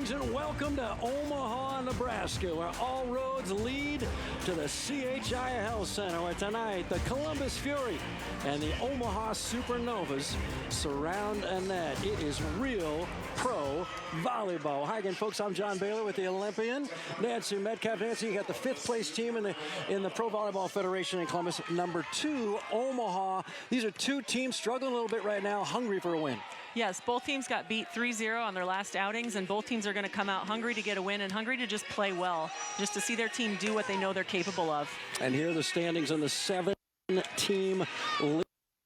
Greetings and welcome to Omaha, Nebraska, where all roads lead to the CHI Health Center, where tonight the Columbus Fury and the Omaha Supernovas surround a net. It is real pro volleyball. Hi again, folks. I'm John Baylor with the Olympian Nancy Metcalf. Nancy, you got the fifth place team in the Pro Volleyball Federation in Columbus. Number 2, Omaha. These are two teams struggling a little bit right now, hungry for a win. Yes, both teams got beat 3-0 on their last outings, and both teams are going to come out hungry to get a win and hungry to just play well, just to see their team do what they know they're capable of. And here are the standings in the 7-team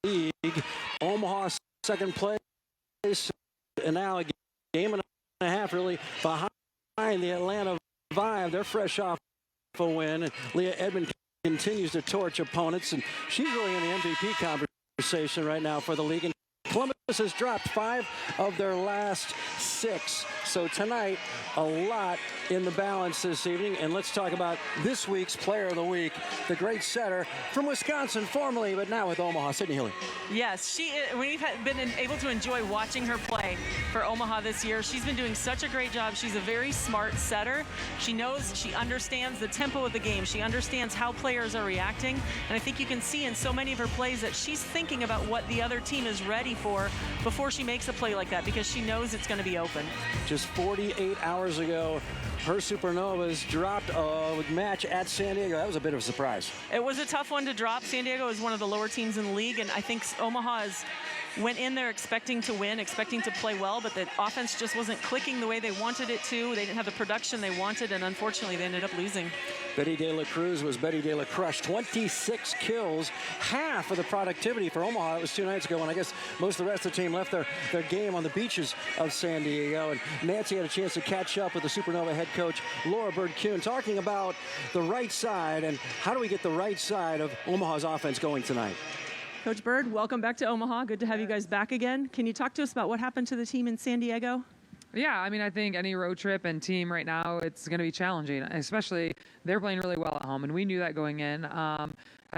league. Omaha second place, and now a game and a half really behind the Atlanta Vibe. They're fresh off a win, and Leah Edmond continues to torch opponents, and she's really in the MVP conversation right now for the league. And Columbus has dropped 5 of their last 6. So tonight, a lot in the balance this evening. And let's talk about this week's Player of the Week, the great setter from Wisconsin formerly, but now with Omaha, Sydney Healy. Yes, we've been able to enjoy watching her play for Omaha this year. She's been doing such a great job. She's a very smart setter. She understands the tempo of the game. She understands how players are reacting. And I think you can see in so many of her plays that she's thinking about what the other team is ready for before she makes a play like that, because she knows it's going to be open. Just 48 hours ago, her Supernovas dropped a match at San Diego. That was a bit of a surprise. It was a tough one to drop. San Diego is one of the lower teams in the league, and I think Omaha went in there expecting to win, expecting to play well, but the offense just wasn't clicking the way they wanted it to. They didn't have the production they wanted, and unfortunately, they ended up losing. Betty De La Cruz was Betty De La Crush. 26 kills, half of the productivity for Omaha. It was 2 nights ago, and I guess most of the rest of the team left their game on the beaches of San Diego. And Nancy had a chance to catch up with the Supernova head coach, Laura Bird-Kuhn, talking about the right side and how do we get the right side of Omaha's offense going tonight. Coach Bird, welcome back to Omaha. Good to have you guys back again. Can you talk to us about what happened to the team in San Diego? Yeah, I mean, I think any road trip and team right now, it's going to be challenging, especially they're playing really well at home, and we knew that going in. I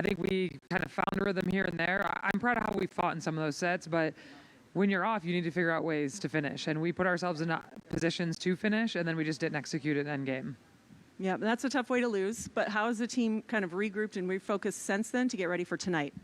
think we kind of found a rhythm here and there. I'm proud of how we fought in some of those sets, but when you're off, you need to figure out ways to finish, and we put ourselves in positions to finish, and then we just didn't execute it end game. Yeah, that's a tough way to lose, but how has the team kind of regrouped and refocused since then to get ready for tonight?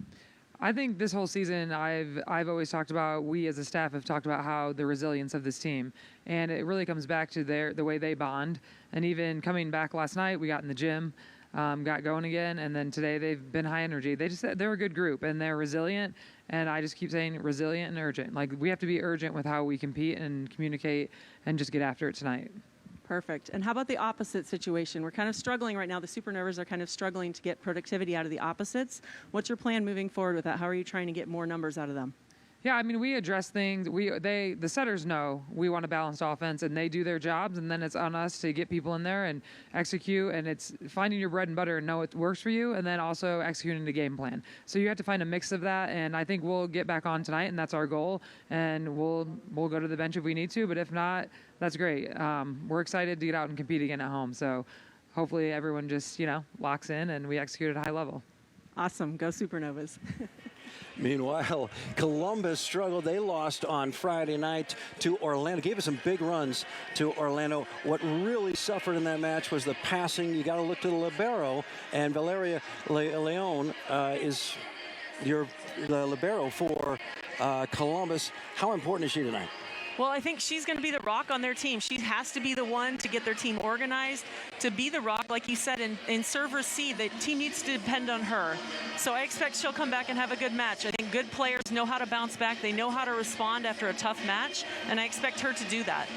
I think this whole season, I've always talked about, we as a staff have talked about how the resilience of this team, and it really comes back to the way they bond. And even coming back last night, we got in the gym, got going again, and then today they've been high energy. They're a good group, and they're resilient. And I just keep saying resilient and urgent. Like, we have to be urgent with how we compete and communicate and just get after it tonight. Perfect. And how about the opposite situation? We're kind of struggling right now. The Supernovas are kind of struggling to get productivity out of the opposites. What's your plan moving forward with that? How are you trying to get more numbers out of them? Yeah, I mean, we address things. The setters know we want a balanced offense, and they do their jobs, and then it's on us to get people in there and execute, and it's finding your bread and butter and know it works for you, and then also executing the game plan. So you have to find a mix of that, and I think we'll get back on tonight, and that's our goal, and we'll go to the bench if we need to, but if not, that's great. We're excited to get out and compete again at home, so hopefully everyone just, locks in, and we execute at a high level. Awesome. Go Supernovas. Meanwhile, Columbus struggled. They lost on Friday night to Orlando. Gave us some big runs to Orlando. What really suffered in that match was the passing. You got to look to the libero, and Valeria Leon is the libero for Columbus. How important is she tonight? Well, I think she's going to be the rock on their team. She has to be the one to get their team organized, to be the rock, like you said, in serve receive. The team needs to depend on her. So I expect she'll come back and have a good match. I think good players know how to bounce back. They know how to respond after a tough match, and I expect her to do that.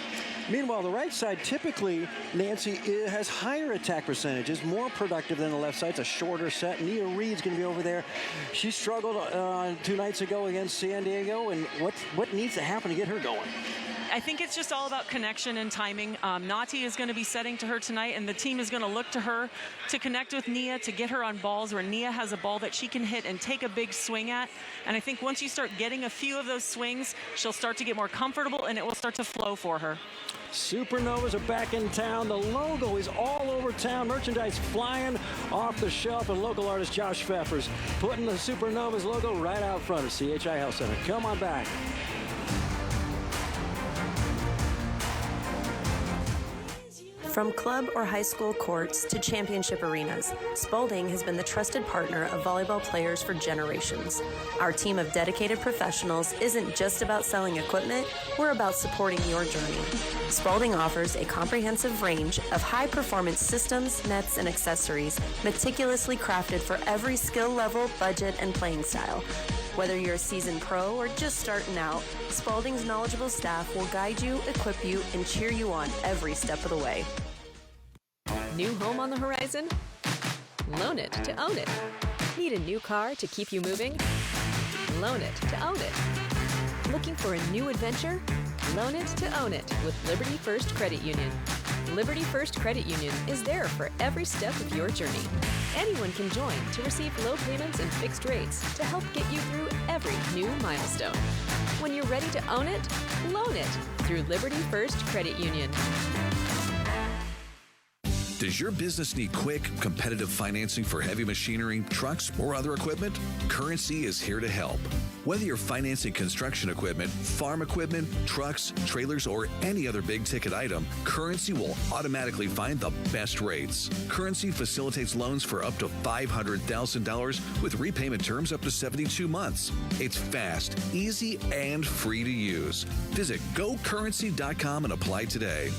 Meanwhile, the right side typically, Nancy, has higher attack percentages, more productive than the left side. It's a shorter set. Nia Reed's going to be over there. She struggled 2 nights ago against San Diego, and what needs to happen to get her going? I think it's just all about connection and timing. Nati is going to be setting to her tonight, and the team is going to look to her to connect with Nia, to get her on balls where Nia has a ball that she can hit and take a big swing at. And I think once you start getting a few of those swings, she'll start to get more comfortable, and it will start to flow for her. Supernovas are back in town. The logo is all over town. Merchandise flying off the shelf, and local artist Josh Pfeffers putting the Supernovas logo right out front of CHI Health Center. Come on back. From club or high school courts to championship arenas, Spalding has been the trusted partner of volleyball players for generations. Our team of dedicated professionals isn't just about selling equipment, we're about supporting your journey. Spalding offers a comprehensive range of high-performance systems, nets, and accessories meticulously crafted for every skill level, budget, and playing style. Whether you're a seasoned pro or just starting out, Spalding's knowledgeable staff will guide you, equip you, and cheer you on every step of the way. New home on the horizon? Loan it to own it. Need a new car to keep you moving? Loan it to own it. Looking for a new adventure? Loan it to own it with Liberty First Credit Union. Liberty First Credit Union is there for every step of your journey. Anyone can join to receive low payments and fixed rates to help get you through every new milestone. When you're ready to own it, loan it through Liberty First Credit Union. Does your business need quick, competitive financing for heavy machinery, trucks, or other equipment? Currency is here to help. Whether you're financing construction equipment, farm equipment, trucks, trailers, or any other big-ticket item, Currency will automatically find the best rates. Currency facilitates loans for up to $500,000 with repayment terms up to 72 months. It's fast, easy, and free to use. Visit GoCurrency.com and apply today.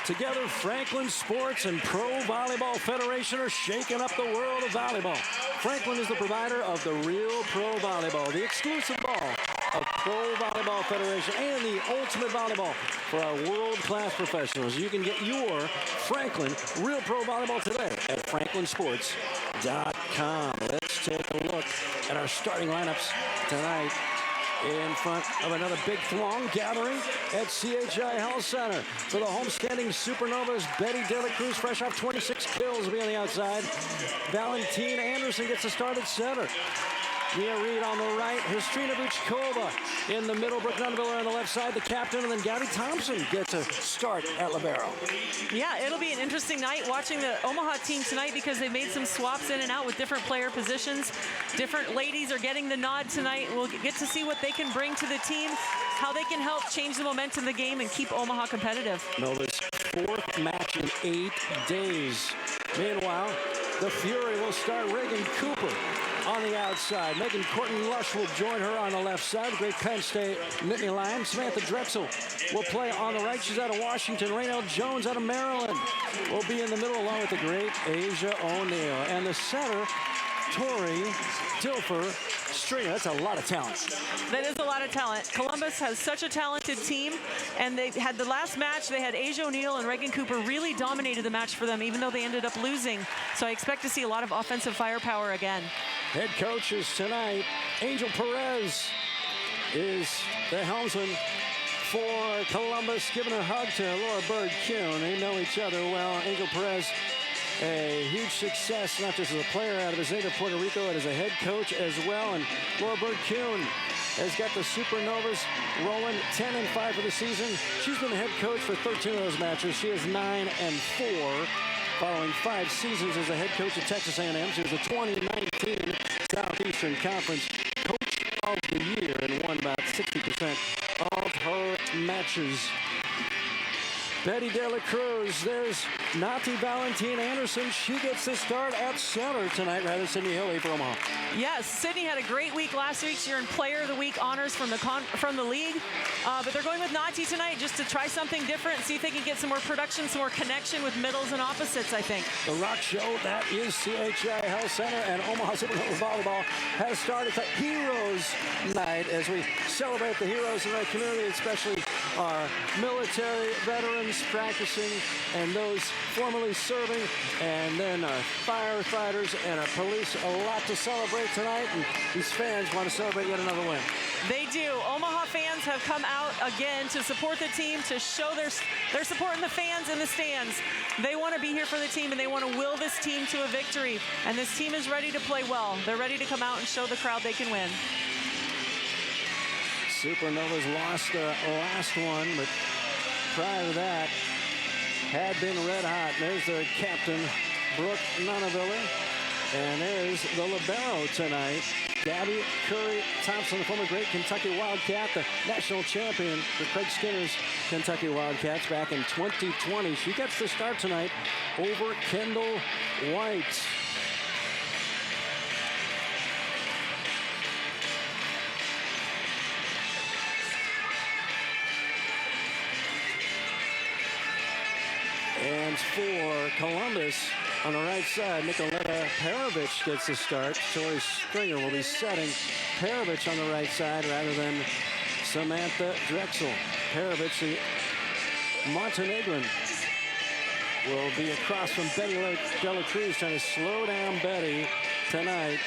Together, Franklin Sports and Pro Volleyball Federation are shaking up the world of volleyball. Franklin is the provider of the real pro volleyball, the exclusive ball of Pro Volleyball Federation, and the ultimate volleyball for our world-class professionals. You can get your Franklin Real Pro Volleyball today at franklinsports.com. Let's take a look at our starting lineups tonight in front of another big throng gathering at CHI Health Center. For the homestanding Supernovas, Cruz, fresh off 26 kills, will be on the outside. Valentine Anderson gets a start at center. Mia Reed on the right, Hristrina Vuchkova in the middle, Brooke Nunviller on the left side, the captain, and then Gabby Thompson gets a start at libero. Yeah, it'll be an interesting night watching the Omaha team tonight because they've made some swaps in and out with different player positions. Different ladies are getting the nod tonight. We'll get to see what they can bring to the team, how they can help change the momentum of the game and keep Omaha competitive. Nova's fourth match in 8 days. Meanwhile, the Fury will start Reagan Cooper on the outside. Megan Corton-Lush will join her on the left side. Great Penn State Nittany Lion. Samantha Drexel will play on the right. She's out of Washington. Rainelle Jones out of Maryland will be in the middle along with the great Asia O'Neal. And the center, Tori Dilfer Stringer. That's a lot of talent. That is a lot of talent. Columbus has such a talented team, and they had the last match, they had Asia O'Neal and Reagan Cooper really dominated the match for them, even though they ended up losing. So I expect to see a lot of offensive firepower again. Head coaches tonight, Angel Perez is the helmsman for Columbus, giving a hug to Laura Bird-Kuhn. They know each other well. Angel Perez, a huge success, not just as a player out of his native Puerto Rico, but as a head coach as well. And Laura Bird-Kuhn has got the Supernovas rolling 10-5 for the season. She's been the head coach for 13 of those matches. She is 9-4. Following 5 seasons as a head coach at Texas A&M. She was the 2019 Southeastern Conference Coach of the Year and won about 60% of her matches. Betty De La Cruz, there's Nati Valentine Anderson. She gets the start at center tonight rather than Sydney Hilly for Omaha. Yes, Sydney had a great week last week. She earned Player of the Week honors from the league. But they're going with Nati tonight just to try something different, see if they can get some more production, some more connection with middles and opposites, I think. The rock show, that is CHI Health Center, and Omaha Supernovas Volleyball has started. It's a Heroes Night as we celebrate the heroes in our community, especially our military veterans police practicing and those formerly serving, and then firefighters and police. A lot to celebrate tonight, and these fans want to celebrate yet another win. They do. Omaha fans have come out again to support the team, to show their support in the fans in the stands. They want to be here for the team, and they want to will this team to a victory. And this team is ready to play well. They're ready to come out and show the crowd they can win. Supernovas lost the last one, but prior to that, had been red hot. There's their captain, Brooke Nunaviller. And there's the libero tonight, Gabby Curry-Thompson, the former great Kentucky Wildcat, the national champion for Craig Skinner's Kentucky Wildcats back in 2020. She gets the start tonight over Kendall White. And for Columbus, on the right side, Nicoletta Perovich gets the start. Tori Stringer will be setting Perovich on the right side rather than Samantha Drexel. Perovich, the Montenegrin, will be across from Betty Dela Cruz, trying to slow down Betty tonight.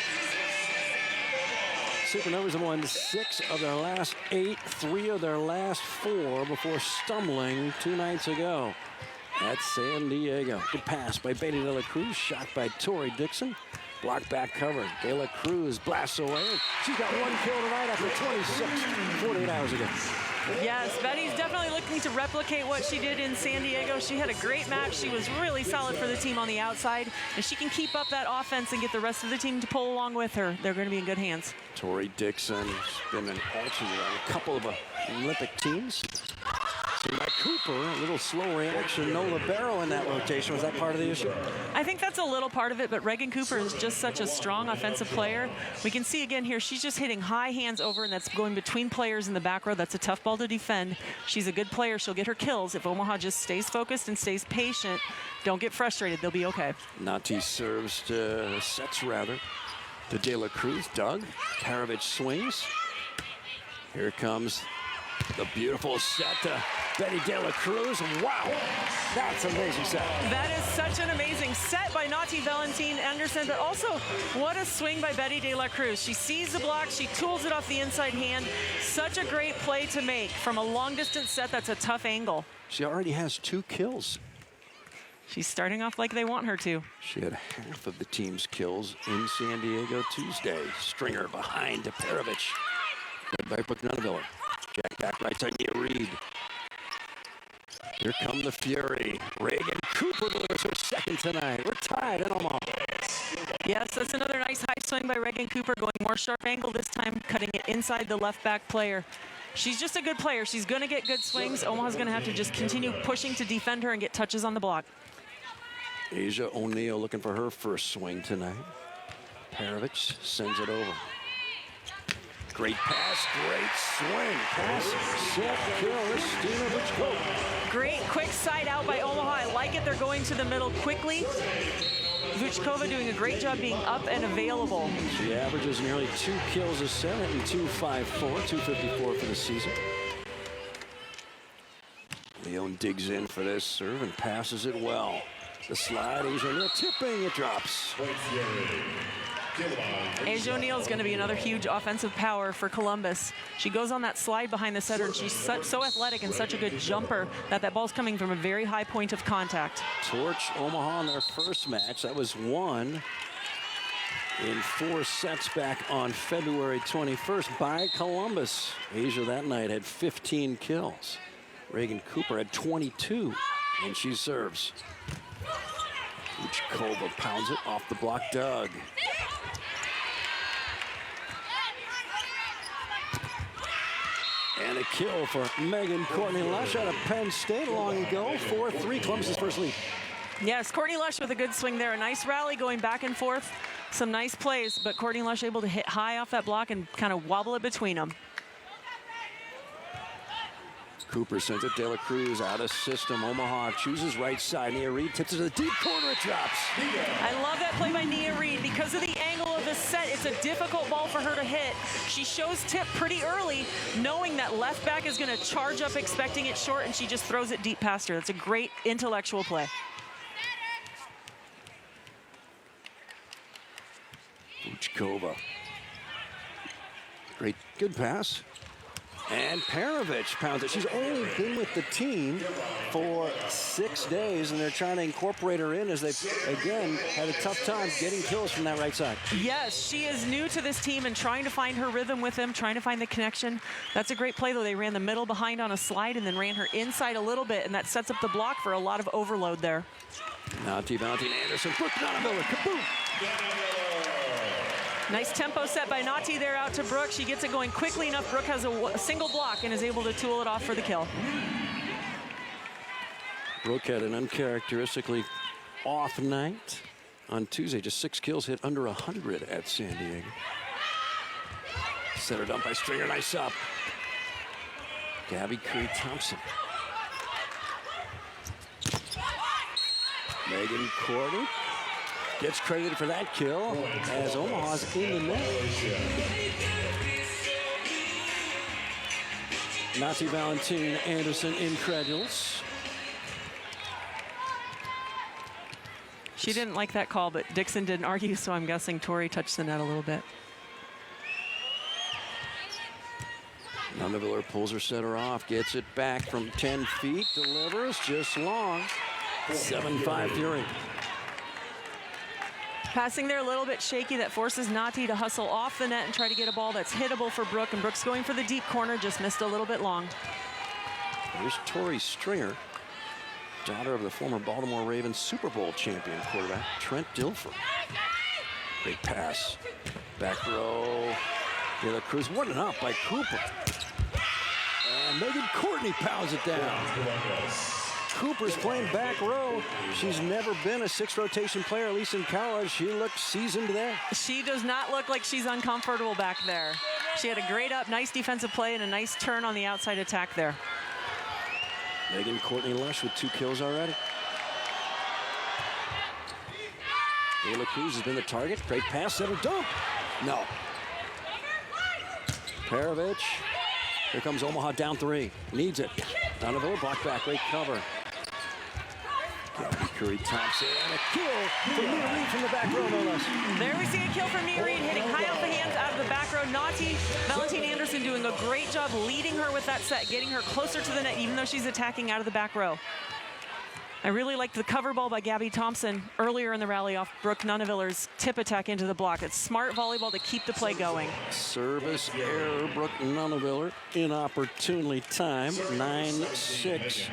Supernovas have won 6 of their last 8, 3 of their last 4 before stumbling 2 nights ago at San Diego. Good pass by Betty Dela Cruz, shot by Tori Dixon. Block back cover. Dela Cruz blasts away. She's got 1 kill tonight after 26, 48 hours ago. Yes, Betty's definitely looking to replicate what she did in San Diego. She had a great match. She was really solid for the team on the outside. If she can keep up that offense and get the rest of the team to pull along with her, they're going to be in good hands. Tori Dixon has been an alternate on a couple of Olympic teams. By Cooper, a little slow reaction. No libero in that rotation. Was that part of the issue? I think that's a little part of it, but Reagan Cooper is just such a strong offensive player. We can see again here, she's just hitting high hands over, and that's going between players in the back row. That's a tough ball to defend. She's a good player. She'll get her kills if Omaha just stays focused and stays patient. Don't get frustrated. They'll be okay. Nati serves to, sets rather, to De La Cruz. Doug, Perovich swings. Here comes the beautiful set to Betty Dela Cruz. Wow, that's an amazing set. That is such an amazing set by Nati Valentine Anderson, but also what a swing by Betty Dela Cruz. She sees the block, she tools it off the inside hand. Such a great play to make from a long distance set. That's a tough angle. She already has 2 kills. She's starting off like they want her to. She had half of the team's kills in San Diego Tuesday. Stringer behind to Perovich. Led by Brooke Nunaviller. Jack back right side, Nia Reed. Here come the Fury. Reagan Cooper delivers her second tonight. We're tied in Omaha. Yes, that's another nice high swing by Reagan Cooper, going more sharp angle this time, cutting it inside the left back player. She's just a good player. She's going to get good swings. Omaha's going to have to just continue pushing to defend her and get touches on the block. Asia O'Neal looking for her first swing tonight. Perovich sends it over. Great pass, great swing. Pass, set, kill, Christina Vuchkova. Great quick side out by Omaha. I like it. They're going to the middle quickly. Vuchkova doing a great job being up and available. She averages nearly 2 kills a set and 2.54, 2.54 for the season. Leone digs in for this serve and passes it well. The slide, Asia O'Neal tipping, it drops. Asia O'Neal is going to be another huge offensive power for Columbus. She goes on that slide behind the setter, and she's so athletic and such a good jumper that ball's coming from a very high point of contact. Torch Omaha in their first match. That was won in 4 sets back on February 21st by Columbus. Asia that night had 15 kills. Reagan Cooper had 22, and she serves. Vuchkova pounds it off the block. Doug. And a kill for Megan Courtney Lush out of Penn State long ago. 4-3, Columbus's first lead. Yes, Courtney Lush with a good swing there. A nice rally going back and forth. Some nice plays, but Courtney Lush able to hit high off that block and kind of wobble it between them. Cooper sends it. De La Cruz out of system. Omaha chooses right side. Nia Reed tips it to the deep corner. It drops. I love that play by Nia Reed. Because of the angle of the set, it's a difficult ball for her to hit. She shows tip pretty early, knowing that left back is going to charge up expecting it short, and she just throws it deep past her. That's a great intellectual play. Uchkova. Great, good pass. And Perovich pounds it. She's only been with the team for 6 days, and they're trying to incorporate her in as they, again, had a tough time getting kills from that right side. Yes, she is new to this team and trying to find her rhythm with them, trying to find the connection. That's a great play, though. They ran the middle behind on a slide and then ran her inside a little bit, and that sets up the block for a lot of overload there. Nati Valentin Anderson, Brooke Nonavilla, kaboom! Nice tempo set by Nati there out to Brooke. She gets it going quickly enough. Brooke has a single block and is able to tool it off for the kill. Brooke had an uncharacteristically off night on Tuesday. Just 6 kills, hit under 100 at San Diego. Center dump by Stringer, nice up. Gabby Curry-Thompson. Megan Courtney gets credited for that kill as Omaha's in the net. Nati Valentin Anderson incredulous. She didn't like that call, but Dixon didn't argue, so I'm guessing Tori touched the net a little bit. Nonaviller pulls her setter off, gets it back from 10 feet, delivers just long. 7-5 Fury. Passing there a little bit shaky. That forces Nati to hustle off the net and try to get a ball that's hittable for Brooke. And Brooke's going for the deep corner, just missed a little bit long. Here's Tori Stringer, daughter of the former Baltimore Ravens Super Bowl champion quarterback, Trent Dilfer. Great pass. Back row. De La Cruz, what an up by Cooper. And Megan Courtney pounds it down. Cooper's playing back row. She's never been a 6 rotation player, at least in college. She looks seasoned there. She does not look like she's uncomfortable back there. She had a great up, nice defensive play, and a nice turn on the outside attack there. Megan Courtney Lush with 2 kills already. De La Cruz has been the target. Great pass, center dump. No. Perovich. Here comes Omaha down 3. Needs it. Nonavilla block back. Great cover. Gabby Curry-Thompson. And a kill for Mia Reed from the back row, no less. There we see a kill from Mia Reed, hitting high off the hands out of the back row. Nati Valentin Anderson doing a great job leading her with that set, getting her closer to the net, even though she's attacking out of the back row. I really liked the cover ball by Gabby Thompson earlier in the rally off Brooke Nonaviller's tip attack into the block. It's smart volleyball to keep the play going. Service error, Brooke Nonaviller inopportunely timed. 9-6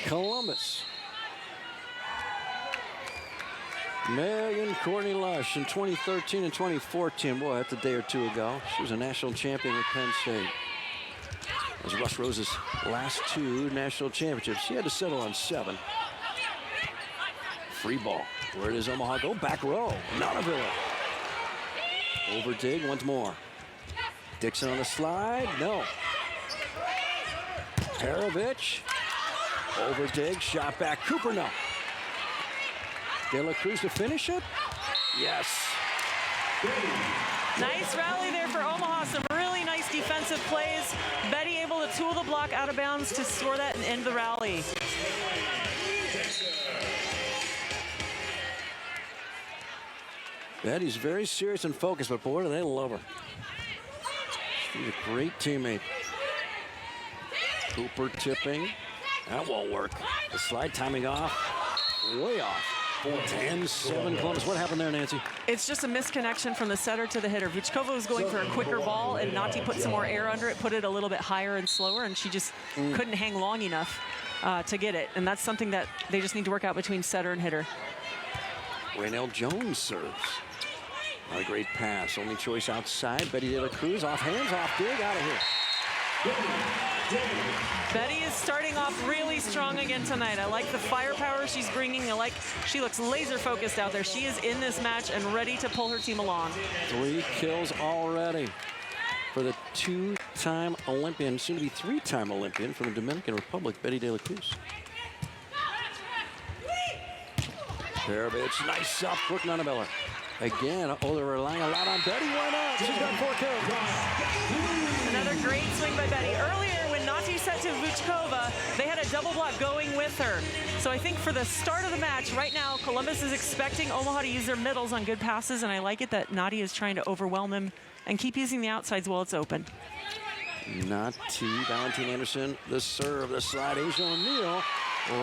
Columbus. Megan Courtney Lush in 2013 and 2014. Boy, that's a day or two ago. She was a national champion with Penn State. That was Russ Rose's last 2 national championships. She had to settle on 7. Free ball. Where does Omaha go? Back row. Nonavilla. Over dig once more. Dixon on the slide. No. Perovich. Over dig. Shot back. Cooper, no. De La Cruz to finish it? Yes. Nice rally there for Omaha. Some really nice defensive plays. Betty able to tool the block out of bounds to score that and end the rally. Betty's very serious and focused, but boy, do they love her. She's a great teammate. Cooper tipping. That won't work. The slide timing off. Way off. 10-7 Columbus. What happened there, Nancy? It's just a misconnection from the setter to the hitter. Vuchkova was going for a quicker ball, and Nati put some more air under it, put it a little bit higher and slower, and she just couldn't hang long enough to get it. And that's something that they just need to work out between setter and hitter. Rainelle Jones serves. Not a great pass. Only choice outside. Betty De La Cruz off hands, off dig, out of here. Betty is starting off really strong again tonight. I like the firepower she's bringing. She looks laser focused out there. She is in this match and ready to pull her team along. 3 kills already for the 2-time Olympian, soon to be 3-time Olympian from the Dominican Republic, Betty De La Cruz. Perovich, nice up, Brooke Nonaviller. Again, they're relying a lot on Betty. Why not? She's got 4 kills. Another great swing by Betty. Earlier, when Nati set to Vuchkova, they had a double block going with her. So I think for the start of the match, right now, Columbus is expecting Omaha to use their middles on good passes, and I like it that Nati is trying to overwhelm them and keep using the outsides while it's open. Nati, Valentine Anderson, the serve, the slide. Asia O'Neal,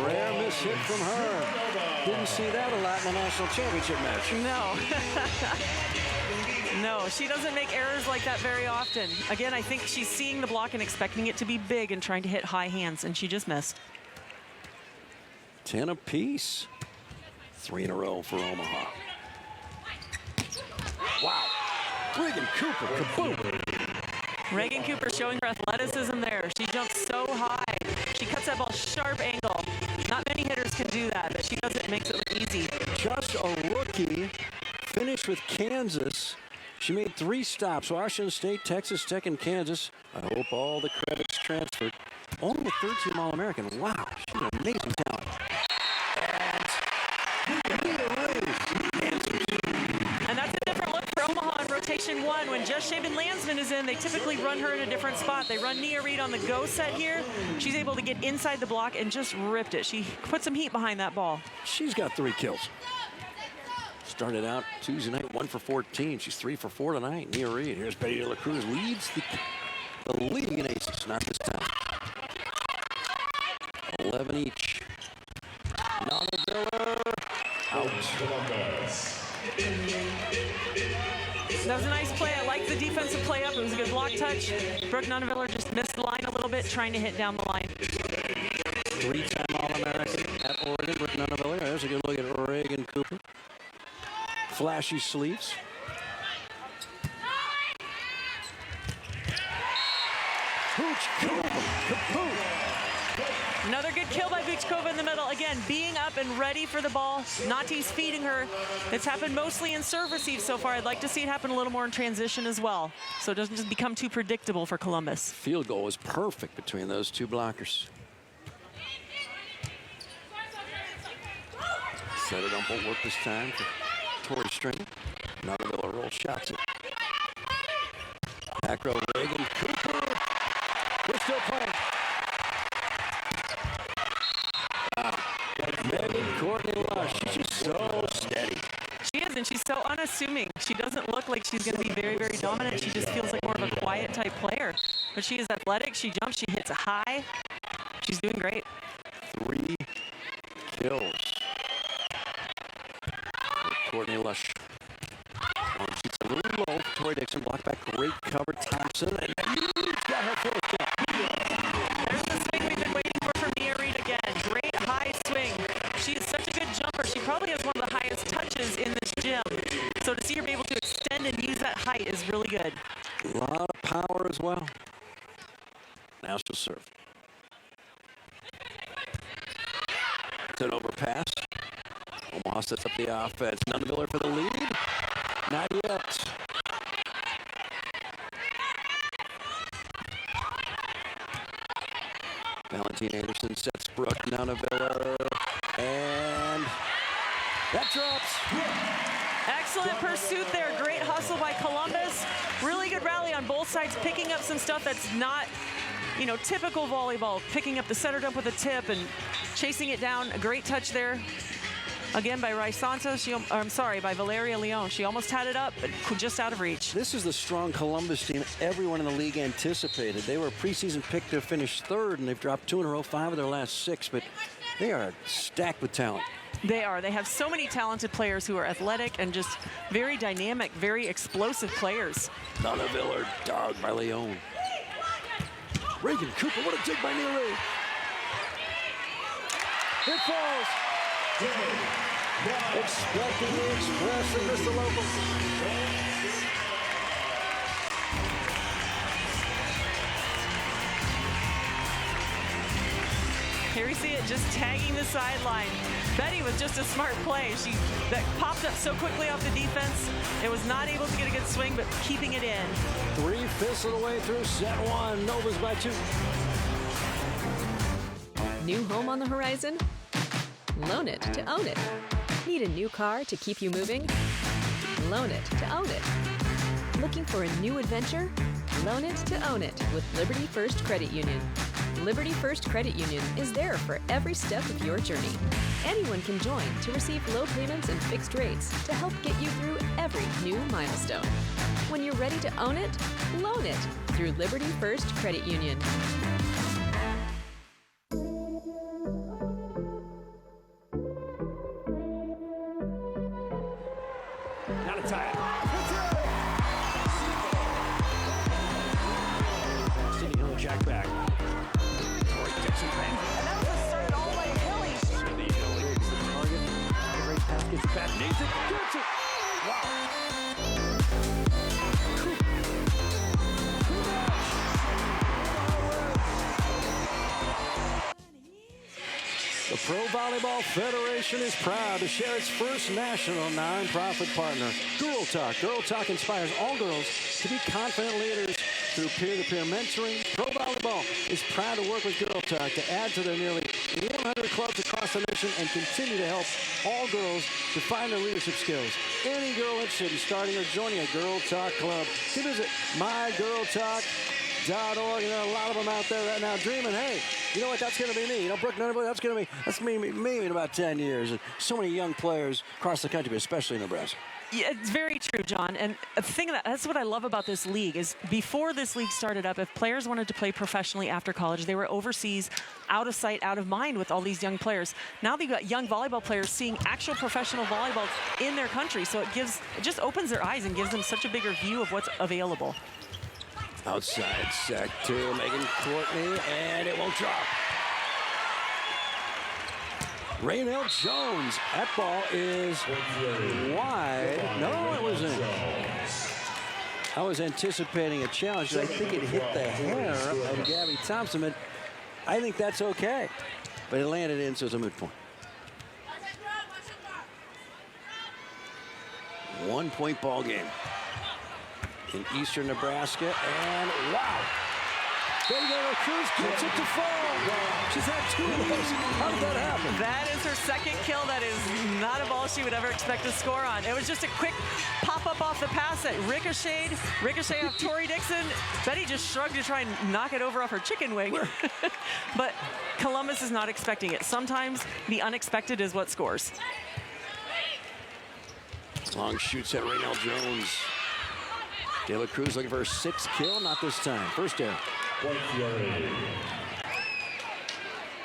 rare miss hit from her. Didn't see that a lot in the national championship match. No. No, she doesn't make errors like that very often. Again, I think she's seeing the block and expecting it to be big and trying to hit high hands, and she just missed. 10 apiece. 3 in a row for Omaha. Wow. Reagan Cooper, kaboom. Reagan Cooper showing her athleticism there. She jumps so high. She cuts that ball sharp angle. Not many hitters can do that, but she does it and makes it look easy. Just a rookie, finished with Kansas. She made 3 stops, Washington State, Texas Tech, and Kansas. I hope all the credits transferred. Only a third-team All-American. Wow, she's an amazing talent. And that's a different look for Omaha in rotation 1. When Jess Shaven-Landsman is in, they typically run her in a different spot. They run Nia Reed on the go set here. She's able to get inside the block and just ripped it. She put some heat behind that ball. She's got 3 kills. Started out Tuesday night 1 for 14. She's 3 for 4 tonight. Nia Reed. Here's Betty de la Cruz. Leads the league in aces. Not this time. 11 each. Nonavilla out. That was a nice play. I like the defensive play up. It was a good block touch. Brooke Nonavilla just missed the line a little bit, trying to hit down the line. 3-time All-American at Oregon. Brooke Nonavilla. There's a good look at Reagan Cooper. Flashy sleeves. Another good kill by Vuchkova in the middle. Again, being up and ready for the ball. Nati's feeding her. It's happened mostly in serve receive so far. I'd like to see it happen a little more in transition as well, so it doesn't just become too predictable for Columbus. Field goal was perfect between those 2 blockers. Set it up, won't work this time for Tori Stringer. Nonavilla roll shots it. Back row, Reagan Cooper. We're still playing. Megan Courtney Lush, she's just so steady. She is, and she's so unassuming. She doesn't look like she's going to be very, very dominant. She just feels like more of a quiet type player. But she is athletic. She jumps. She hits high. She's doing great. 3 kills. Courtney Lush. Shoots a little low. Tori Dixon blocked back. Great cover. Thompson. And he's got her fourth kill. There's the swing we've been waiting for Nia Reed again. Great high swing. She is such a good jumper. She probably has one of the highest touches in this gym. So to see her be able to extend and use that height is really good. A lot of power as well. Now she'll serve. It's an overpass. Omaha sets up the offense. Nonavilla for the lead. Not yet. Valentine Anderson sets Brooke Nonavilla. And that drops. Excellent pursuit there. Great hustle by Columbus. Really good rally on both sides, picking up some stuff that's not, typical volleyball. Picking up the center dump with a tip and chasing it down. A great touch there. Again, by Rice Santos, by Valeria Leon. She almost had it up, but just out of reach. This is the strong Columbus team everyone in the league anticipated. They were a preseason pick to finish 3rd, and they've dropped 2 in a row, 5 of their last 6, but they are stacked with talent. They are. They have so many talented players who are athletic and just very dynamic, very explosive players. Nonavilla dug by Leon. Reagan Cooper, what a dig by Nia Reed. It falls. Expecting the Express and Mr. Local. Here we see it just tagging the sideline. Betty was just a smart play. That popped up so quickly off the defense. It was not able to get a good swing, but keeping it in. 3/5 of the way through set 1. Novas by 2. New home on the horizon? Loan it to own it. Need a new car to keep you moving? Loan it to own it. Looking for a new adventure? Loan it to own it with Liberty First Credit Union. Liberty First Credit Union is there for every step of your journey. Anyone can join to receive low payments and fixed rates to help get you through every new milestone. When you're ready to own it, loan it through Liberty First Credit Union. Now to tie it. Sydney Hill, Jack back. Tori Dixon back. And that was a start all by Hilly. Sydney Hill is the target. Great pass, gets it back. Needs it. Gets it. Wow. The Pro Volleyball Federation is proud to share its first national nonprofit partner, Girl Talk. Girl Talk inspires all girls to be confident leaders through peer-to-peer mentoring. Pro Volleyball is proud to work with Girl Talk to add to their nearly 100 clubs across the nation and continue to help all girls define their leadership skills. Any girl interested in starting or joining a Girl Talk club can visit mygirltalk.org. And there are a lot of them out there right now dreaming, hey, you know what, that's going to be me. You know, Brooke, that's me in about 10 years. And so many young players across the country, but especially in Nebraska. Yeah, it's very true, John. And the thing that's what I love about this league is before this league started up, if players wanted to play professionally after college, they were overseas, out of sight, out of mind with all these young players. Now they've got young volleyball players seeing actual professional volleyball in their country. So it just opens their eyes and gives them such a bigger view of what's available. Outside set to Megan Courtney, and it won't drop. Rainelle Jones. That ball is wide. No, it wasn't. I was anticipating a challenge. I think it hit the hair of Gabby Thompson, but I think that's okay. But it landed in, so it's a moot point. 1-point ball game in eastern Nebraska, and wow. There you go, Cruz gets it to fall. She's had 2 of those. How did that happen? That is her second kill. That is not a ball she would ever expect to score on. It was just a quick pop-up off the pass that ricochet off Tori Dixon. Betty just shrugged to try and knock it over off her chicken wing. But Columbus is not expecting it. Sometimes the unexpected is what scores. Long shoots at Rainelle Jones. Taylor Cruz looking for her 6th kill, not this time. First error.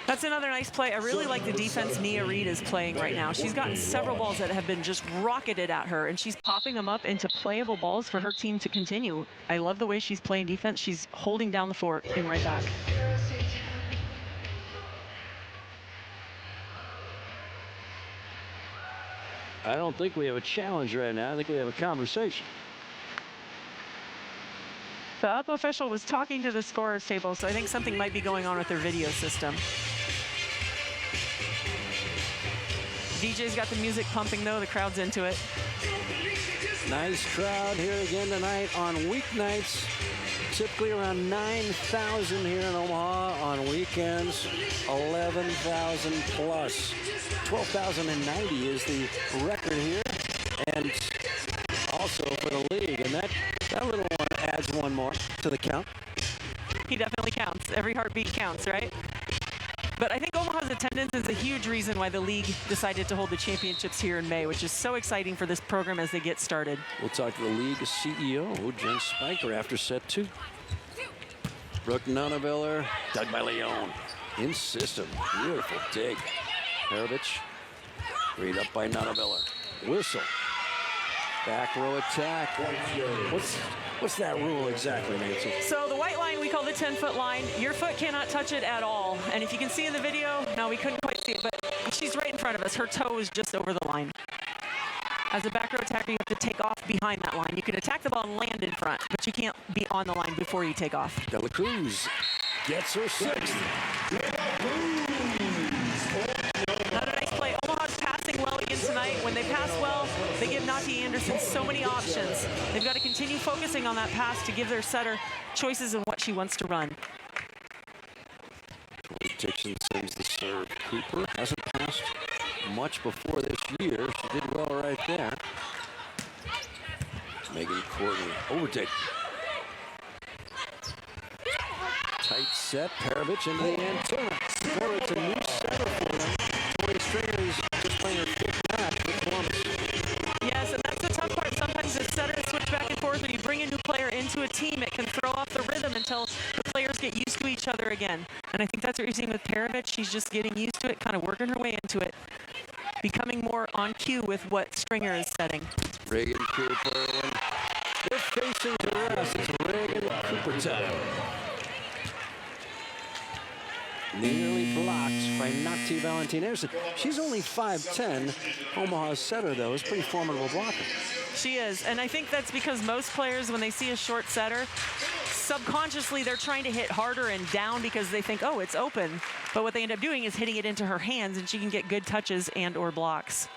That's another nice play. I really like the defense Nia Reed is playing right now. She's gotten several balls that have been just rocketed at her, and she's popping them up into playable balls for her team to continue. I love the way she's playing defense. She's holding down the fort in right back. I don't think we have a challenge right now. I think we have a conversation. The up official was talking to the scorer's table, so I think something might be going on with their video system. DJ's got the music pumping, though. The crowd's into it. Nice crowd here again tonight on weeknights. Typically around 9,000 here in Omaha. On weekends, 11,000 plus. 12,090 is the record here. And also for the league. And that little one adds one more to the count. He definitely counts. Every heartbeat counts, right? But I think Omaha's attendance is a huge reason why the league decided to hold the championships here in May, which is so exciting for this program as they get started. We'll talk to the league CEO, Jen Spiker, after set 2. Brooke Nunaviller, dug by Leon. In system, beautiful dig. Perovich, read up by Nunaviller. Whistle. Back row attack. What's that rule exactly, Nancy? So the white line we call the 10-foot line. Your foot cannot touch it at all. And if you can see in the video, no, we couldn't quite see it, but she's right in front of us. Her toe is just over the line. As a back row attacker, you have to take off behind that line. You can attack the ball and land in front, but you can't be on the line before you take off. Dela Cruz gets her 6th. Another nice play. Omaha's passing well again tonight. When they pass well, they give Nati Anderson so many options. They've got to continue focusing on that pass to give their setter choices in what she wants to run. Dixon sends the serve. Cooper hasn't passed much before this year. She did well right there. Megan Courtney overtake. Tight set, Perovich into the antenna. Remember, it's a new setter for them. Tori Stringer is just playing her 5th match with Columbus. Yes, and that's the tough part. Sometimes the setters switch back and forth. When you bring a new player into a team, it can throw off the rhythm until the players get used to each other again. And I think that's what you're seeing with Perovich. She's just getting used to it, kind of working her way into it, becoming more on cue with what Stringer is setting. Reagan Cooper, when they're facing to rest, it's Reagan Cooper time. Nearly blocked by Nati Valentin Anderson. She's only 5'10". Omaha's setter, though, is pretty formidable blocker. She is, and I think that's because most players, when they see a short setter, subconsciously they're trying to hit harder and down because they think, oh, it's open. But what they end up doing is hitting it into her hands, and she can get good touches and or blocks.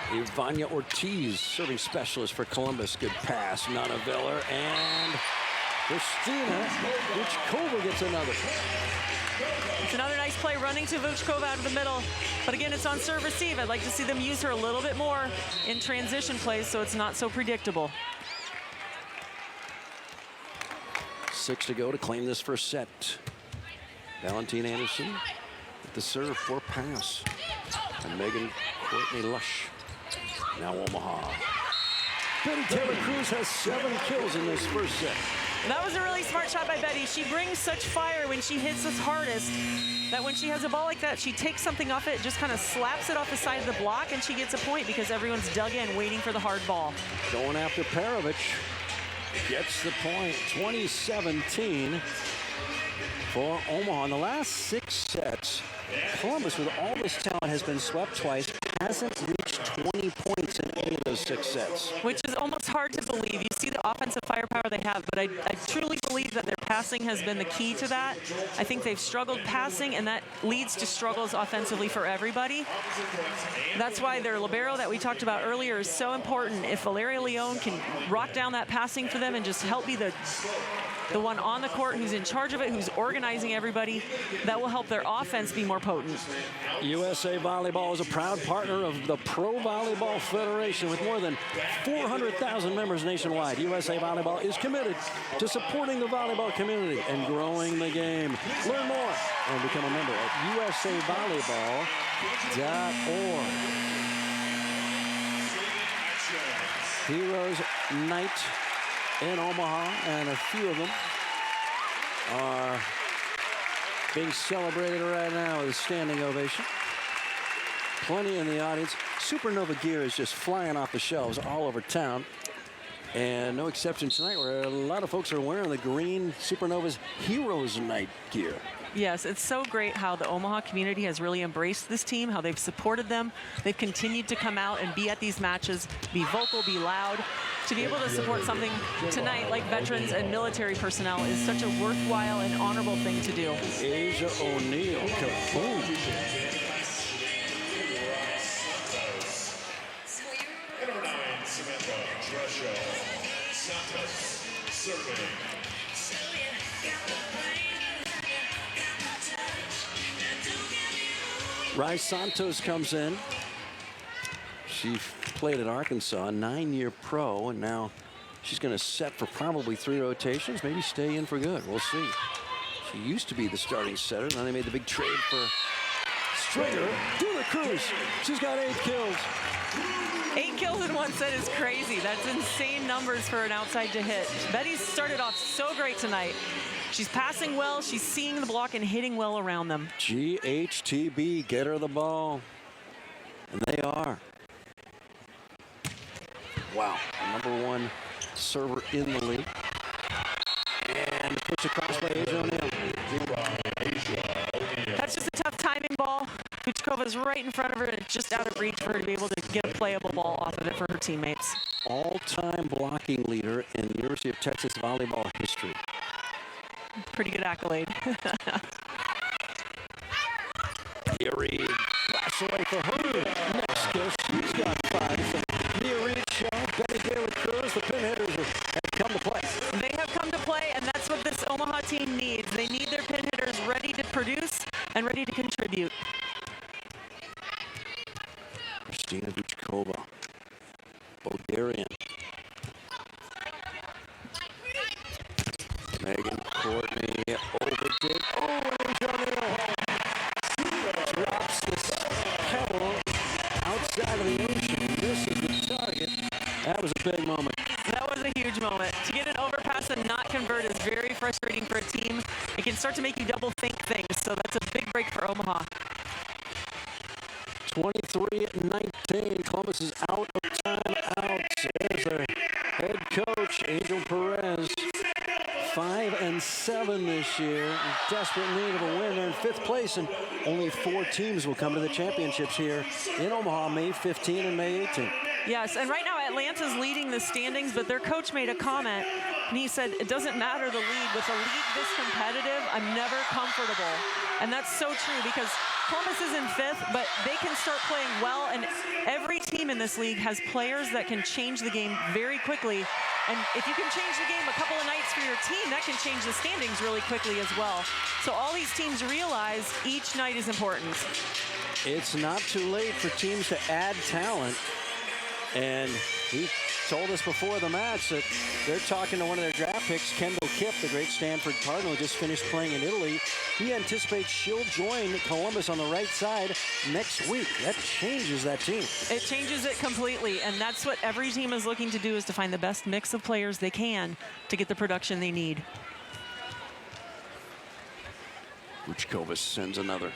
Ivania Ortiz, serving specialist for Columbus. Good pass, Nana Veller, and Christina Vuchkova gets another. It's another nice play running to Vuchkova out of the middle. But again, it's on serve receive. I'd like to see them use her a little bit more in transition plays so it's not so predictable. 6 to go to claim this first set. Valentin Anderson with the serve for pass. And Megan Courtney Lush. Now Omaha. Betty Taylor Cruz has 7 kills in this first set. That was a really smart shot by Betty. She brings such fire when she hits us hardest that when she has a ball like that, she takes something off it, just kind of slaps it off the side of the block, and she gets a point because everyone's dug in waiting for the hard ball. Going after Perovich. Gets the point. 2017 for Omaha. In the last 6 sets, Columbus, with all this talent, has been swept twice, hasn't reached 20 points in any of those 6 sets. Which is almost hard to believe. You see the offensive firepower they have, but I truly believe that their passing has been the key to that. I think they've struggled passing, and that leads to struggles offensively for everybody. That's why their libero that we talked about earlier is so important. If Valeria Leon can rock down that passing for them and just help be the one on the court who's in charge of it, who's organizing everybody, that will help their offense be more potent. USA Volleyball is a proud partner of the Pro Volleyball Federation with more than 400,000 members nationwide. USA Volleyball is committed to supporting the volleyball community and growing the game. Learn more and become a member at usavolleyball.org. Heroes Night in Omaha, and a few of them are being celebrated right now with a standing ovation. Plenty in the audience. Supernova gear is just flying off the shelves all over town. And no exception tonight, where a lot of folks are wearing the green Supernova's Heroes Night gear. Yes, it's so great how the Omaha community has really embraced this team, how they've supported them. They've continued to come out and be at these matches, be vocal, be loud. To be able to support something tonight like veterans and military personnel is such a worthwhile and honorable thing to do. Asia O'Neal, kaboom. Rai Santos comes in. She played at Arkansas, 9-year pro, and now she's going to set for probably 3 rotations, maybe stay in for good. We'll see. She used to be the starting setter. Now they made the big trade for Stringer to the Cruz. She's got 8 kills. 8 kills in 1 set is crazy. That's insane numbers for an outside to hit. Betty's started off so great tonight. She's passing well, she's seeing the block and hitting well around them. GHTB, get her the ball. And they are. Wow, #1 server in the league. And push across by Asia O'Neal. That's just a tough timing ball. Vuchkova's right in front of her, and it's just out of reach for her to be able to get a playable ball off of it for her teammates. All-time blocking leader in the University of Texas volleyball history. Pretty good accolade. Reed, flash away for her. Next kill, she's got 5. So Nia Reed, Betty Taylor Cruz, the pin hitters have come to play. They have come to play, and that's what this Omaha team needs. They need their pin hitters ready to produce and ready to contribute. Christina Vuchkova. Yeah, overdid. Oh, and Rainelle drops this pebble outside of the ocean. This is the target. That was a big moment. That was a huge moment. To get an overpass and not convert is very frustrating for a team. It can start to make you double think things, so that's a big break for Omaha. 23-19. Columbus is out of timeout. There's their head coach, Angel Perez. 5-7 this year. In desperate need of a win. They're in 5th place, and only 4 teams will come to the championships here in Omaha, May 15 and May 18. Yes, and right now Atlanta's leading the standings, but their coach made a comment, and he said, it doesn't matter the lead. With a league this competitive, I'm never comfortable. And that's so true because Columbus is in 5th, but they can start playing well, and every team in this league has players that can change the game very quickly. And if you can change the game a couple of nights for your team, that can change the standings really quickly as well. So all these teams realize each night is important. It's not too late for teams to add talent. And he told us before the match that they're talking to one of their draft picks, Kendall Kipp, the great Stanford Cardinal, just finished playing in Italy. He anticipates she'll join Columbus on the right side next week. That changes that team. It changes it completely, and that's what every team is looking to do, is to find the best mix of players they can to get the production they need. Vučković sends another.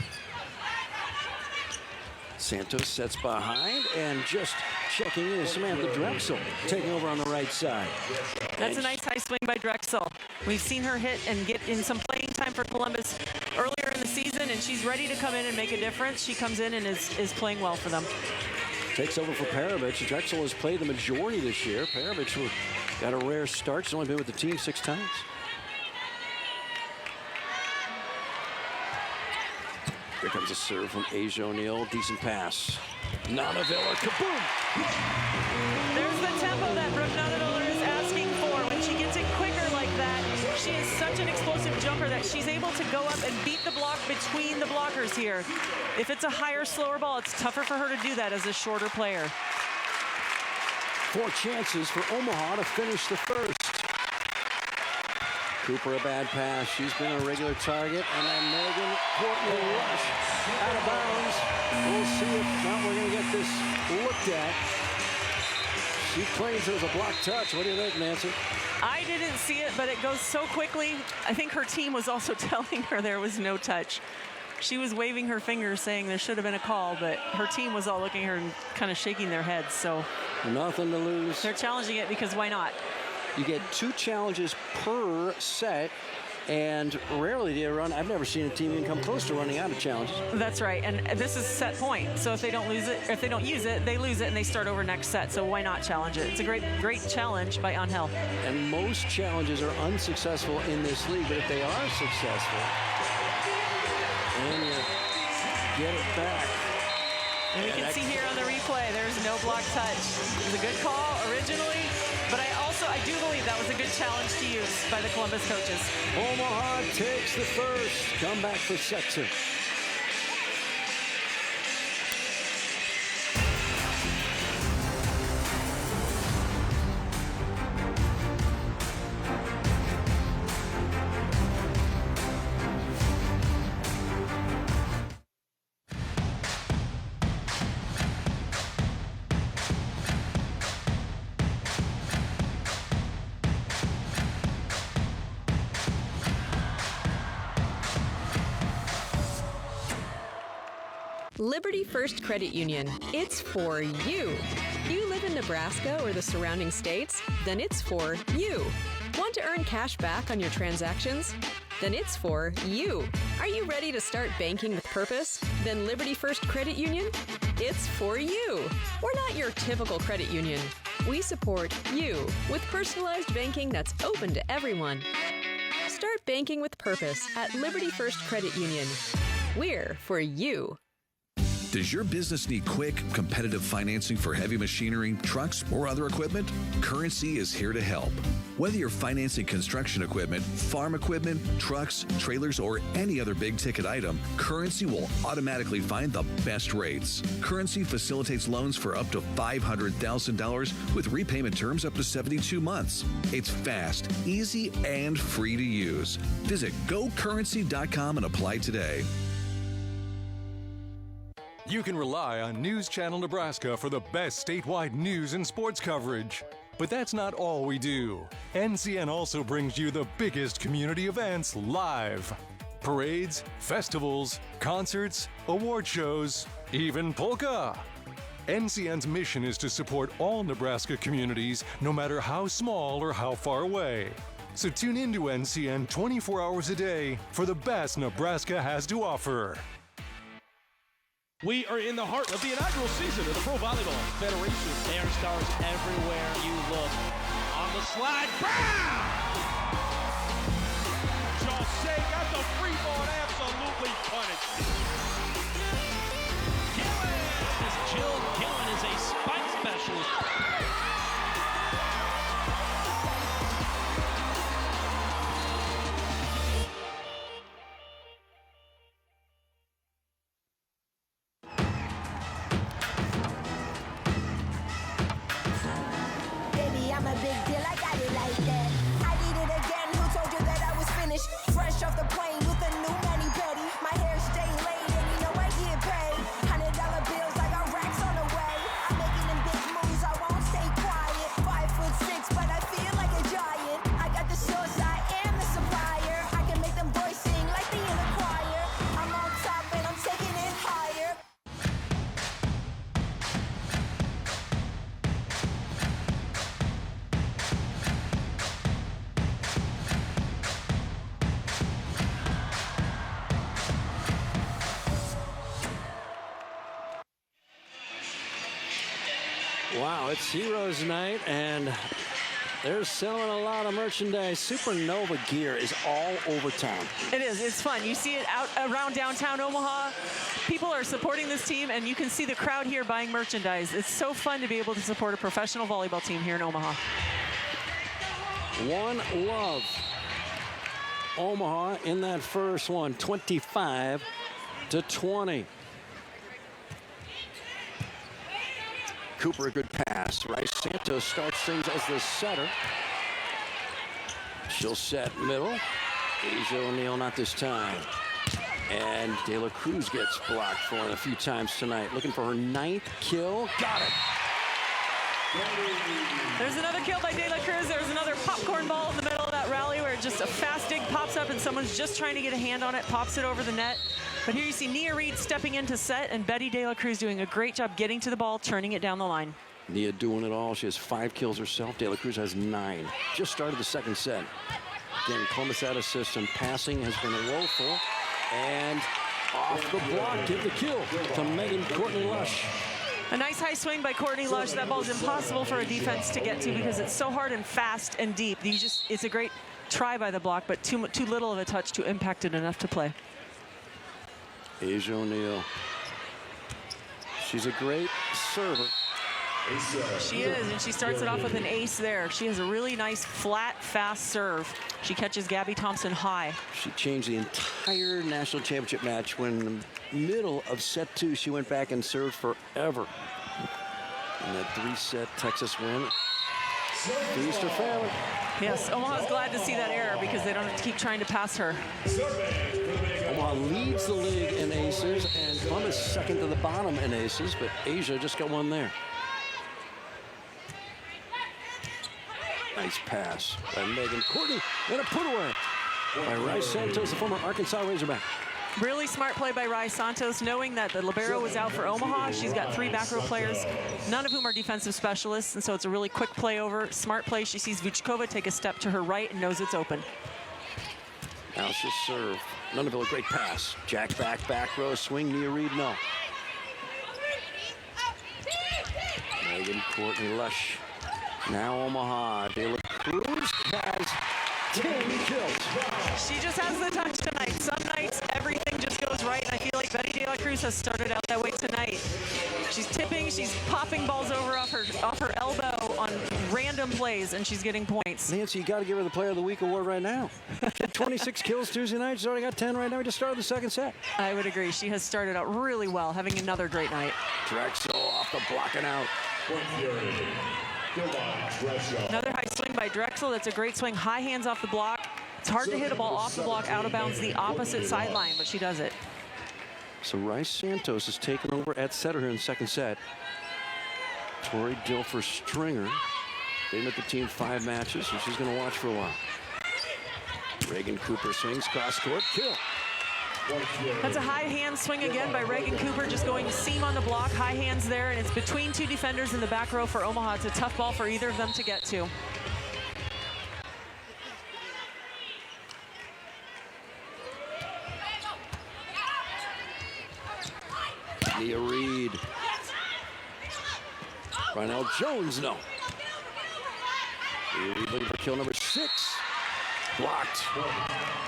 Santos sets behind, and just checking in is Samantha Drexel, taking over on the right side. That's a nice high swing by Drexel. We've seen her hit and get in some playing time for Columbus earlier in the season, and she's ready to come in and make a difference. She comes in and is playing well for them. Takes over for Perovic. Drexel has played the majority this year. Perovic got a rare start. She's only been with the team 6 times. Here comes a serve from Asia O'Neal. Decent pass. Nonaviller, kaboom! There's the tempo that Brooke Nonaviller is asking for. When she gets it quicker like that, she is such an explosive jumper that she's able to go up and beat the block between the blockers here. If it's a higher, slower ball, it's tougher for her to do that as a shorter player. 4 chances for Omaha to finish the first. Cooper, a bad pass. She's been a regular target. And then Megan Courtney Rush out of bounds. We'll see if not we're going to get this looked at. She claims it was a block touch. What do you think, Nancy? I didn't see it, but it goes so quickly. I think her team was also telling her there was no touch. She was waving her fingers saying there should have been a call, but her team was all looking at her and kind of shaking their heads. So nothing to lose. They're challenging it because why not? You get 2 challenges per set, and rarely do you run. I've never seen a team even come close to running out of challenges. That's right, and this is set point. So if they don't lose it, if they don't use it, they lose it and they start over next set. So why not challenge it? It's a great challenge by Angel. And most challenges are unsuccessful in this league, but if they are successful, and you get it back. And we can see here on the replay, there's no block touch. It was a good call originally, but I do believe that was a good challenge to use by the Columbus coaches. Omaha takes the first. Come back for set 2. Liberty First Credit Union. It's for you. You live in Nebraska or the surrounding states? Then it's for you. Want to earn cash back on your transactions? Then it's for you. Are you ready to start banking with purpose? Then Liberty First Credit Union? It's for you. We're not your typical credit union. We support you with personalized banking that's open to everyone. Start banking with purpose at Liberty First Credit Union. We're for you. Does your business need quick, competitive financing for heavy machinery, trucks, or other equipment? Currency is here to help. Whether you're financing construction equipment, farm equipment, trucks, trailers, or any other big-ticket item, Currency will automatically find the best rates. Currency facilitates loans for up to $500,000 with repayment terms up to 72 months. It's fast, easy, and free to use. Visit gocurrency.com and apply today. You can rely on News Channel Nebraska for the best statewide news and sports coverage. But that's not all we do. NCN also brings you the biggest community events live. Parades, festivals, concerts, award shows, even polka. NCN's mission is to support all Nebraska communities, no matter how small or how far away. So tune into NCN 24 hours a day for the best Nebraska has to offer. We are in the heart of the inaugural season of the Pro Volleyball Federation. There are stars everywhere you look. On the slide, Brown! Jose got the free ball and absolutely punished. Jill Gillen is a spike specialist. Fresh off the plane with a new mani-pedi. My hair stay late and you know I get paid. $100 bills, I got racks on the way. I'm making them big moves, I won't stay quiet. 5'6", but I feel like a giant. I got the source, I am the supplier. I can make them boys sing like the in the choir. I'm on top and I'm taking it higher. Wow, it's Heroes Night, and they're selling a lot of merchandise. Supernova gear is all over town. It is. It's fun. You see it out around downtown Omaha. People are supporting this team, and you can see the crowd here buying merchandise. It's so fun to be able to support a professional volleyball team here in Omaha. One love. Omaha in that first one, 25-20. Cooper, a good pass. Rice Santos starts things as the setter. She'll set middle. Asia O'Neal not this time. And De La Cruz gets blocked for it a few times tonight. Looking for her 9th kill. Got it. There's another kill by De La Cruz. There's another popcorn ball in the middle of that rally where just a fast dig pops up and someone's just trying to get a hand on it, pops it over the net. But here you see Nia Reed stepping in to set, and Betty De La Cruz doing a great job getting to the ball, turning it down the line. Nia doing it all. She has 5 kills herself. De La Cruz has 9. Just started the second set. Again, Columbus out of system. Passing has been woeful. And off the block, give the kill to Megan Courtney Lush. A nice high swing by Courtney Lush. That ball is impossible for a defense to get to because it's so hard and fast and deep. It's a great try by the block, but too little of a touch to impact it enough to play. Asia O'Neal. She's a great server. She is, and she starts it off with an ace there. She has a really nice, flat, fast serve. She catches Gabby Thompson high. She changed the entire national championship match when in the middle of set 2, she went back and served forever. And that 3-set Texas win. Feast or famine. Yes, Omaha's glad to see that error because they don't have to keep trying to pass her. Omaha leads the league in aces, and Columbus second to the bottom in aces, but Asia just got one there. Nice pass by Megan Courtney, and a put away by Rice Santos, the former Arkansas Razorback. Really smart play by Rice Santos, knowing that the libero was out for Omaha. She's got 3 back row players, none of whom are defensive specialists, and so it's a really quick play over. Smart play. She sees Vuchkova take a step to her right and knows it's open. Now she'll serve. Nunaville, a great pass. Jack back row, swing, Nia Reed, no. Megan Courtney Lush. Now Omaha. De La Cruz has 10 kills. She just has the touch tonight. Some nights, everything just goes right, and I feel like like Betty De La Cruz has started out that way tonight. She's tipping, she's popping balls over off her elbow on random plays, and she's getting points. Nancy, you got to give her the Player of the Week award right now. 26 kills Tuesday night. She's already got 10 right now. We just started the second set. I would agree. She has started out really well, having another great night. Drexel off the blocking out. Another high swing by Drexel. That's a great swing. High hands off the block. It's hard to hit a ball off the block out of bounds the opposite sideline, but she does it. So Rice Santos has taken over at setter here in the second set. Tori Dilfer Stringer. They've been with the team 5 matches, and she's going to watch for a while. Reagan Cooper swings cross court, kill. That's a high hand swing again by Reagan Cooper, just going seam on the block, high hands there, and it's between 2 defenders in the back row for Omaha. It's a tough ball for either of them to get to. Nia Reed. Rainelle Jones, no. Nia Reed looking for kill number 6. Blocked.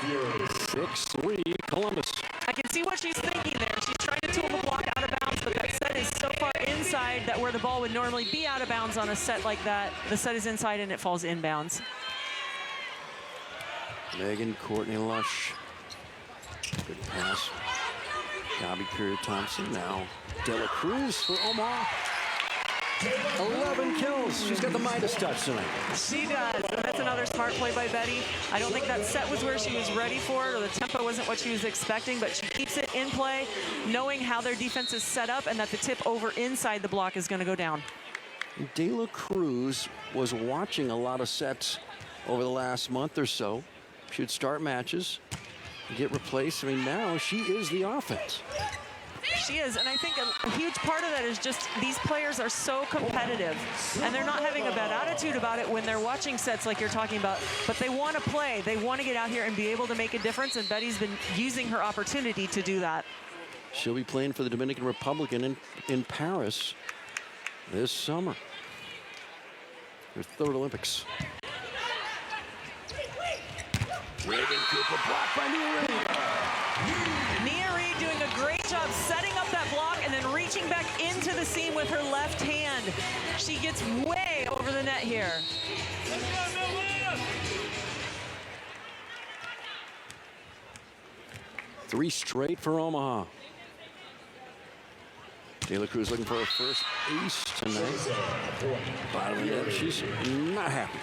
6-3, Columbus. I can see what she's thinking there. She's trying to tool the block out of bounds, but that set is so far inside that where the ball would normally be out of bounds on a set like that, the set is inside and it falls inbounds. Megan Courtney Lush. Good pass. Gabby Curry-Thompson now. De La Cruz for Omaha. 11 kills. She's got the Midas touch tonight. She does, and that's another smart play by Betty. I don't think that set was where she was ready for it, or the tempo wasn't what she was expecting, but she keeps it in play, knowing how their defense is set up and that the tip over inside the block is going to go down. De La Cruz was watching a lot of sets over the last month or so. She would start matches, get replaced. I mean, now she is the offense. She is, and I think a huge part of that is just these players are so competitive, and they're not having a bad attitude about it when they're watching sets like you're talking about, but they want to play. They want to get out here and be able to make a difference, and Betty's been using her opportunity to do that. She'll be playing for the Dominican Republic in Paris this summer. Her 3rd Olympics. Reagan Cooper blocked by Nia Reed. Nia Reed doing a great job setting up that block and then reaching back into the seam with her left hand. She gets way over the net here. 3 straight for Omaha. De La Cruz looking for her first ace tonight. Bottom of the net, she's not happy.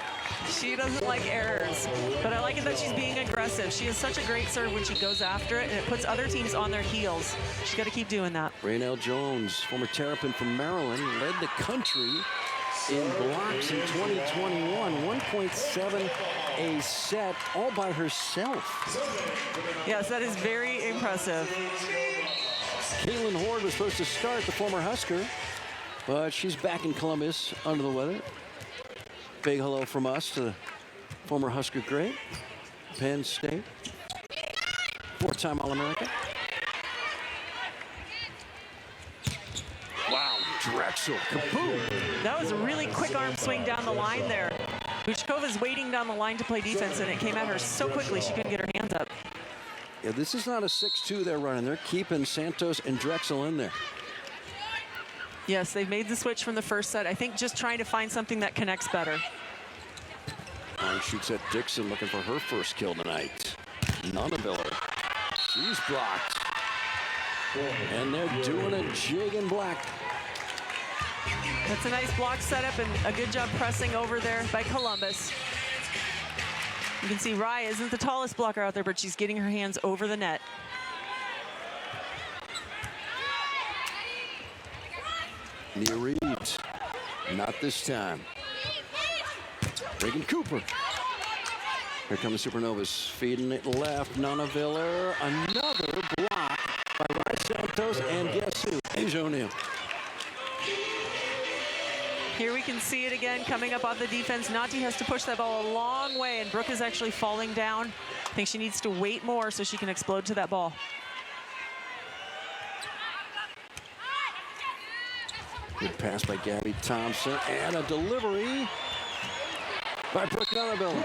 She doesn't like errors, but I like it that she's being aggressive. She has such a great serve when she goes after it, and it puts other teams on their heels. She's got to keep doing that. Rainelle Jones, former Terrapin from Maryland, led the country in blocks in 2021. 1.7 a set, all by herself. Yes, that is very impressive. Caitlin Horde was supposed to start, the former Husker, but she's back in Columbus under the weather. Big hello from us to the former Husker great, Penn State, 4-time All-American. Wow, Drexel, kaboom. That was a really quick arm swing down the line there. Buchkova's waiting down the line to play defense, and it came at her so quickly she couldn't get her hands up. Yeah, this is not a 6-2 they're running. They're keeping Santos and Drexel in there. Yes, they've made the switch from the first set. I think just trying to find something that connects better. Long shoots at Dixon, looking for her first kill tonight. Nunaviller. She's blocked. And they're doing a jig in black. That's a nice block setup and a good job pressing over there by Columbus. You can see Rye isn't the tallest blocker out there, but she's getting her hands over the net. Nia Reed, not this time. Reagan Cooper. Here come the Supernovas, feeding it left. Nunaviller, another block by Rice Santos, and guess who? Asia O'Neal. Here we can see it again coming up on the defense. Nati has to push that ball a long way, and Brooke is actually falling down. I think she needs to wait more so she can explode to that ball. Good pass by Gabby Thompson, and a delivery by Brooke Nunaviller.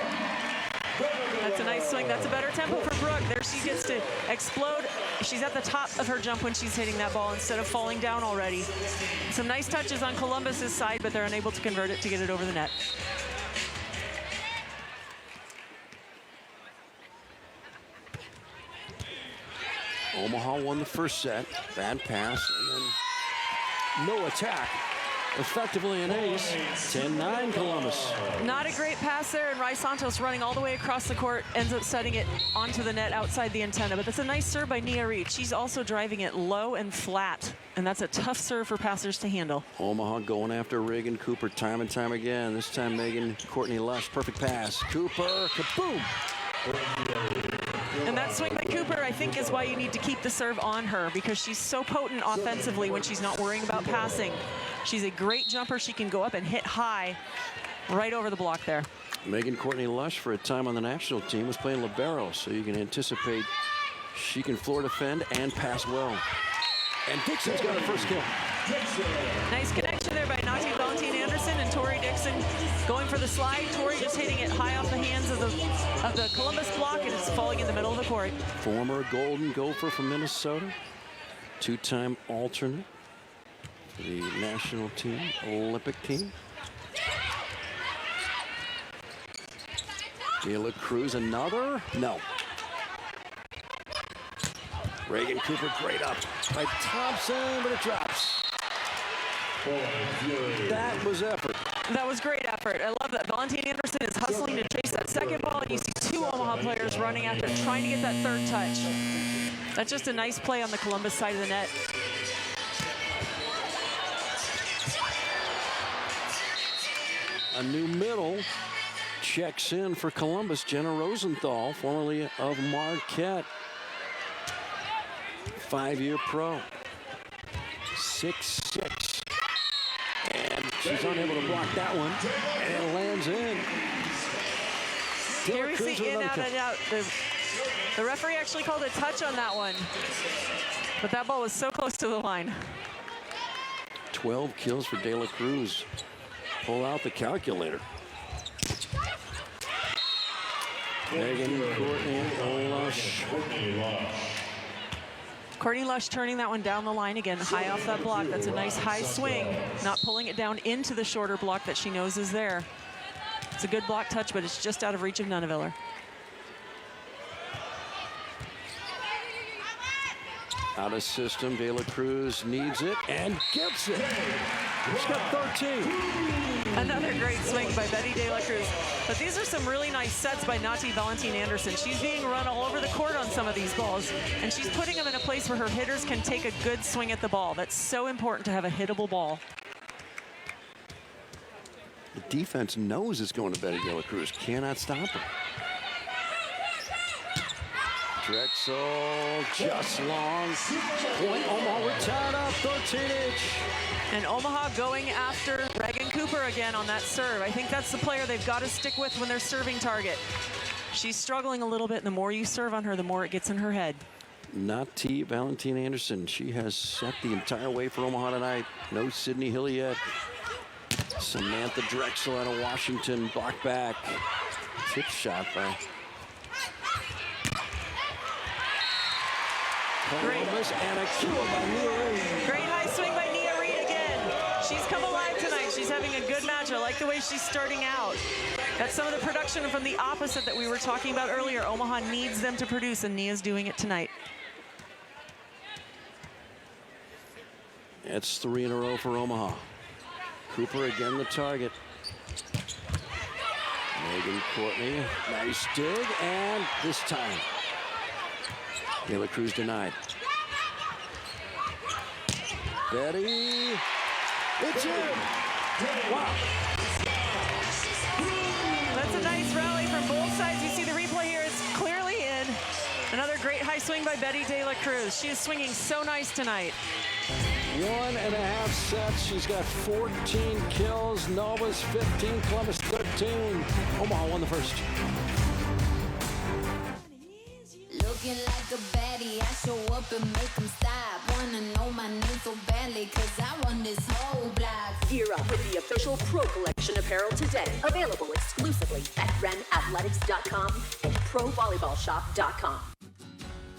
That's a nice swing. That's a better tempo for Brooke. There she gets to explode she's at the top of her jump when she's hitting that ball instead of falling down already. Some nice touches on Columbus's side, but they're unable to convert it to get it over the net. Omaha won the first set. Bad pass, and then no attack. Effectively an ace. 10-9 Columbus. Not a great pass there, and Rai Santos running all the way across the court ends up setting it onto the net outside the antenna. But that's a nice serve by Nia Reed. She's also driving it low and flat, and that's a tough serve for passers to handle. Omaha going after Reagan Cooper time and time again. This time Megan Courtney Lush, perfect pass. Cooper, kaboom! And that swing by Cooper, I think, is why you need to keep the serve on her, because she's so potent offensively when she's not worrying about passing. She's a great jumper. She can go up and hit high right over the block there. Megan Courtney Lush, for a time on the national team, was playing libero, so you can anticipate she can floor defend and pass well. And Dixon's got her first kill. Nice connection there by Nati Valentine Anderson and Tori Dixon going for the slide. Tori just hitting it high off the hands of the Columbus block, and it's falling in the middle of the court. Former Golden Gopher from Minnesota, two-time alternate for the national team, Olympic team. Gayla Cruz, another? No. Reagan Cooper, great up by Thompson, but it drops. That was effort. That was great effort. I love that. Valentine Anderson is hustling to chase that second ball, and you see two Omaha players running after it, trying to get that third touch. That's just a nice play on the Columbus side of the net. A new middle checks in for Columbus. Jenna Rosenthal, formerly of Marquette. 5-year pro. 6'6". And she's unable to block that one. And it lands in. Here we see in, out, and out. The referee actually called a touch on that one. But that ball was so close to the line. 12 kills for De La Cruz. Pull out the calculator. Megan Courtney Lush. Courtney Lush turning that one down the line again, high off that block. That's a nice high swing, not pulling it down into the shorter block that she knows is there. It's a good block touch, but it's just out of reach of Nuneviller. Out of system, De La Cruz needs it and gets it. She's got 13. Another great swing by Betty De La Cruz. But these are some really nice sets by Nati Valentine Anderson. She's being run all over the court on some of these balls, and she's putting them in a place where her hitters can take a good swing at the ball. That's so important to have a hittable ball. The defense knows it's going to Betty De La Cruz. Cannot stop her. Drexel just long. Point Omaha, we're tied up 13 each. And Omaha going after Reagan Cooper again on that serve. I think that's the player they've got to stick with when they're serving target. She's struggling a little bit, and the more you serve on her, the more it gets in her head. Nati Valentine Anderson. She has set the entire way for Omaha tonight. No Sydney Hill yet. Samantha Drexel out of Washington. Block back. Tip shot by Columbus, and a kill by Nia Reed. Great high swing by Nia Reed again. She's come alive tonight. She's having a good match. I like the way she's starting out. That's some of the production from the opposite that we were talking about earlier. Omaha needs them to produce, and Nia's doing it tonight. That's 3 in a row for Omaha. Cooper again the target. Megan Courtney, nice dig, and this time De La Cruz denied. Betty, it's in. Wow. That's a nice rally from both sides. You see the replay here, it's clearly in. Another great high swing by Betty De La Cruz. She is swinging so nice tonight. 1.5 sets. She's got 14 kills. Nova's 15, Columbus 13. Omaha won the first. Looking like a baddie, I show up and make them stop. Wanna know my name so badly, cause I run this whole block. Gear up with the official Pro Collection apparel today. Available exclusively at renathletics.com and provolleyballshop.com.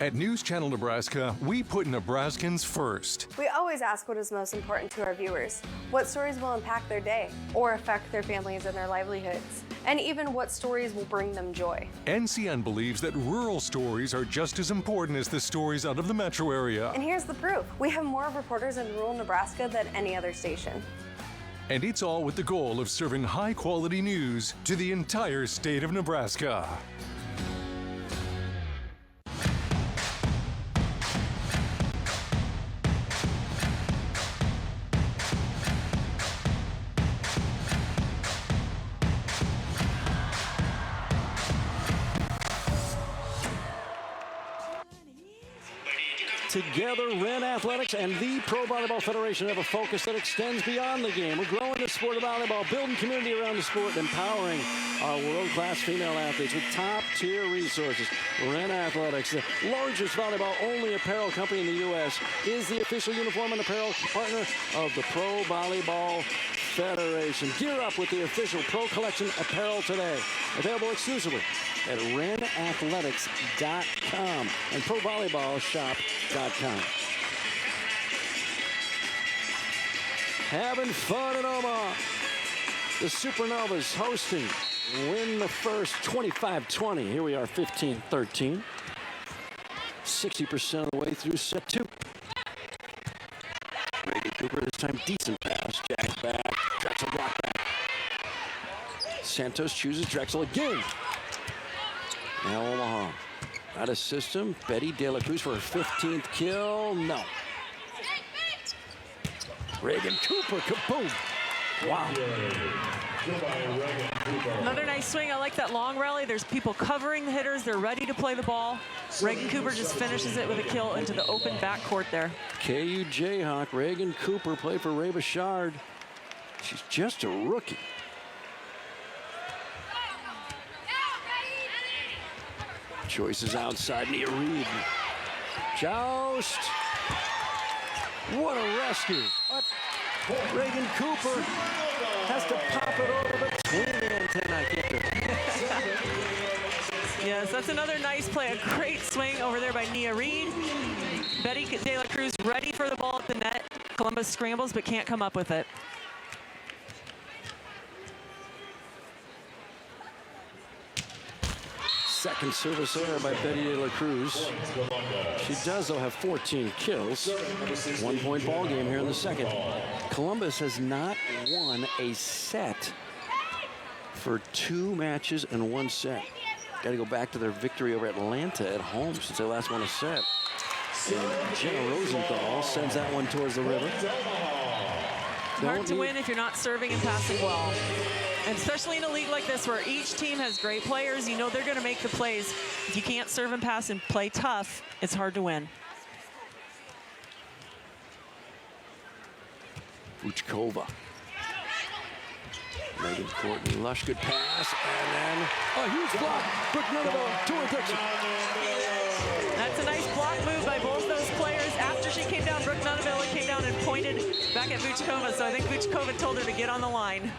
At News Channel Nebraska, we put Nebraskans first. We always ask what is most important to our viewers, what stories will impact their day or affect their families and their livelihoods, and even what stories will bring them joy. NCN believes that rural stories are just as important as the stories out of the metro area. And here's the proof. We have more reporters in rural Nebraska than any other station. And it's all with the goal of serving high-quality news to the entire state of Nebraska. Together, Wren Athletics and the Pro Volleyball Federation have a focus that extends beyond the game. We're growing the sport of volleyball, building community around the sport, and empowering our world-class female athletes with top-tier resources. Wren Athletics, the largest volleyball-only apparel company in the U.S., is the official uniform and apparel partner of the Pro Volleyball Federation. Gear up with the official Pro Collection apparel today. Available exclusively at renathletics.com and provolleyballshop.com. Having fun in Omaha. The Supernovas hosting. Win the first 25-20. Here we are, 15-13. 60% of the way through set 2. Reagan Cooper, this time decent pass. Jack back. Drexel block back. Santos chooses Drexel again. Now Omaha. Out of system. Betty De La Cruz for her 15th kill. No. Reagan Cooper, kaboom. Wow. Another nice swing. I like that long rally. There's people covering the hitters. They're ready to play the ball. Reagan Cooper just finishes it with a kill into the open backcourt there. KU Jayhawk. Reagan Cooper played for Ray Bouchard. She's just a rookie. Choices outside. Nia Reed. Joust. What a rescue. Reagan Cooper has to pop it over between the antenna. Yes, that's another nice play. A great swing over there by Nia Reed. Betty De La Cruz ready for the ball at the net. Columbus scrambles but can't come up with it. Second service error by Betty De La Cruz. She does, though, have 14 kills. 1 point ball game here in the second. Columbus has not won a set for 2 matches and 1 set. Got to go back to their victory over Atlanta at home since they last won a set. And Jenna Rosenthal sends that one towards the river. Hard to win if you're not serving and passing well. And especially in a league like this where each team has great players, you know they're going to make the plays. If you can't serve and pass and play tough, it's hard to win. Vuchkova. Megan Courtney Lush, good pass, and then a huge block. Brooke Nunaville to her Dixon. That's a nice block move by both those players. After she came down, Brooke Nunaville came down and pointed back at Vuchkova, so I think Vuchkova told her to get on the line.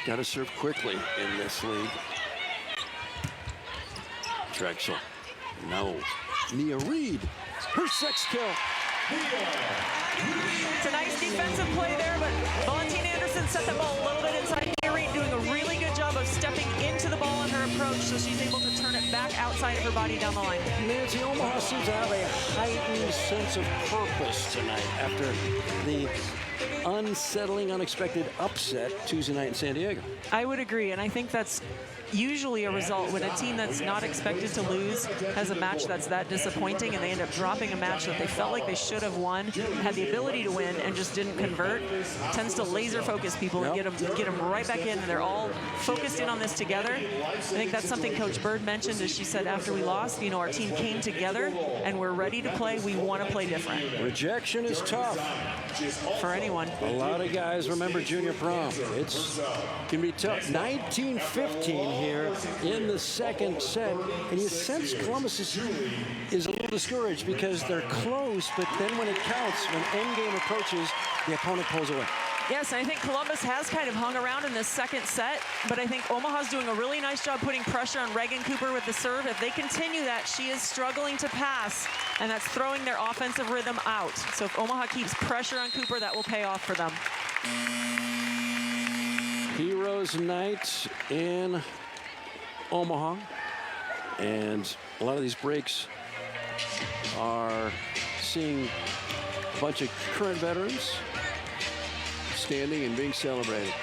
Got to serve quickly in this league. Drexel. No. Nia Reed. Her 6th kill. It's a nice defensive play there, but Valentine Anderson set the ball a little bit inside. Nia Reed doing a really good job of stepping into the ball in her approach, so she's able to turn it back outside of her body down the line. Nancy, Omaha seems to have a heightened sense of purpose tonight after the unsettling, unexpected upset Tuesday night in San Diego. I would agree, and I think that's usually a result when a team that's not expected to lose has a match that's that disappointing and they end up dropping a match that they felt like they should have won, had the ability to win, and just didn't convert. It tends to laser focus people and get them right back in, and they're all focused in on this together. I think that's something Coach Bird mentioned, as she said after we lost, you know, our team came together and we're ready to play. We want to play different. Rejection is tough for anyone. A lot of guys remember junior prom. It's can be tough. 19-15 here in the second set, and you sense Columbus is a little discouraged because they're close, but then when it counts, when endgame approaches, the opponent pulls away. Yes, I think Columbus has kind of hung around in this second set, but I think Omaha's doing a really nice job putting pressure on Reagan Cooper with the serve. If they continue that, she is struggling to pass, and that's throwing their offensive rhythm out. So if Omaha keeps pressure on Cooper, that will pay off for them. Heroes night in Omaha, and a lot of these breaks are seeing a bunch of current veterans standing and being celebrated.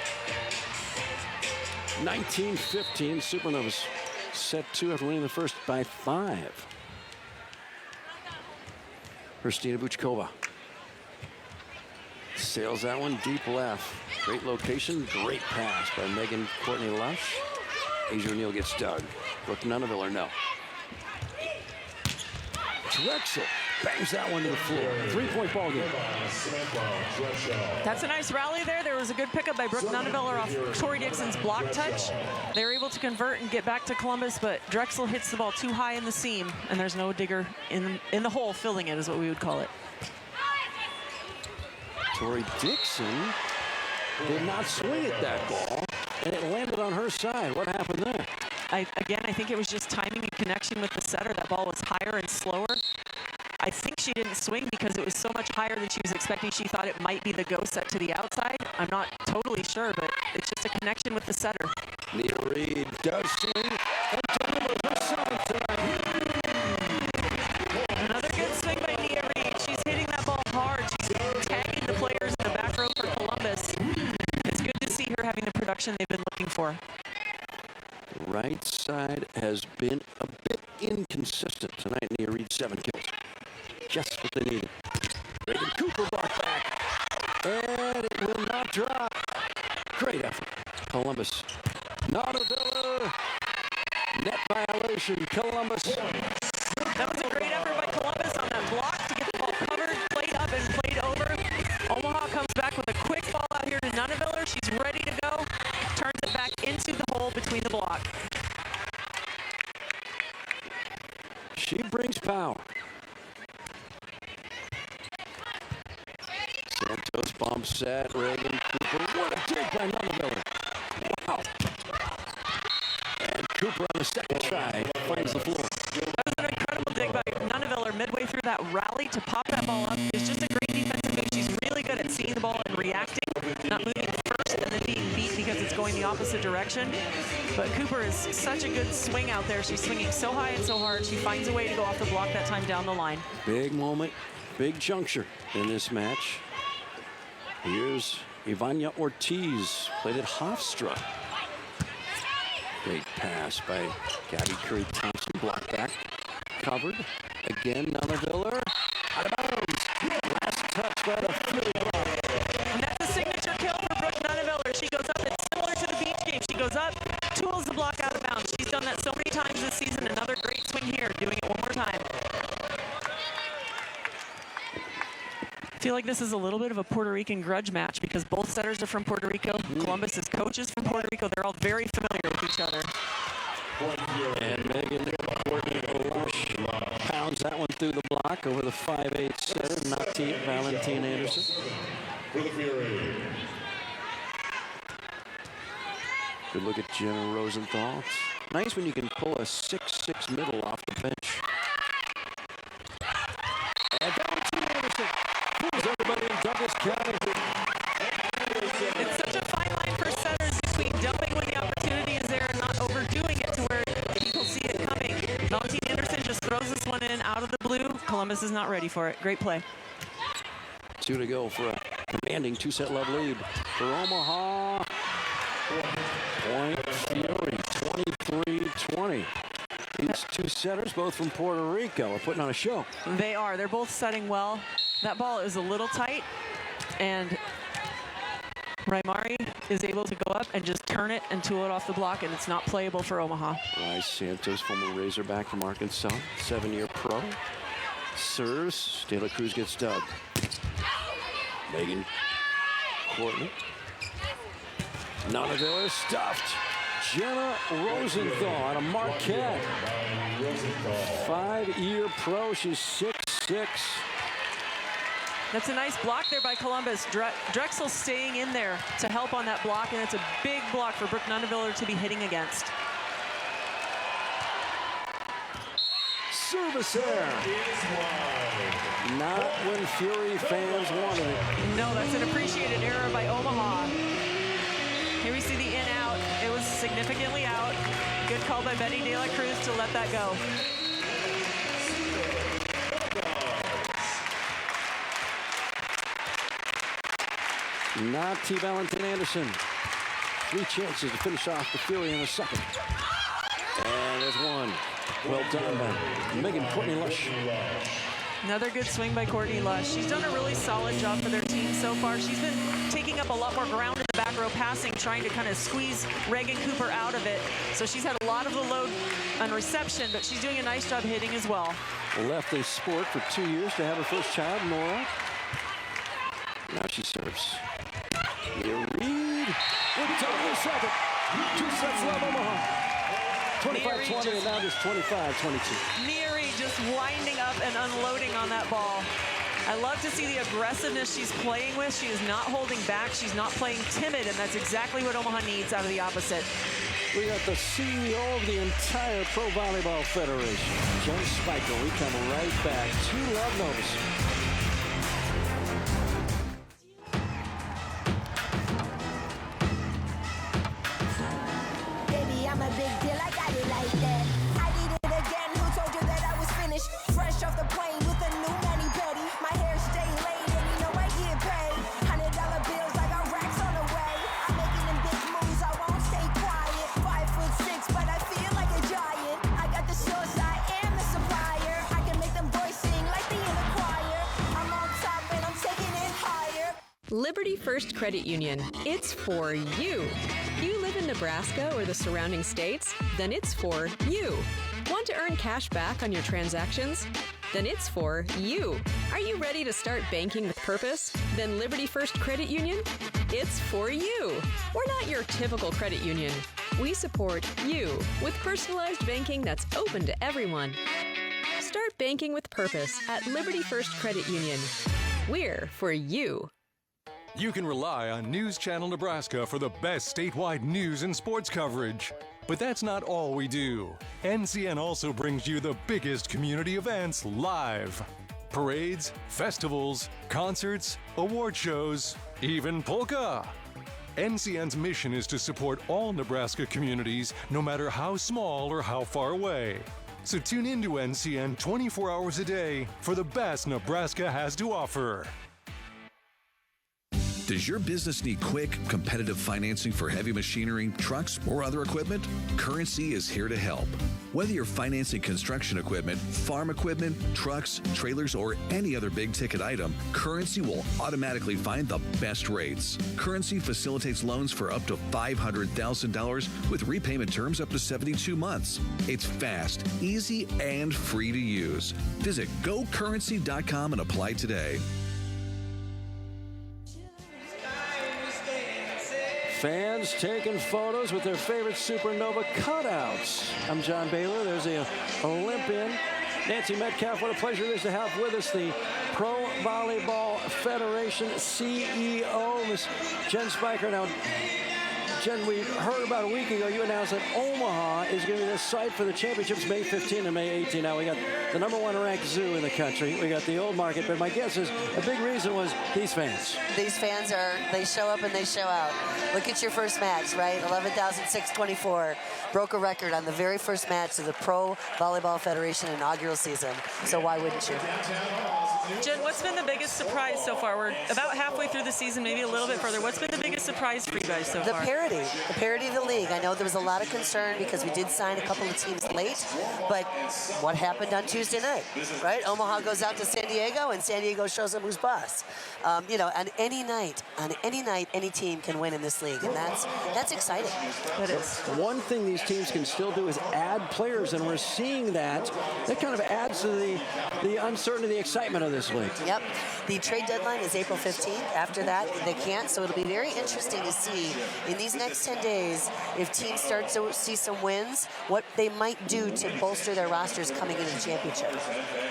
1915 Supernovas set 2 after winning the first by 5. Kristina Buchkova sails that one deep left. Great location, great pass by Megan Courtney Lush. Asia O'Neill gets dug. Brooke Nunaviller, no. Drexel bangs that one to the floor. 3-point ball game. That's a nice rally there. There was a good pickup by Brooke Nunaviller off Tori Dixon's block touch. They were able to convert and get back to Columbus, but Drexel hits the ball too high in the seam, and there's no digger in the hole filling it, is what we would call it. Tori Dixon did not swing at that ball, and it landed on her side. What happened there? I think it was just timing and connection with the setter. That ball was higher and slower. I think she didn't swing because it was so much higher than she was expecting. She thought it might be the go set to the outside. I'm not totally sure, but it's just a connection with the setter. Nia Reed does swing and delivers her seventh tonight. Another good swing by Nia Reed. She's hitting that ball hard. She's tagging the players in the back row for Columbus. It's good to see her having the production they've been looking for. Right side has been a bit inconsistent tonight. Nia Reed 7 kills. Just what they needed. Reagan Cooper brought back. And it will not drop. Great effort. Columbus. Nonaviller. Net violation. Columbus. That was a great effort by Columbus on that block to get the ball covered, played up, and played over. Omaha comes back with a quick ball out here to Nunaviller. She's ready to go. Turns it back into the hole between the block. She brings power. Santos bomb set. Reagan Cooper. What a dig by Nunaviller. Wow. And Cooper on the second try finds the floor. That was an incredible dig by Nunaviller midway through that rally to pop that ball up. It's just a great defensive move. She's really good at seeing the ball and reacting, not moving first and then being beat because it's going the opposite direction. But Cooper is such a good swing out there. She's swinging so high and so hard. She finds a way to go off the block that time down the line. Big moment, big juncture in this match. Here's Ivania Ortiz, played at Hofstra. Great pass by Gabby Curry-Thompson, block back, covered. Again, Nunaviller, out of bounds. Last touch by the Philly block. And that's a signature kill for Brooke Nunaviller. She goes up, it's similar to the beach game. She goes up, tools the block out of bounds. She's done that so many times this season. Another great swing here, doing it one more time. I feel like this is a little bit of a Puerto Rican grudge match because both setters are from Puerto Rico. Columbus's coaches from Puerto Rico. They're all very familiar with each other. And Megan Courtney Lush pounds that one through the block over the 5'8" setter, not Valentine Anderson. Good look at Jenna Rosenthal. It's nice when you can pull a 6'6" middle off the bench. And Valentine Anderson fools everybody in Douglas County. It's such a fine line for setters between dumping when the opportunity is there and not overdoing it to where people see it coming. Valentine Anderson just throws this one in out of the blue. Columbus is not ready for it. Great play. 2 to go for a commanding 2-set love lead for Omaha. Point Fury, 23-20. These two setters, both from Puerto Rico, are putting on a show. They are. They're both setting well. That ball is a little tight, and Raimari is able to go up and just turn it and tool it off the block, and it's not playable for Omaha. Rice Santos, former Razorback from Arkansas, 7-year pro. Serves. De La Cruz gets dug. Megan Courtney. Nunaviller stuffed. Jenna Rosenthal out of Marquette. 5-year pro. She's 6'6". That's a nice block there by Columbus. Drexel staying in there to help on that block, and it's a big block for Brooke Nuneviller to be hitting against. Service error. Not when Fury fans wanted it. No, that's an appreciated error by Omaha. Here we see the in-out. It was significantly out. Good call by Betty De La Cruz to let that go. Not T. Valentin Anderson. 3 chances to finish off the Fury in the second. And there's one. Well done by Megan Courtney Lush. Another good swing by Courtney Lush. She's done a really solid job for their team so far. She's been taking up a lot more ground in the back row passing, trying to kind of squeeze Reagan Cooper out of it. So she's had a lot of the load on reception, but she's doing a nice job hitting as well. Left a sport for 2 years to have her first child, Nora. Now she serves. Mia Reed. We're done in the second. 2 sets love, Omaha. 25-20, and now just 25-22. Mia Reed just winding up and unloading on that ball. I love to see the aggressiveness she's playing with. She is not holding back. She's not playing timid, and that's exactly what Omaha needs out of the opposite. We got the CEO of the entire Pro Volleyball Federation, Jen Spiker. We come right back to Love Novas. I'm a big deal, I got it like that. I did it again, who told you that I was finished? Fresh off the plane with a new mani-pedi. My hair stay laid and you know I get paid. $100 bills, I got racks on the way. I'm making them big moves, I won't stay quiet. 5'6", but I feel like a giant. I got the source, I am the supplier. I can make them boys sing like the inner choir. I'm on top and I'm taking it higher. Liberty First Credit Union. It's for you. You live in Nebraska or the surrounding states? Then it's for you. Want to earn cash back on your transactions? Then it's for you. Are you ready to start banking with purpose? Then Liberty First Credit Union? It's for you. We're not your typical credit union. We support you with personalized banking that's open to everyone. Start banking with purpose at Liberty First Credit Union. We're for you. You can rely on News Channel Nebraska for the best statewide news and sports coverage. But that's not all we do. NCN also brings you the biggest community events live. Parades, festivals, concerts, award shows, even polka. NCN's mission is to support all Nebraska communities, no matter how small or how far away. So tune into NCN 24 hours a day for the best Nebraska has to offer. Does your business need quick, competitive financing for heavy machinery, trucks, or other equipment? Currency is here to help. Whether you're financing construction equipment, farm equipment, trucks, trailers, or any other big-ticket item, Currency will automatically find the best rates. Currency facilitates loans for up to $500,000 with repayment terms up to 72 months. It's fast, easy, and free to use. Visit gocurrency.com and apply today. Fans taking photos with their favorite Supernova cutouts. I'm John Baylor. There's the Olympian, Nancy Metcalf. What a pleasure it is to have with us the Pro Volleyball Federation CEO, Ms. Jen Spiker. Now, Jen, we heard about a week ago you announced that Omaha is going to be the site for the championships May 15 and May 18. Now, we got the #1 ranked zoo in the country. We got the old market, but my guess is a big reason was these fans. These fans they show up and they show out. Look at your first match, right? 11,624. Broke a record on the very first match of the Pro Volleyball Federation inaugural season. So why wouldn't you? Jen, what's been the biggest surprise so far? We're about halfway through the season, maybe a little bit further. What's been the biggest surprise for you guys so far? The parity of the league. I know there was a lot of concern because we did sign a couple of teams late, but what happened on Tuesday night, right? Omaha goes out to San Diego, and San Diego shows them who's boss. On any night, any team can win in this league, and that's exciting. That is. One thing these teams can still do is add players, and we're seeing that. That kind of adds to the uncertainty, the excitement of this league. Yep. The trade deadline is April 15th. After that, they can't. So it'll be very interesting to see in these next 10 days if teams start to see some wins, what they might do to bolster their rosters coming into the championship.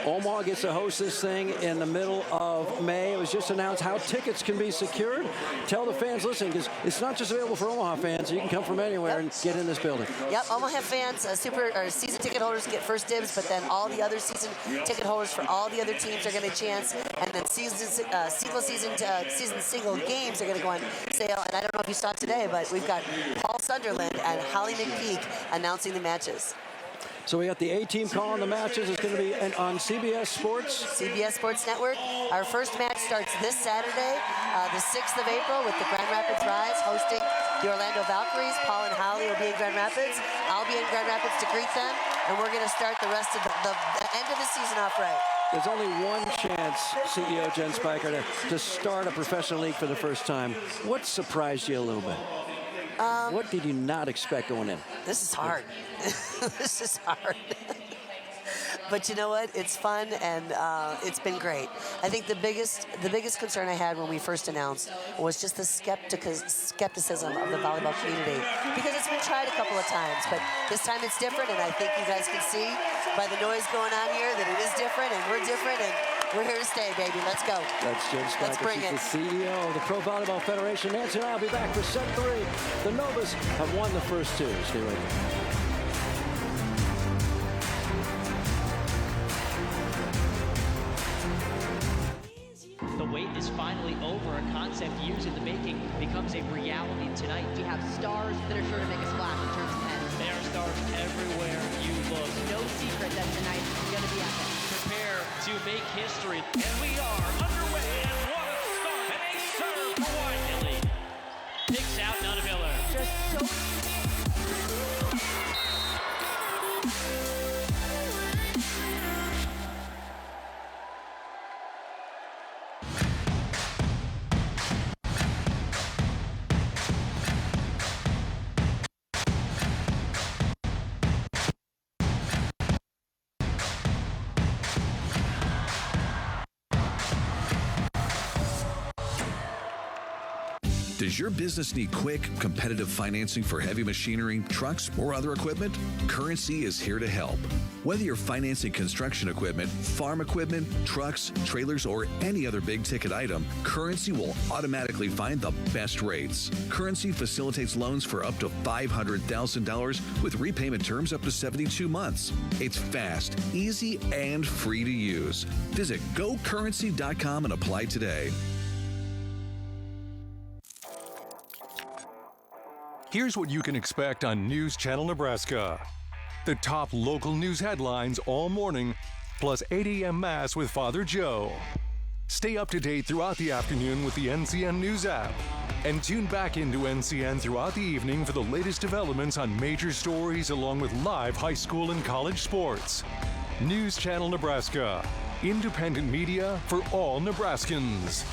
Omaha gets to host this thing in the middle of May. It was just announced how tickets can be secured. Tell the fans listening, because it's not just available for Omaha fans. You can come from anywhere and get in this building. Yep, Omaha fans, season ticket holders get first dibs, but then all the other season ticket holders for all the other teams are going to chance, and then season single games are going to go on sale. And I don't know if you saw it today, but we've got Paul Sunderland and Holly McPeak announcing the matches. So we got the A-team calling the matches. It's going to be on CBS Sports. CBS Sports Network. Our first match starts this Saturday, the 6th of April, with the Grand Rapids Rise hosting the Orlando Valkyries. Paul and Holly will be in Grand Rapids. I'll be in Grand Rapids to greet them, and we're going to start the rest of the end of the season off right. There's only one chance, CEO Jen Spiker, to start a professional league for the first time. What surprised you a little bit? What did you not expect going in? This is hard. This is hard. But you know what? It's fun, and it's been great. I think the biggest concern I had when we first announced was just the skepticism of the volleyball community, because it's been tried a couple of times, but this time it's different, and I think you guys can see by the noise going on here that it is different, and we're different, and we're here to stay, baby. Let's go. That's Jen Spiker. Let's bring it. She's the CEO of the Pro Volleyball Federation. Nancy and I will be back for set 3. The Novas have won the first 2. Stay right here. The wait is finally over. A concept years in the making becomes a reality tonight. We have stars that are sure to make a splash in terms of heads. There are stars everywhere you look. No secret that tonight is going to be epic. Prepare to make history. And we are underway. And what a start. And a serve for Wiley. Picks out Nana Miller. Just so... Does your business need quick, competitive financing for heavy machinery, trucks, or other equipment? Currency is here to help. Whether you're financing construction equipment, farm equipment, trucks, trailers, or any other big-ticket item, Currency will automatically find the best rates. Currency facilitates loans for up to $500,000 with repayment terms up to 72 months. It's fast, easy, and free to use. Visit GoCurrency.com and apply today. Here's what you can expect on News Channel Nebraska. The top local news headlines all morning, plus 8 a.m. Mass with Father Joe. Stay up to date throughout the afternoon with the NCN News app. And tune back into NCN throughout the evening for the latest developments on major stories along with live high school and college sports. News Channel Nebraska. Independent media for all Nebraskans.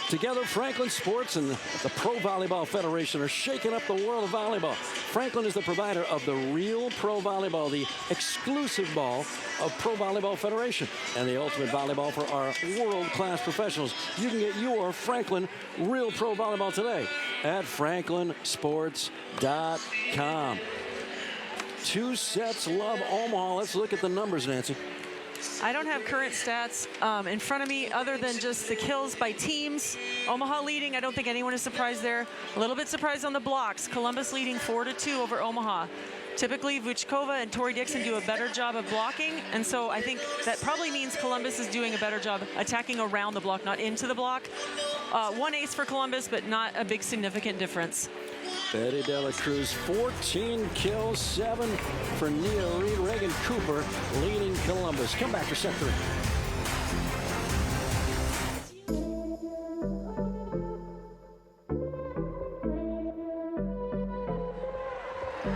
Together, Franklin Sports and the Pro Volleyball Federation are shaking up the world of volleyball. Franklin is the provider of the real Pro Volleyball, the exclusive ball of Pro Volleyball Federation, and the ultimate volleyball for our world-class professionals. You can get your Franklin Real Pro Volleyball today at franklinsports.com. 2 sets, love Omaha. Let's look at the numbers, Nancy. I don't have current stats in front of me other than just the kills by teams. Omaha leading. I don't think anyone is surprised there. A little bit surprised on the blocks. Columbus leading 4-2 over Omaha. Typically, Vuchkova and Tori Dixon do a better job of blocking, and so I think that probably means Columbus is doing a better job attacking around the block, not into the block. 1 ace for Columbus, but not a big significant difference. Betty Dela Cruz, 14 kills, 7 for Nia Reed. Reagan Cooper leading Columbus. Come back for set 3.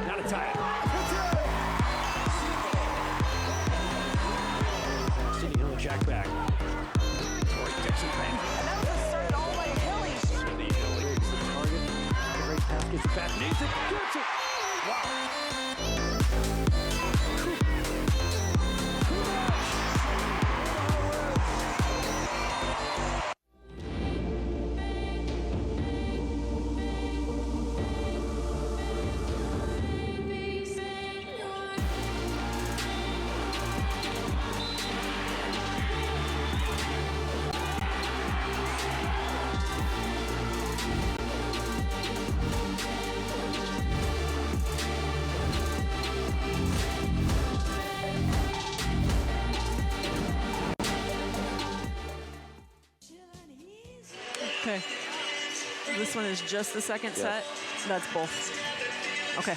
Now to tie it. Back needs it. Gets it. Wow. Okay. This one is just the second set. That's both. Okay.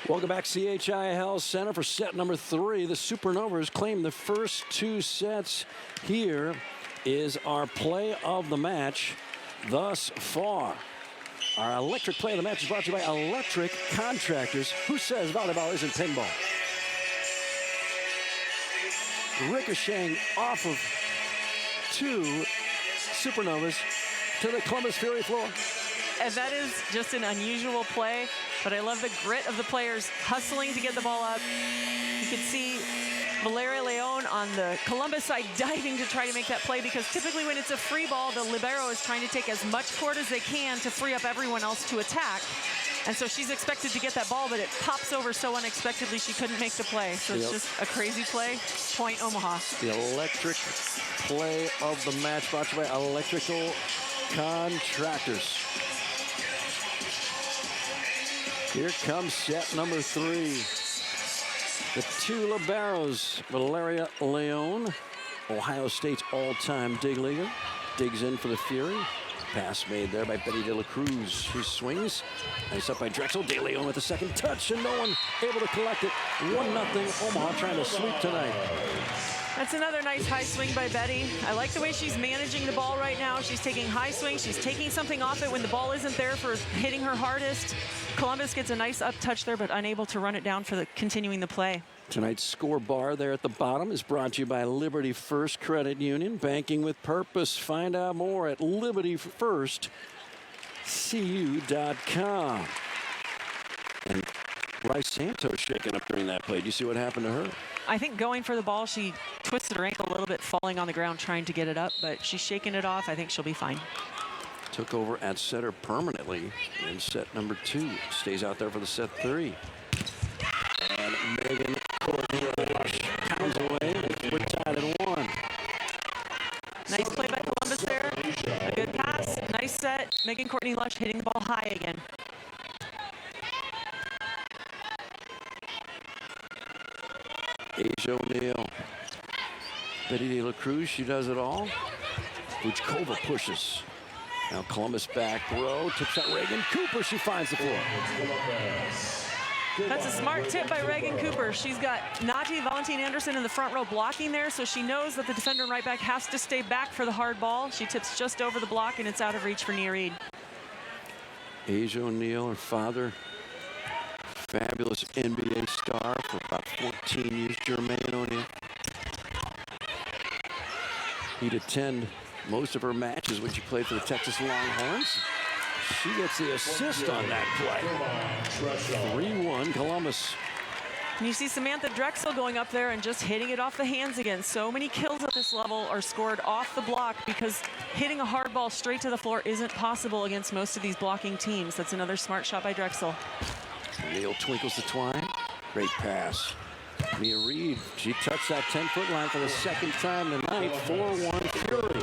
Welcome back, CHIL Center for set number 3. The Supernovas claim the first 2 sets. Here is our play of the match thus far. Our electric play of the match is brought to you by Electric Contractors. Who says volleyball isn't pinball? Ricocheting off of 2 Supernovas to the Columbus Fury floor. And that is just an unusual play, but I love the grit of the players hustling to get the ball up. You can see Valeria Leon on the Columbus side diving to try to make that play, because typically when it's a free ball, the libero is trying to take as much court as they can to free up everyone else to attack. And so she's expected to get that ball, but it pops over so unexpectedly she couldn't make the play. So it's just a crazy play. Point Omaha. The electric play of the match brought to you by Electrical Contractors. Here comes set number 3. The 2 liberos, Valeria Leon, Ohio State's all-time dig leaguer, digs in for the Fury. Pass made there by Betty De La Cruz, who swings. Nice up by Drexel. De Leon with the second touch, and no one able to collect it. 1-0 Omaha trying to sweep tonight. That's another nice high swing by Betty. I like the way she's managing the ball right now. She's taking high swings. She's taking something off it when the ball isn't there for hitting her hardest. Columbus gets a nice up touch there, but unable to run it down for the continuing the play. Tonight's score bar there at the bottom is brought to you by Liberty First Credit Union. Banking with purpose. Find out more at libertyfirstcu.com. And Rice Santos shaking up during that play. Do you see what happened to her? I think going for the ball, she twisted her ankle a little bit, falling on the ground, trying to get it up, but she's shaking it off. I think she'll be fine. Took over at setter permanently in set number 2. Stays out there for the set 3. And Megan pounds away. We're tied at 1. Nice play by Columbus there. A good pass. Nice set. Megan Courtney Lush hitting the ball high again. Asia O'Neill. Betty De La Cruz, she does it all. Vuchkova pushes. Now Columbus back row. Tips out Reagan Cooper. She finds the floor. That's a smart tip by Reagan Cooper. She's got Nati Valentine Anderson in the front row blocking there, so she knows that the defender and right back has to stay back for the hard ball. She tips just over the block, and it's out of reach for Nia Reed. Asia O'Neill, her father, fabulous NBA star for about 14 years, Jermaine O'Neal. He'd attend most of her matches when she played for the Texas Longhorns. She gets the assist on that play. 3-1 Columbus. And you see Samantha Drexel going up there and just hitting it off the hands again. So many kills at this level are scored off the block because hitting a hard ball straight to the floor isn't possible against most of these blocking teams. That's another smart shot by Drexel. Neal twinkles the twine. Great pass. Nia Reed, she touched that 10-foot line for the second time tonight. 4-1 Fury.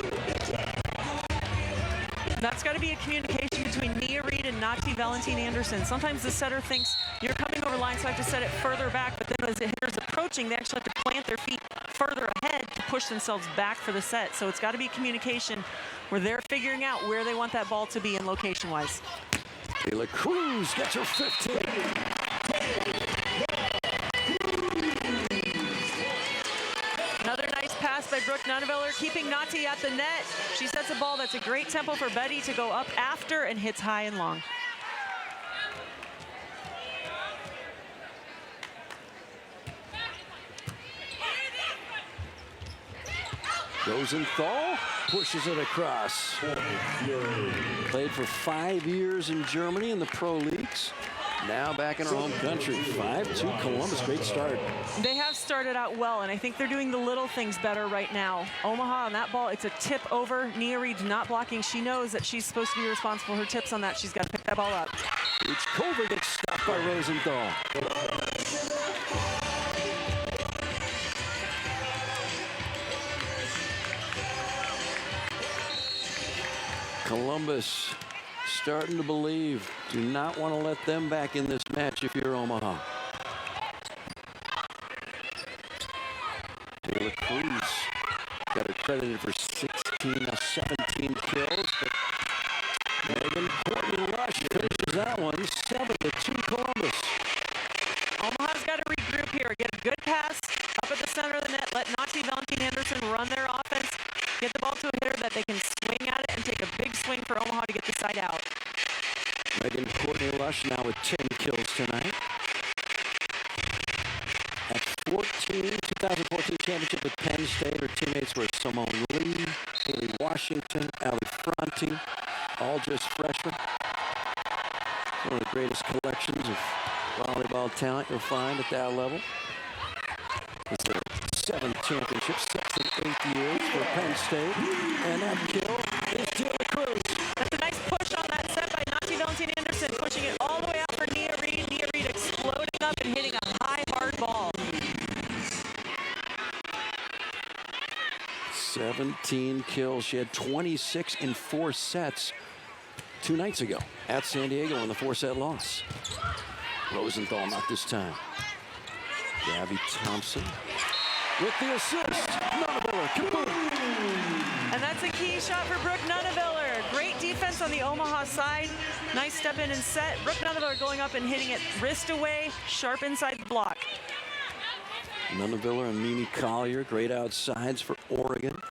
That's got to be a communication between Nia Reed and Nati Valentine Anderson. Sometimes the setter thinks you're coming over line, so I have to set it further back, but then as the hitter's approaching, they actually have to plant their feet further ahead to push themselves back for the set. So it's got to be communication where they're figuring out where they want that ball to be in location-wise. De La Cruz gets her 15. Another nice pass by Brooke Nunneveller, keeping Nati at the net. She sets a ball that's a great tempo for Betty to go up after and hits high and long. Rosenthal pushes it across. Played for 5 years in Germany in the pro leagues. Now back in her home country. 5-2 Columbus. Great start. They have started out well, and I think they're doing the little things better right now. Omaha on that ball, it's a tip over. Nia Reed's not blocking. She knows that she's supposed to be responsible for her tips on that. She's got to pick that ball up. Uchkova gets stopped by Rosenthal. Columbus starting to believe. Do not want to let them back in this match if you're Omaha. Taylor Cruz got her credited for 16 of 17 kills, but Megan Courtney-Lush finishes that one 7-2 Columbus. Omaha's got to regroup here. Get a good pass up at the center of the net. Let Nazi Valentin Anderson run their offense. Get the ball to a hitter that they can swing at it and take a big swing for Omaha to get the side out. Megan Courtney-Lush now with 10 kills tonight. At 2014 championship with Penn State. Her teammates were Simone Lee, Haley Washington, Ali Fronti, all just freshmen. One of the greatest collections of volleyball talent you'll find at that level. It's their 7th championship, 6th and 8th years for Penn State. And that kill is Taylor Cruz. That's a nice push on that set by Nazi Valentin Anderson, pushing it all the way out for Nia Reed. Nia Reed exploding up and hitting a high, hard ball. 17 kills. She had 26 in 4 sets 2 nights ago at San Diego in the 4-set loss. Rosenthal not this time. Gabby Thompson with the assist. Nunneveller, kaboom! And that's a key shot for Brooke Nunneveller. Great defense on the Omaha side. Nice step in and set. Brooke Nunneveller going up and hitting it wrist away, sharp inside the block. Nunneveller and Mimi Collier, great outsides for Oregon.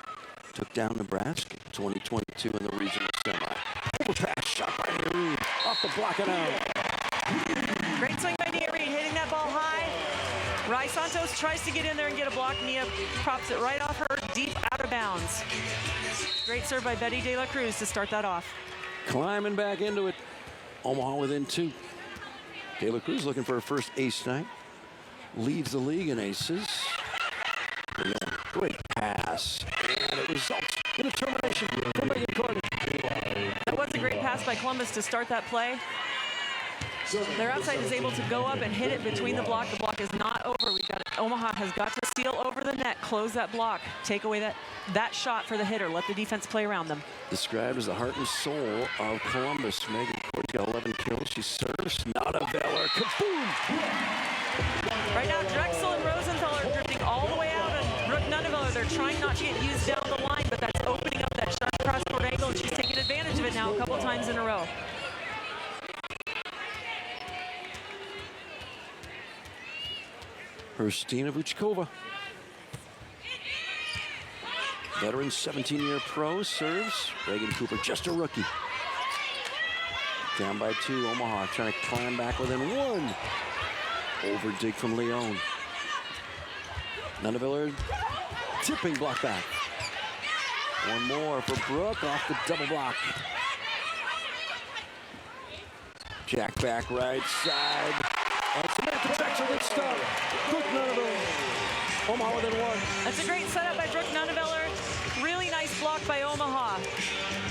Took down Nebraska 2022 in the regional semi. Overpass shot by Nia Reed. Off the block and out. Great swing by Nia Reed, hitting that ball high. Rai Santos tries to get in there and get a block. Nia props it right off her, deep out of bounds. Great serve by Betty De La Cruz to start that off. Climbing back into it. Omaha within 2. De La Cruz looking for her first ace night. Leads the league in aces. Great pass. And it results in a termination for Megan Courtney. That was a great pass by Columbus to start that play. Their outside is able to go up and hit it between the block. The block is not over. Omaha has got to steal over the net, close that block, take away that shot for the hitter. Let the defense play around them. Described as the heart and soul of Columbus. Megan Courtney's got 11 kills. She serves. Nunneveller. Kaboom! Right now, Drexel and Rosenthal are drifting all the way out. And Brooke Nunneveller, they're trying not to get used down the line, but that's opening up that sharp cross-court angle, and she's taking advantage of it now a couple times in a row. Hrstina Vuchkova. Veteran 17-year pro serves. Reagan Cooper, just a rookie. Down by 2, Omaha trying to climb back within 1. Over dig from Leon. Nunneveller tipping block back. One more for Brooke off the double block. Jack back right side. And Samantha Drexel gets stopped. Brooke Nunneveller. Omaha within 1. That's a great setup by Brooke Nunneveller. Really nice block by Omaha.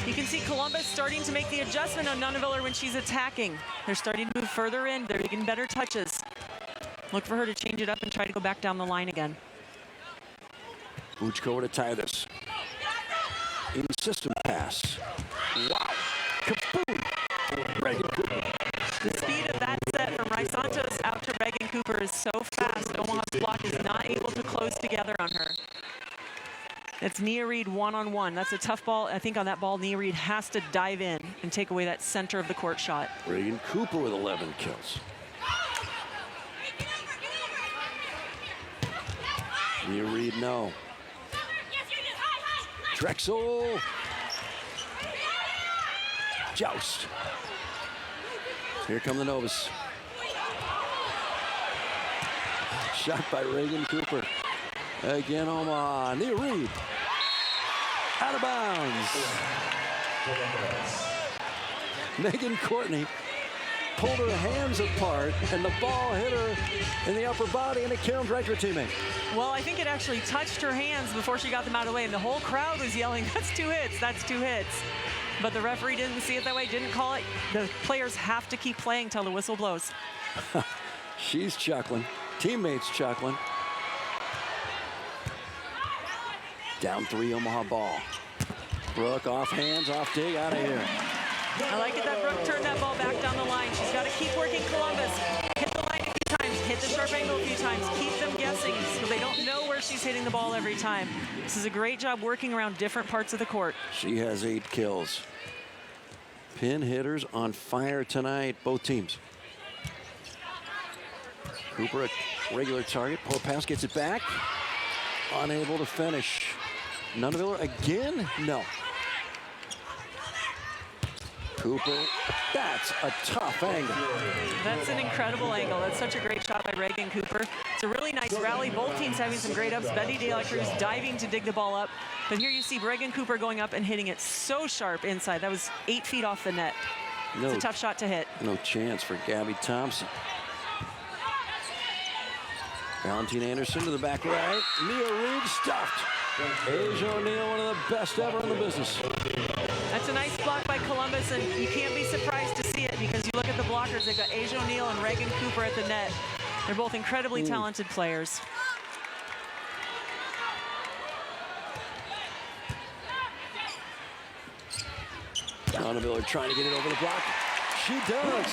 You can see Columbus starting to make the adjustment on Nunneveller when she's attacking. They're starting to move further in. They're getting better touches. Look for her to change it up and try to go back down the line again. Vuchkova to tie this. In-system pass. Wow. Kaboom! Reagan Cooper. The speed of that set from Rai Santos out to Reagan Cooper is so fast. Omaha's block is not able to close together on her. It's Nia Reed one-on-one. That's a tough ball. I think on that ball, Nia Reed has to dive in and take away that center of the court shot. Reagan Cooper with 11 kills. Nia Reed, no. Drexel. Joust. Here come the Novas. Shot by Reagan Cooper. Again, Omaha. Nia Reed. Out of bounds. Megan Courtney pulled her hands apart, and the ball hit her in the upper body, and it killed right to her teammate. Well, I think it actually touched her hands before she got them out of the way, and the whole crowd was yelling, "That's 2 hits, that's 2 hits." But the referee didn't see it that way, didn't call it. The players have to keep playing till the whistle blows. She's chuckling. Teammates chuckling. Down 3, Omaha ball. Brooke off hands, off dig, out of here. I like it that Brooke turned that ball back down the line. She's got to keep working Columbus. Hit the line a few times, hit the sharp angle a few times, keep them guessing so they don't know where she's hitting the ball every time. This is a great job working around different parts of the court. She has 8 kills. Pin hitters on fire tonight, both teams. Cooper, a regular target. Pull pass, gets it back. Unable to finish. Nunaville again? No. Cooper, that's a tough angle. That's an incredible angle. That's such a great shot by Reagan Cooper. It's a really nice rally. Both teams having some great ups. Betty De La Cruz diving to dig the ball up. But here you see Reagan Cooper going up and hitting it so sharp inside. That was 8 feet off the net. It's a tough shot to hit. No chance for Gabby Thompson. Valentina Anderson to the back right. Mia Reed stuffed. Asia O'Neal, one of the best ever in the business. That's a nice block by Columbus, and you can't be surprised to see it because you look at the blockers. They've got Asia O'Neal and Reagan Cooper at the net. They're both incredibly talented players. Nunaville trying to get it over the block. She does.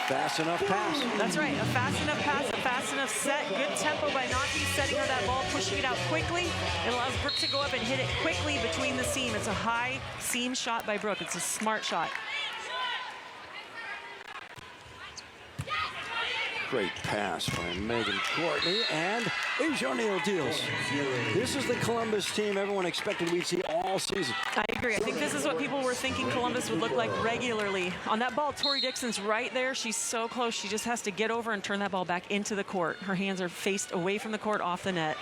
Fast enough pass. That's right, a fast enough pass, a fast enough set. Good tempo by Naki, setting her that ball, pushing it out quickly. It allows Brooke to go up and hit it quickly between the seam. It's a high seam shot by Brooke. It's a smart shot. Great pass by Megan Courtney, and Asia O'Neal deals. This is the Columbus team everyone expected we'd see all season. I agree. I think this is what people were thinking Columbus would look like regularly. On that ball, Tori Dixon's right there. She's so close. She just has to get over and turn that ball back into the court. Her hands are faced away from the court, off the net.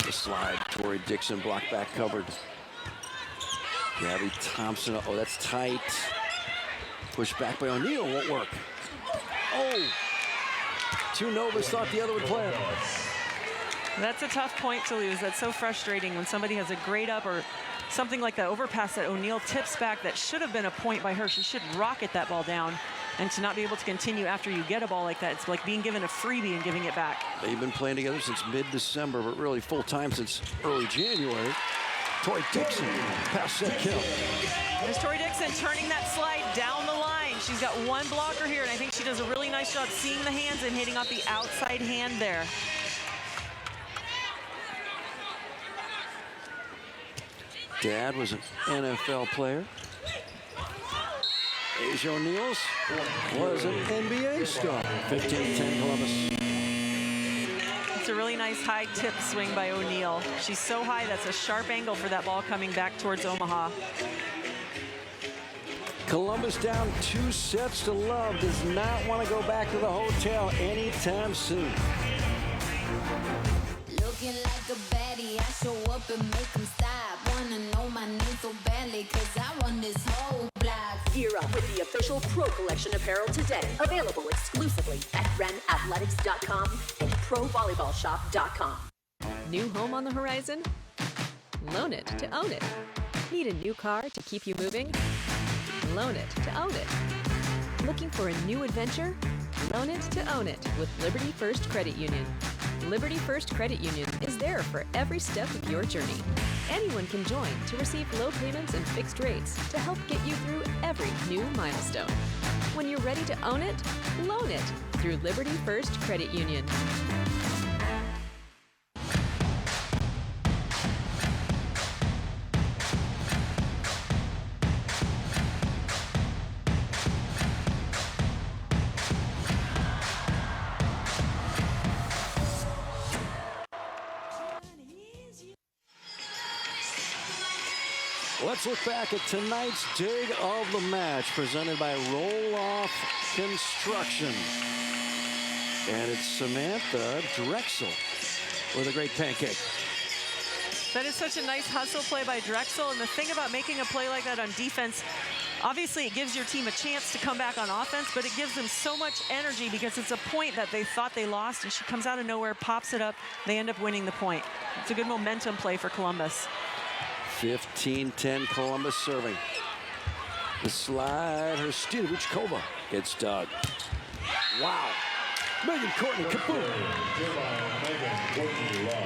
The slide, Tori Dixon, block back covered. Gabby Thompson, oh, that's tight. Pushed back by O'Neal, won't work. Oh, 2 Novas thought the other would play it. That's a tough point to lose. That's so frustrating when somebody has a great up or something like that overpass that O'Neal tips back. That should have been a point by her. She should rocket that ball down, and to not be able to continue after you get a ball like that, it's like being given a freebie and giving it back. They've been playing together since mid-December, but really full-time since early January. Tori Dixon, pass set kill. There's Tori Dixon turning that slide down the line. She's got 1 blocker here, and I think she does a really nice job seeing the hands and hitting off the outside hand there. Dad was an NFL player. Asia O'Neal was an NBA star. 15-10 Columbus. It's a really nice high tip swing by O'Neal. She's so high, that's a sharp angle for that ball coming back towards Omaha. Columbus down 2 sets to love. Does not want to go back to the hotel anytime soon. Looking like a baddie, I show up and make them stop. Wanna know my name so badly, cause I run this whole block. Gear up with the official Pro Collection apparel today. Available exclusively at renathletics.com and provolleyballshop.com. New home on the horizon? Loan it to own it. Need a new car to keep you moving? Loan it to own it. Looking for a new adventure? Loan it to own it with Liberty First Credit Union. Liberty First Credit Union is there for every step of your journey. Anyone can join to receive low payments and fixed rates to help get you through every new milestone. When you're ready to own it, loan it through Liberty First Credit Union. Let's look back at tonight's dig of the match presented by Roll Off Construction. And it's Samantha Drexel with a great pancake. That is such a nice hustle play by Drexel. And the thing about making a play like that on defense, obviously it gives your team a chance to come back on offense, but it gives them so much energy because it's a point that they thought they lost, and she comes out of nowhere, pops it up, they end up winning the point. It's a good momentum play for Columbus. 15-10 Columbus serving. The slide, her steal, Vuchkova gets dug. Wow. Megan Courtney, kaboom.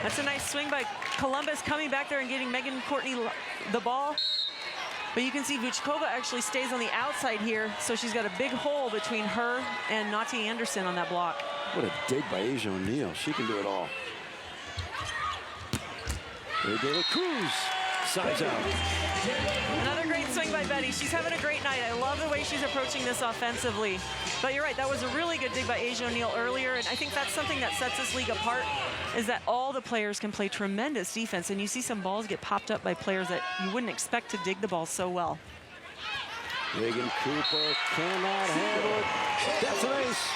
That's a nice swing by Columbus, coming back there and getting Megan Courtney the ball. But you can see Vuchkova actually stays on the outside here, so she's got a big hole between her and Nati Anderson on that block. What a dig by Asia O'Neal. She can do it all. There Cruz. Sides out. Another great swing by Betty. She's having a great night. I love the way she's approaching this offensively. But you're right, that was a really good dig by Asia O'Neal earlier, and I think that's something that sets this league apart, is that all the players can play tremendous defense, and you see some balls get popped up by players that you wouldn't expect to dig the ball so well. Reagan Cooper cannot handle it. That's an ace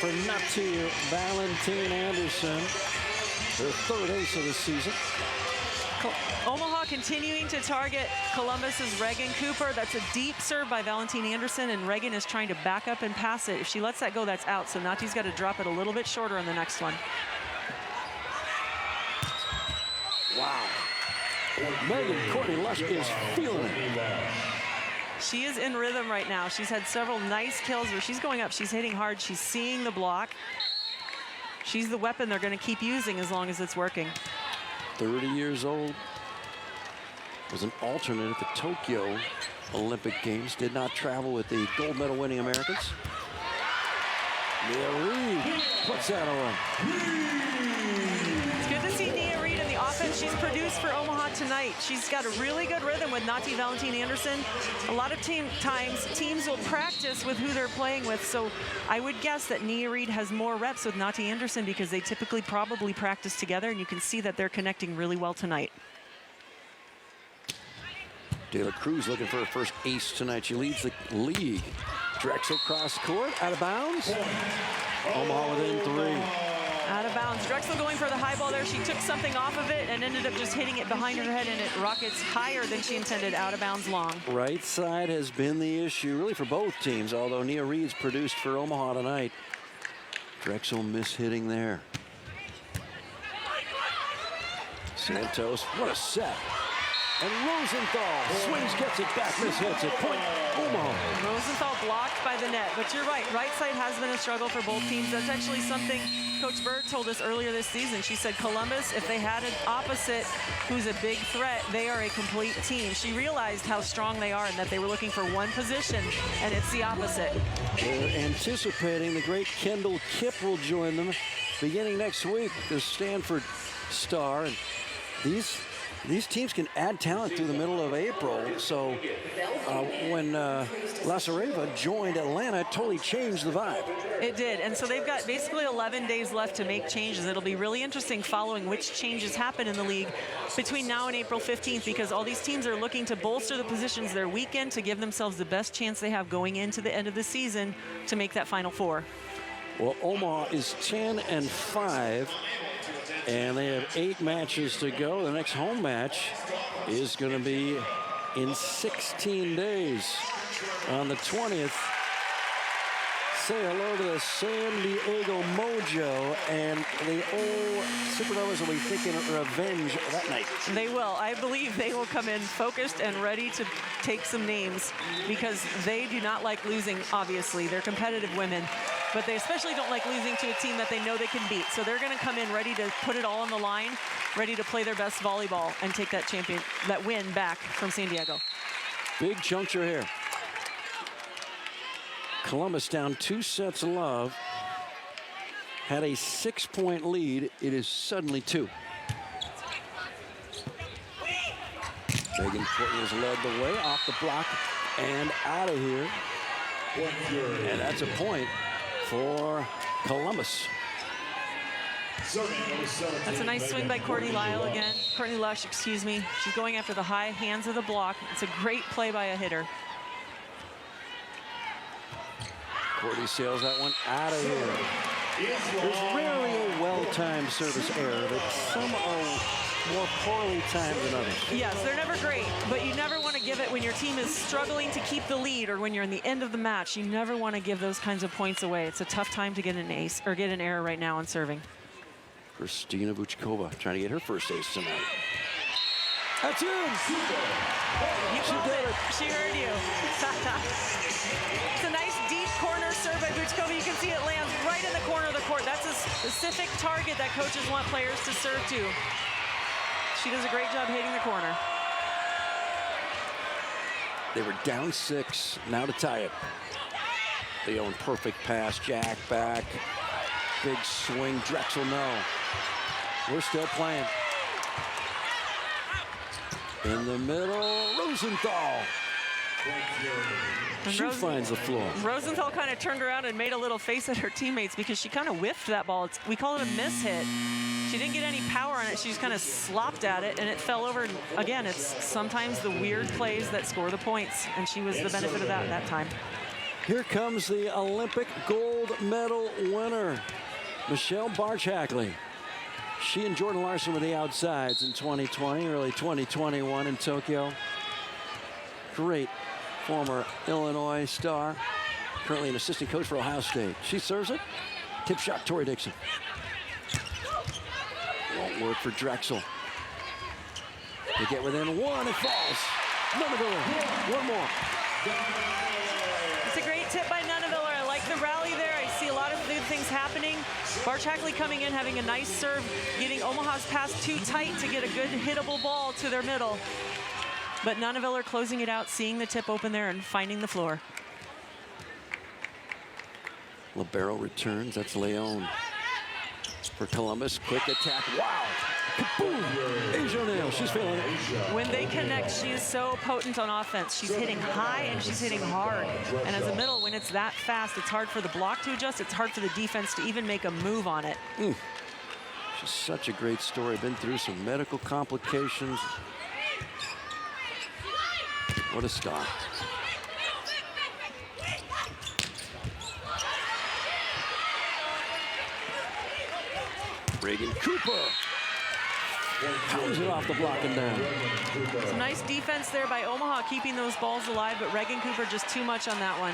for Nati Valentine Anderson, her third ace of the season. Omaha continuing to target Columbus's Reagan Cooper. That's a deep serve by Valentine Anderson, and Reagan is trying to back up and pass it. If she lets that go, that's out. So Nati's got to drop it a little bit shorter on the next one. Wow. Megan Courtney Lush is feeling it. She is in rhythm right now. She's had several nice kills where she's going up, she's hitting hard, she's seeing the block. She's the weapon they're going to keep using as long as it's working. 30 years old, was an alternate at the Tokyo Olympic Games, did not travel with the gold medal winning Americans. Nia Reed puts that on. It's good to see Nia Reed in the offense she's produced for Omaha tonight. She's got a really good rhythm with Nati Valentine Anderson. A lot of times teams will practice with who they're playing with, so I would guess that Nia Reed has more reps with Nati Anderson because they typically probably practice together, and you can see that they're connecting really well tonight. De La Cruz looking for her first ace tonight. She leads the league. Drexel cross court, out of bounds. Omaha within 3. Out of bounds. Drexel going for the high ball there. She took something off of it and ended up just hitting it behind her head, and it rockets higher than she intended, out of bounds long. Right side has been the issue really for both teams, although Nia Reed's produced for Omaha tonight. Drexel mishitting there. Santos, what a set. And Rosenthal swings, gets it back, mishits it. Point, Omaha. Rosenthal blocked by the net, but you're right. Right side has been a struggle for both teams. That's actually something Coach Bird told us earlier this season. She said Columbus, if they had an opposite who's a big threat, they are a complete team. She realized how strong they are and that they were looking for one position, and it's the opposite. They're anticipating the great Kendall Kipp will join them beginning next week, the Stanford star. And these teams can add talent through the middle of April. So when Lasareva joined Atlanta, it totally changed the vibe. It did. And so they've got basically 11 days left to make changes. It'll be really interesting following which changes happen in the league between now and April 15th, because all these teams are looking to bolster the positions their weekend to give themselves the best chance they have going into the end of the season to make that Final Four. Well, Omaha is 10-5. And they have 8 matches to go. The next home match is going to be in 16 days on the 20th. Say hello to the San Diego Mojo, and the old Supernovas will be thinking revenge that night. They will. I believe they will come in focused and ready to take some names, because they do not like losing, obviously. They're competitive women, but they especially don't like losing to a team that they know they can beat. So they're going to come in ready to put it all on the line, ready to play their best volleyball and take that win back from San Diego. Big juncture here. Columbus down 2 sets of love. Had a 6-point lead. It is suddenly 2. Reagan Courtney has led the way off the block and out of here. And that's a point for Columbus. That's a nice swing by Courtney Lush, excuse me. She's going after the high hands of the block. It's a great play by a hitter. Courtney sails that one out of here. There's rarely a well-timed service error, but some are more poorly timed than others. Yes, they're never great, but you never want to give it when your team is struggling to keep the lead or when you're in the end of the match. You never want to give those kinds of points away. It's a tough time to get an ace or get an error right now on serving. Kristina Vuchkova trying to get her first ace tonight. That's in! You called it. She heard you. It's a nice deep corner serve by Vuchkova. You can see it lands right in the corner of the court. That's a specific target that coaches want players to serve to. She does a great job hitting the corner. They were down 6, now to tie it. Leon, perfect pass, Jack back. Big swing, Drexel, no. We're still playing. In the middle, Rosenthal. She finds the floor. Rosenthal kind of turned around and made a little face at her teammates because she kind of whiffed that ball. We call it a miss hit. She didn't get any power on it. She just kind of slopped at it, and it fell over. And again, it's sometimes the weird plays that score the points, and she was the benefit of that time. Here comes the Olympic gold medal winner, Michelle Barch-Hackley. She and Jordan Larson were the outsides in 2020, early 2021 in Tokyo. Great former Illinois star, currently an assistant coach for Ohio State. She serves it. Tip shot, Tori Dixon. Won't work for Drexel. They get within 1, it falls. Nunaviller, one more. It's a great tip by Nunaviller. I like the rally there. I see a lot of good things happening. Barch-Hackley coming in, having a nice serve, getting Omaha's pass too tight to get a good hittable ball to their middle. But Nunaviller closing it out, seeing the tip open there and finding the floor. Libero returns, that's Leon. For Columbus, quick attack, wow! Boom! Asia O'Neal, she's feeling it. When they connect, she is so potent on offense. She's hitting high and she's hitting hard. And as a middle, when it's that fast, it's hard for the block to adjust. It's hard for the defense to even make a move on it. She's such a great story. Been through some medical complications. What a star. Reagan Cooper pounds it off the block and down. Some nice defense there by Omaha, keeping those balls alive, but Reagan Cooper just too much on that one.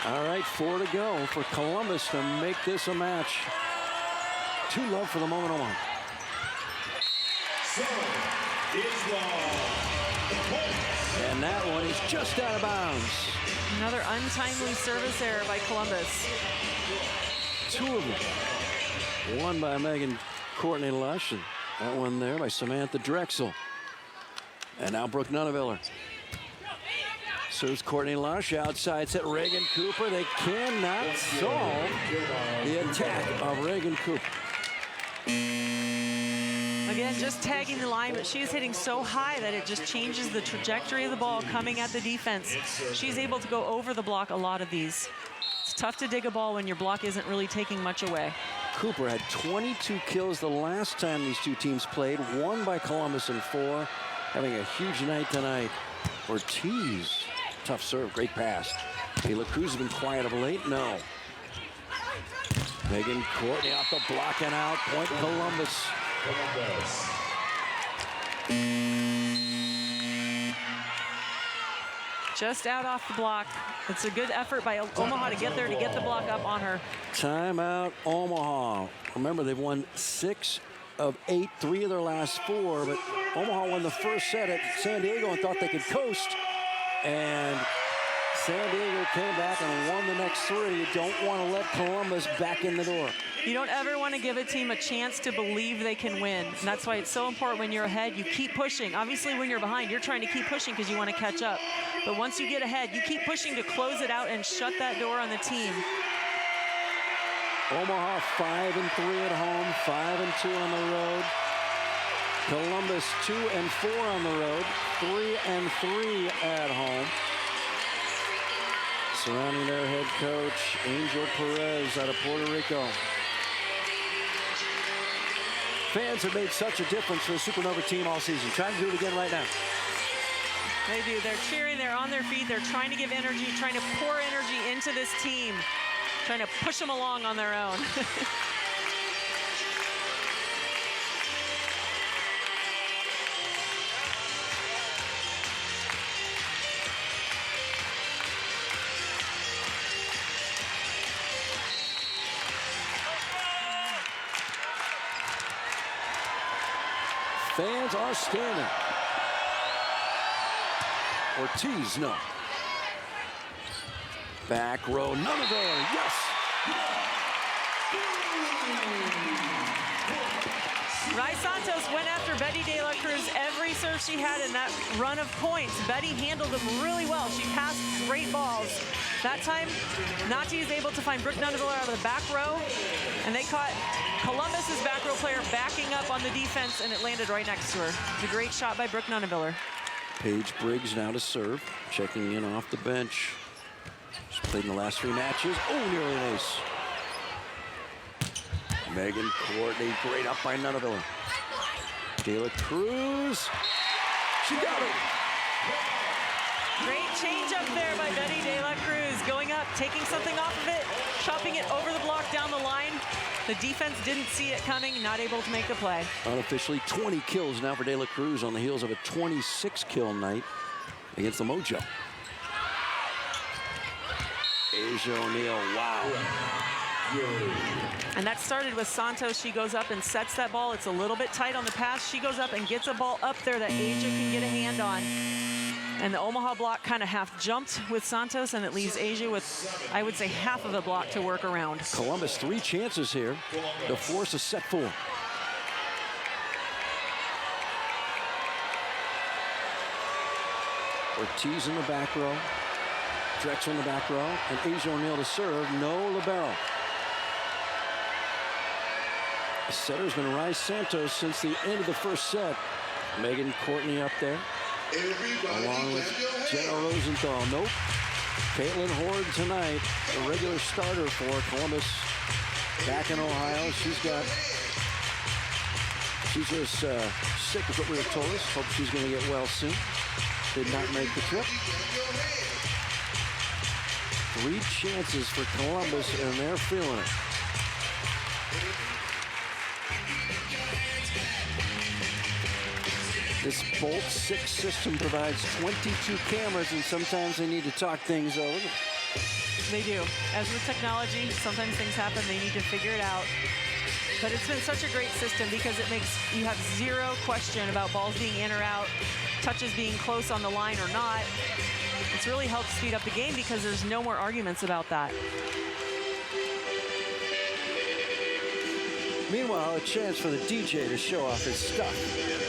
All right, 4 to go for Columbus to make this a match. 2 love for the moment, Omaha. And that one is just out of bounds. Another untimely service error by Columbus. 2 of them. One by Megan Courtney Lush, and that one there by Samantha Drexel. And now Brooke Nunaviller. Serves Courtney Lush, outside set Reagan Cooper. They cannot solve the attack of Reagan Cooper. Again, just tagging the line, but she's hitting so high that it just changes the trajectory of the ball coming at the defense. She's able to go over the block a lot of these. It's tough to dig a ball when your block isn't really taking much away. Cooper had 22 kills the last time these two teams played, 1 by Columbus and 4. Having a huge night tonight. Ortiz, tough serve, great pass. Mila Cruz has been quiet of late, no. Megan Courtney off the block and out, point Columbus. Just out off the block. It's a good effort by Omaha to get there, to get the block up on her. Timeout, Omaha. Remember, they've won 6 of 8, 3 of their last 4, but Omaha won the first set at San Diego and thought they could coast. And San Diego came back and won the next 3. You don't want to let Columbus back in the door. You don't ever want to give a team a chance to believe they can win. And that's why it's so important when you're ahead, you keep pushing. Obviously, when you're behind, you're trying to keep pushing because you want to catch up. But once you get ahead, you keep pushing to close it out and shut that door on the team. Omaha 5-3 at home, 5-2 on the road. Columbus 2-4 on the road, 3-3 at home. Surrounding their head coach, Angel Perez out of Puerto Rico. Fans have made such a difference for the Supernova team all season. Trying to do it again right now. They do. They're cheering. They're on their feet. They're trying to give energy, trying to pour energy into this team, trying to push them along on their own. Fans are standing. Ortiz, no. Back row, Nunaville, yes. Rai Santos went after Betty De La Cruz every serve she had in that run of points. Betty handled them really well. She passed great balls. That time, Nati is able to find Brooke Nunaviller out of the back row, and they caught Columbus's back row player backing up on the defense, and it landed right next to her. It's a great shot by Brooke Nunaviller. Paige Briggs now to serve, checking in off the bench. She's played in the last 3 matches. Oh, nearly an ace. Megan Courtney, great up by Nunaville. De La Cruz, she got it. Great change up there by Betty De La Cruz, going up, taking something off of it, chopping it over the block down the line. The defense didn't see it coming, not able to make the play. Unofficially 20 kills now for De La Cruz on the heels of a 26 kill night against the Mojo. Asia O'Neal, wow. And that started with Santos. She goes up and sets that ball. It's a little bit tight on the pass. She goes up and gets a ball up there that Asia can get a hand on. And the Omaha block kind of half jumped with Santos, and it leaves Asia with, I would say, half of a block to work around. Columbus 3 chances here to force a set 4. Ortiz in the back row. Drexel in the back row. And Asia O'Neal to serve. No libero. The setter's been Rai Santos since the end of the first set. Megan Courtney up there. Along with Jenna Rosenthal. Nope. Caitlin Horde tonight, the regular starter for Columbus back in Ohio. She's just sick is what we were told us. Hope she's going to get well soon. Did not make the trip. 3 chances for Columbus, and they're feeling it. This Bolt 6 system provides 22 cameras, and sometimes they need to talk things over. They do. As with technology, sometimes things happen. They need to figure it out. But it's been such a great system because it makes you have zero question about balls being in or out, touches being close on the line or not. It's really helped speed up the game because there's no more arguments about that. Meanwhile, a chance for the DJ to show off his stuff.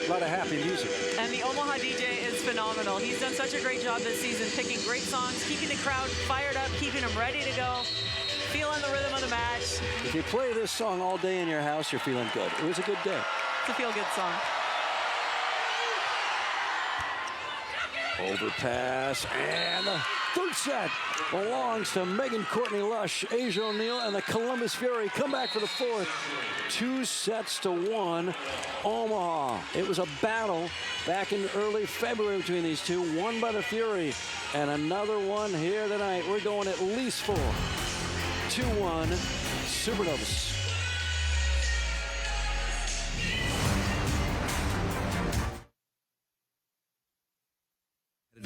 A lot of happy music. And the Omaha DJ is phenomenal. He's done such a great job this season, picking great songs, keeping the crowd fired up, keeping them ready to go, feeling the rhythm of the match. If you play this song all day in your house, you're feeling good. It was a good day. It's a feel-good song. Overpass, and the third set belongs to Megan Courtney Lush, Asia O'Neal, and the Columbus Fury come back for the 4th. 2-1, Omaha. It was a battle back in early February between these two, won by the Fury, and another one here tonight. We're going at least 4. 2-1, Supernovas.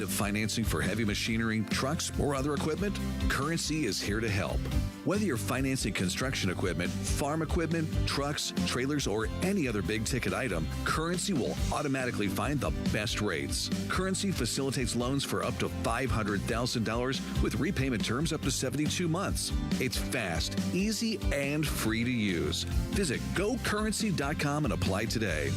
Financing for heavy machinery, trucks, or other equipment? Currency is here to help. Whether you're financing construction equipment, farm equipment, trucks, trailers, or any other big-ticket item, Currency will automatically find the best rates. Currency facilitates loans for up to $500,000 with repayment terms up to 72 months. It's fast, easy, and free to use. Visit GoCurrency.com and apply today.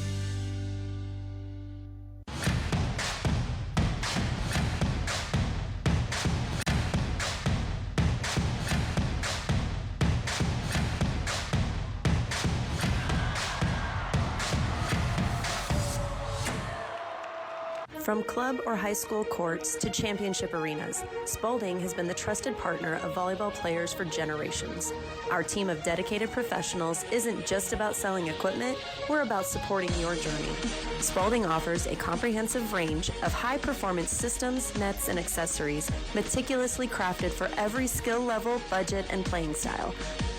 From club or high school courts to championship arenas, Spalding has been the trusted partner of volleyball players for generations. Our team of dedicated professionals isn't just about selling equipment, we're about supporting your journey. Spalding offers a comprehensive range of high-performance systems, nets, and accessories meticulously crafted for every skill level, budget, and playing style.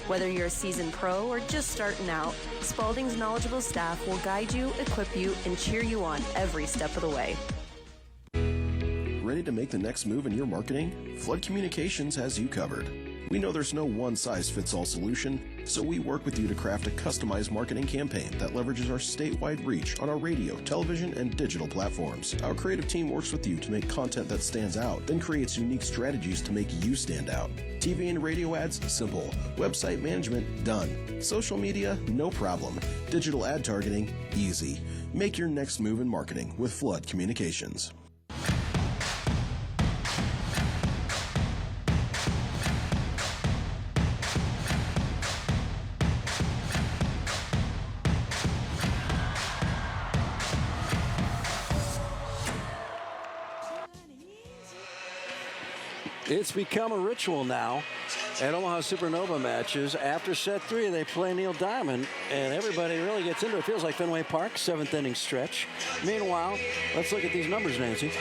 Whether you're a seasoned pro or just starting out, Spalding's knowledgeable staff will guide you, equip you, and cheer you on every step of the way. Ready to make the next move in your marketing? Flood Communications has you covered. We know there's no one-size-fits-all solution, so we work with you to craft a customized marketing campaign that leverages our statewide reach on our radio, television, and digital platforms. Our creative team works with you to make content that stands out, then creates unique strategies to make you stand out. TV and radio ads? Simple. Website management? Done. Social media? No problem. Digital ad targeting? Easy. Make your next move in marketing with Flood Communications. It's become a ritual now at Omaha Supernova matches. After set 3, they play Neil Diamond, and everybody really gets into it. It feels like Fenway Park, 7th inning stretch. Meanwhile, let's look at these numbers, Nancy.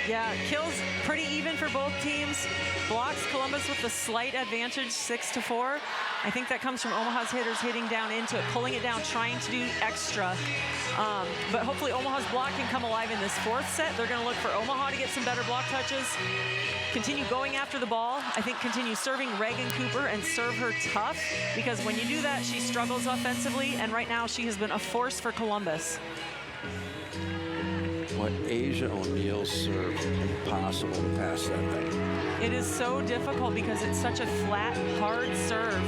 Yeah, kills pretty even for both teams. Blocks Columbus with the slight advantage, 6-4. I think that comes from Omaha's hitters hitting down into it, pulling it down, trying to do extra. But hopefully Omaha's block can come alive in this 4th set. They're going to look for Omaha to get some better block touches. Continue going after the ball. I think continue serving Reagan Cooper and serve her tough, because when you do that, she struggles offensively, and right now she has been a force for Columbus. What Asia O'Neill's serve, impossible to pass that thing. It is so difficult because it's such a flat, hard serve.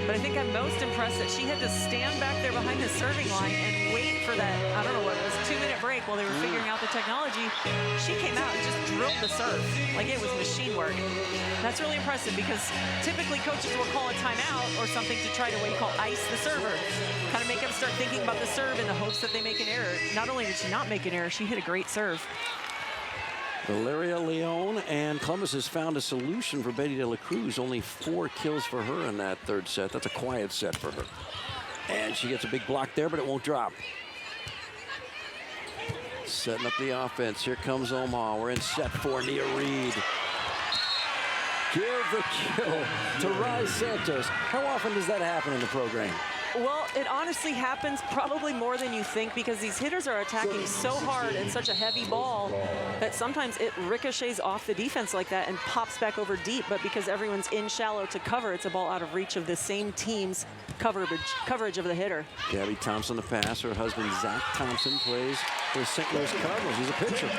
But I think I'm most impressed that she had to stand back there behind the serving line and wait for that, I don't know what it was, 2-minute break while they were figuring out the technology. She came out and just drilled the serve like it was machine work. That's really impressive, because typically coaches will call a timeout or something to try to, what you call, ice the server. Kind of make them start thinking about the serve in the hopes that they make an error. Not only did she not make an error, she hit a great serve. Valeria Leon, and Columbus has found a solution for Betty de la Cruz. Only 4 kills for her in that 3rd set. That's a quiet set for her. And she gets a big block there, but it won't drop. Setting up the offense. Here comes Omaha. We're in set 4. Nia Reed. Give the kill to Rise Santos. How often does that happen in the program? Well, it honestly happens probably more than you think, because these hitters are attacking so hard and such a heavy ball that sometimes it ricochets off the defense like that and pops back over deep. But because everyone's in shallow to cover, it's a ball out of reach of the same team's coverage of the hitter. Gabby Thompson the pass. Her husband Zach Thompson plays for the St. Louis Cardinals. He's a pitcher.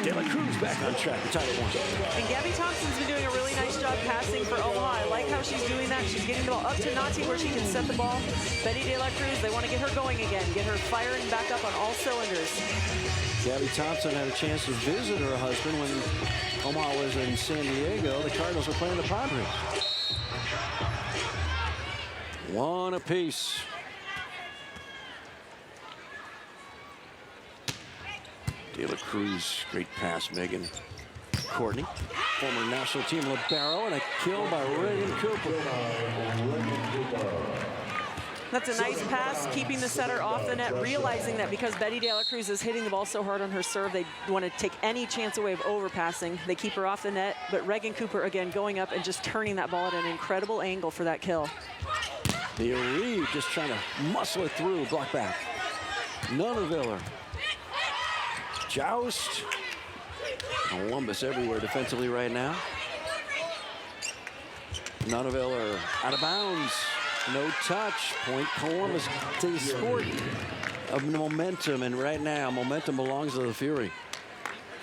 De la Cruz back on track for title 1. And Gabby Thompson's been doing a really nice job passing for Omaha. I like how she's doing that. She's getting the ball up to Nati where she can set the ball. Betty de la Cruz, they want to get her going again, get her firing back up on all cylinders. Gabby Thompson had a chance to visit her husband when Omaha was in San Diego. The Cardinals were playing the Padres. 1 apiece. De la Cruz, great pass, Megan Courtney, former national team libero, and a kill by Reagan Cooper. That's a nice pass, keeping the setter off the net, realizing that because Betty de la Cruz is hitting the ball so hard on her serve, they want to take any chance away of overpassing. They keep her off the net, but Reagan Cooper again going up and just turning that ball at an incredible angle for that kill. Nia Reed just trying to muscle it through, block back. Nunaviller. Joust. Columbus everywhere defensively right now. Nunaviller out of bounds. No touch. Point Columbus. It's a sport of momentum, and right now momentum belongs to the Fury.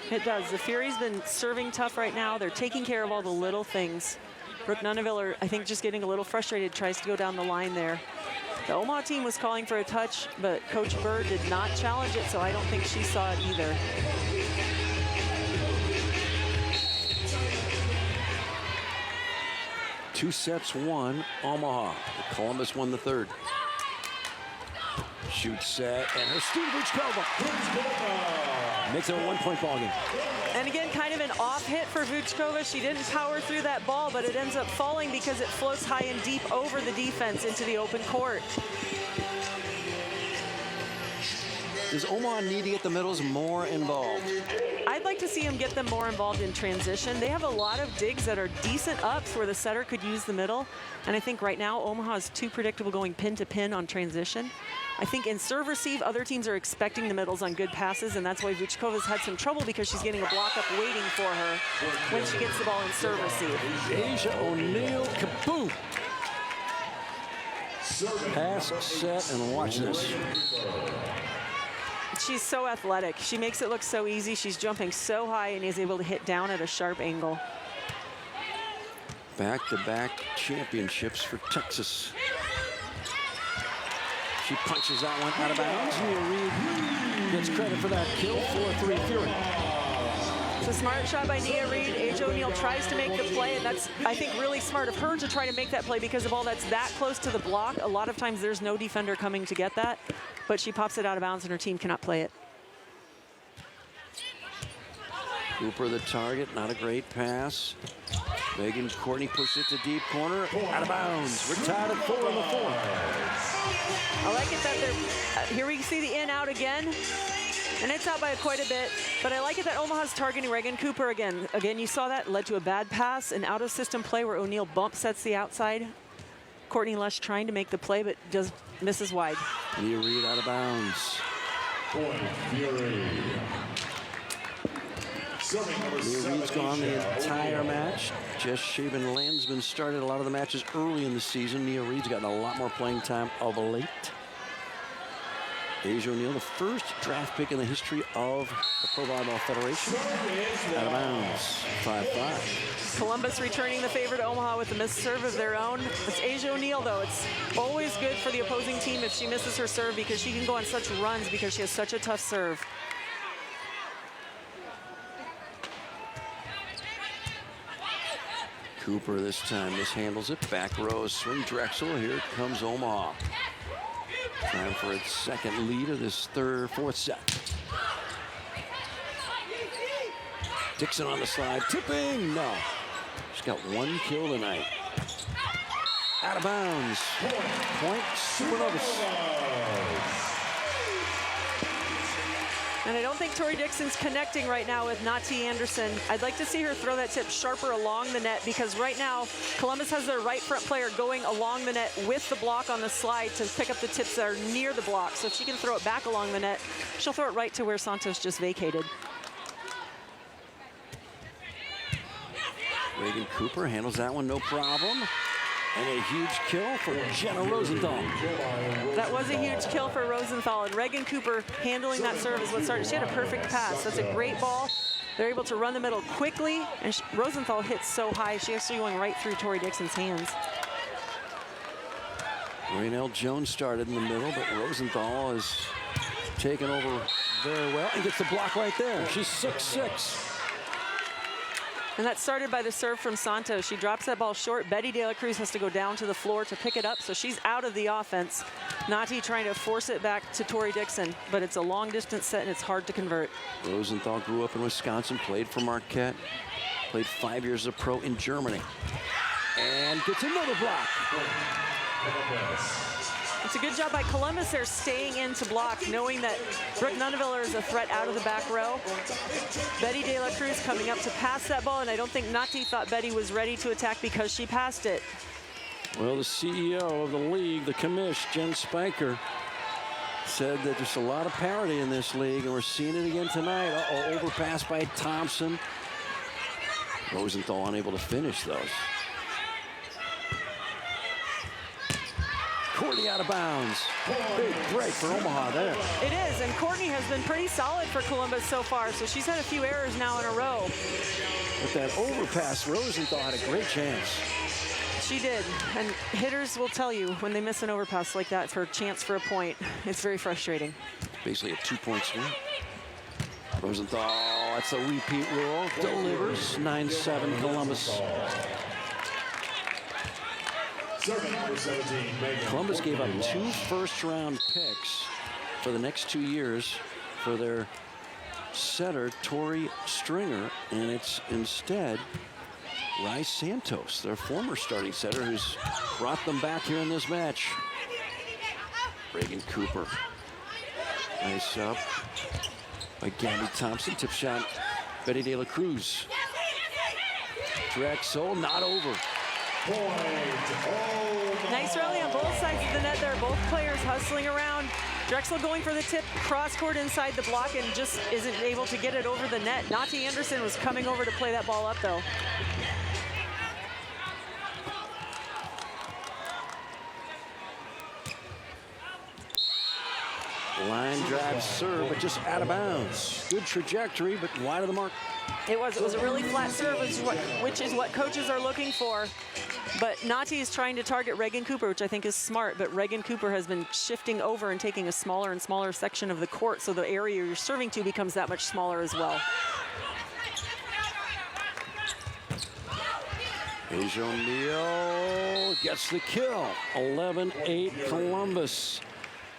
It does. The Fury's been serving tough right now. They're taking care of all the little things. Brooke Nunaviller, I think, just getting a little frustrated, tries to go down the line there. The Omaha team was calling for a touch, but Coach Bird did not challenge it, so I don't think she saw it either. Two sets won, Omaha. Columbus won the 3rd. Shoot set, and her Steve Uchkova. Makes it a 1-point ball game. And again, kind of an off hit for Vučkova. She didn't power through that ball, but it ends up falling because it floats high and deep over the defense into the open court. Does Omaha need to get the middles more involved? I'd like to see them get them more involved in transition. They have a lot of digs that are decent ups where the setter could use the middle. And I think right now Omaha is too predictable going pin to pin on transition. I think in serve receive, other teams are expecting the middles on good passes, and that's why Vučkova's had some trouble because she's getting a block up waiting for her when she gets the ball in serve receive. Asia O'Neal, kaboom! Pass, set, and watch this. She's so athletic. She makes it look so easy. She's jumping so high and is able to hit down at a sharp angle. Back-to-back championships for Texas. She punches that one out of bounds. Nia Reed gets credit for that kill. 4-3 Fury. It's a smart shot by Nia Reed. Asia O'Neal tries to make the play, and that's, I think, really smart of her to try to make that play because of all that's that close to the block. A lot of times there's no defender coming to get that, but she pops it out of bounds and her team cannot play it. Cooper the target, not a great pass. Megan Courtney pushed it to deep corner, out of bounds. We're tied at 4 in the 4th. I like it that they're, here we see the in out again, and it's out by quite a bit, but I like it that Omaha's targeting Reagan Cooper again. Again, you saw that led to a bad pass, an out of system play where O'Neal bump sets the outside. Courtney Lush trying to make the play, but just misses wide. Nia Reed out of bounds. Nia Reed's gone the entire match. Jess Shaven-Landsman started a lot of the matches early in the season. Nia Reed's gotten a lot more playing time of late. Asia O'Neal, the first draft pick in the history of the Pro Volleyball Federation. Out of bounds, 5-5. Columbus returning the favor to Omaha with a missed serve of their own. It's Asia O'Neal, though. It's always good for the opposing team if she misses her serve because she can go on such runs because she has such a tough serve. Cooper this time mishandles it. Back row, swing Drexel. Here comes Omaha. Time for its second lead of this fourth set. Dixon on the slide, tipping, no. She's got one kill tonight. Out of bounds. Point, Supernovas. And I don't think Tori Dixon's connecting right now with Nati Anderson. I'd like to see her throw that tip sharper along the net because right now Columbus has their right front player going along the net with the block on the slide to pick up the tips that are near the block. So if she can throw it back along the net, she'll throw it right to where Santos just vacated. Reagan Cooper handles that one, no problem. And a huge kill for Jenna Rosenthal. That was a huge kill for Rosenthal, and Reagan Cooper handling that serve is what started. She had a perfect pass. That's a great ball. They're able to run the middle quickly, and Rosenthal hits so high, she's actually going right through Tori Dixon's hands. Rainelle Jones started in the middle, but Rosenthal is taken over very well and gets the block right there. She's 6'6". And that started by the serve from Santos. She drops that ball short. Betty De La Cruz has to go down to the floor to pick it up, so she's out of the offense. Nati trying to force it back to Tori Dixon, but it's a long-distance set, and it's hard to convert. Rosenthal grew up in Wisconsin, played for Marquette, played 5 years as a pro in Germany, and gets another block. It's a good job by Columbus there, staying in to block, knowing that Brooke Nunneveller is a threat out of the back row. Betty De La Cruz coming up to pass that ball, and I don't think Nati thought Betty was ready to attack because she passed it. Well, the CEO of the league, the commish, Jen Spiker, said that there's a lot of parity in this league, and we're seeing it again tonight. Uh-oh, overpass by Thompson. Rosenthal unable to finish those. Courtney out of bounds. Big break for Omaha there. It is, and Courtney has been pretty solid for Columbus so far, so she's had a few errors now in a row. With that overpass, Rosenthal had a great chance. She did, and hitters will tell you when they miss an overpass like that for a chance for a point, it's very frustrating. Basically a 2-point swing. Rosenthal, that's a repeat rule, delivers. 9-7 Columbus. Columbus gave up 2 first-round picks for the next 2 years for their setter Tori Stringer, and it's instead Rice Santos, their former starting setter, who's brought them back here in this match. Reagan Cooper. Nice up by Gabby Thompson. Tip shot, Betty De La Cruz. Drexel, not over. Nice rally on both sides of the net there. Both players hustling around. Drexel going for the tip, cross court inside the block, and just isn't able to get it over the net. Nati Anderson was coming over to play that ball up, though. Line drive serve, but just out of bounds. Good trajectory, but wide of the mark. It was a really flat serve, which is what coaches are looking for. But Nati is trying to target Reagan Cooper, which I think is smart, but Reagan Cooper has been shifting over and taking a smaller and smaller section of the court, so the area you're serving to becomes that much smaller as well. Asia O'Neal gets the kill. 11-8 Columbus.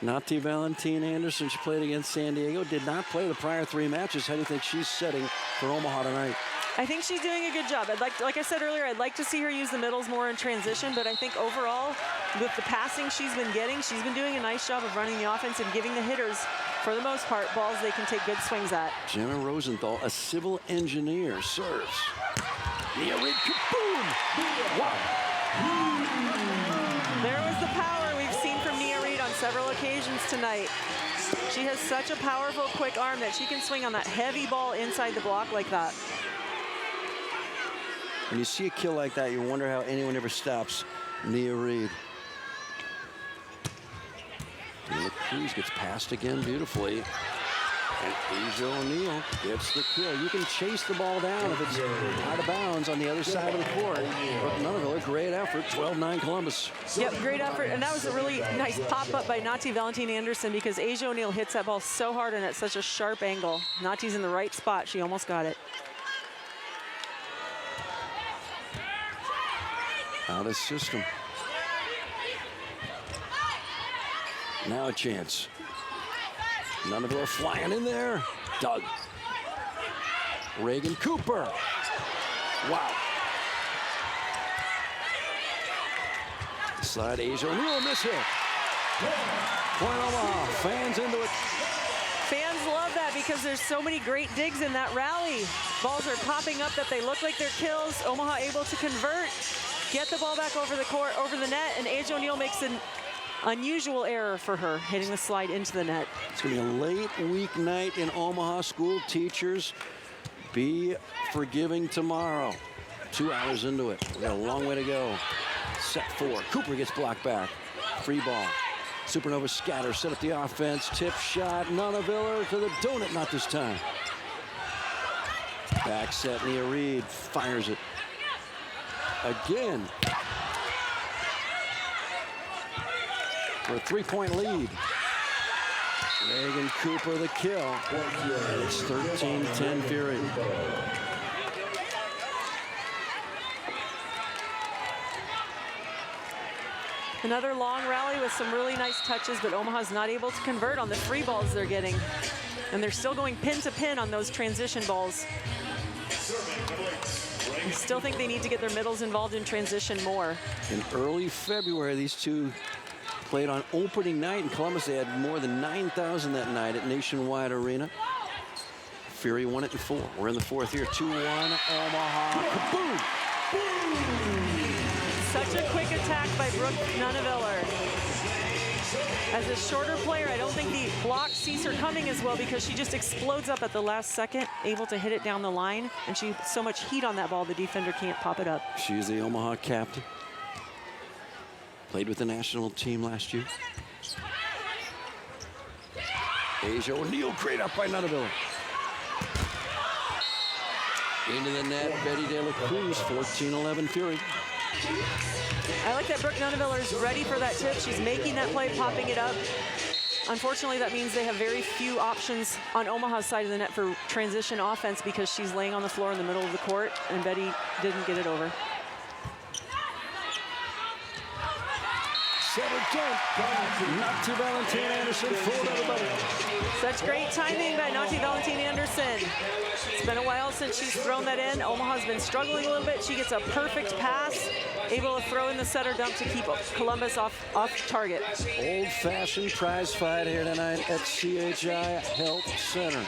Nati Valentine Anderson, she played against San Diego, did not play the prior 3 matches. How do you think she's setting for Omaha tonight? I think she's doing a good job. Like I said earlier, I'd like to see her use the middles more in transition, but I think overall, with the passing she's been getting, she's been doing a nice job of running the offense and giving the hitters, for the most part, balls they can take good swings at. Jenna Rosenthal, a civil engineer, serves. Nia Reed, kaboom! Wow. There was the power we've seen from Nia Reed on several occasions tonight. She has such a powerful, quick arm that she can swing on that heavy ball inside the block like that. When you see a kill like that, you wonder how anyone ever stops Nia Reed. Cruz gets passed again beautifully. And Asia O'Neal gets the kill. You can chase the ball down if it's out of bounds on the other side of the court. But Nunaville, a great effort, 12-9 Columbus. Yep, great effort. And that was a really nice pop-up by Nati Valentine Anderson, because Asia O'Neal hits that ball so hard and at such a sharp angle. Nati's in the right spot. She almost got it. Out of system. Now a chance. Nunaville flying in there. Doug. Reagan Cooper. Wow. Slide Asia O'Neal, miss hit. Point Omaha, fans into it. Fans love that because there's so many great digs in that rally. Balls are popping up that they look like they're kills. Omaha able to convert, get the ball back over the court, over the net, and Asia O'Neal makes an unusual error for her, hitting the slide into the net. It's going to be a late weeknight in Omaha. School teachers, be forgiving tomorrow. 2 hours into it. We got a long way to go. Set 4. Cooper gets blocked back. Free ball. Supernova scatter, set up the offense. Tip shot. Nunaville to the donut, not this time. Back set, Nia Reed fires it. Again. For a 3-point lead. Reagan Cooper the kill. It's 13-10 Fury. Another long rally with some really nice touches, but Omaha's not able to convert on the free balls they're getting. And they're still going pin to pin on those transition balls. I still think they need to get their middles involved in transition more. In early February, these two played on opening night in Columbus. They had more than 9,000 that night at Nationwide Arena. Fury won it in 4. We're in the 4th here. 2-1 Omaha. Kaboom! Such a quick attack by Brooke Nunaviller. As a shorter player, I don't think the block sees her coming as well because she just explodes up at the last second, able to hit it down the line, and she so much heat on that ball, the defender can't pop it up. She's the Omaha captain. Played with the national team last year. Asia O'Neal, great up by Nunaville. Into the net, Betty De La Cruz, 14-11 Fury. I like that Brooke Nunaviller is ready for that tip. She's making that play, popping it up. Unfortunately, that means they have very few options on Omaha's side of the net for transition offense because she's laying on the floor in the middle of the court, and Betty didn't get it over. Severed dump. Not to Valentine Anderson for everybody. Such great timing by Nati Valentine Anderson. It's been a while since she's thrown that in. Omaha's been struggling a little bit. She gets a perfect pass, able to throw in the setter dump to keep Columbus off target. Old-fashioned prize fight here tonight at CHI Health Center.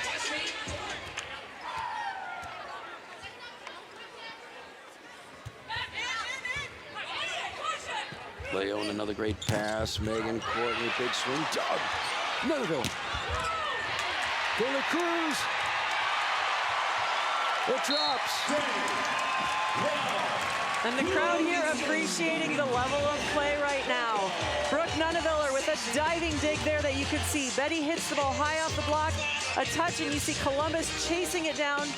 Leon, another great pass. Megan, Courtney, big swing. Doug, Nunaville. De La Cruz. It drops. And the crowd here appreciating the level of play right now. Brooke Nunaviller with a diving dig there that you could see. Betty hits the ball high off the block. A touch, and you see Columbus chasing it down.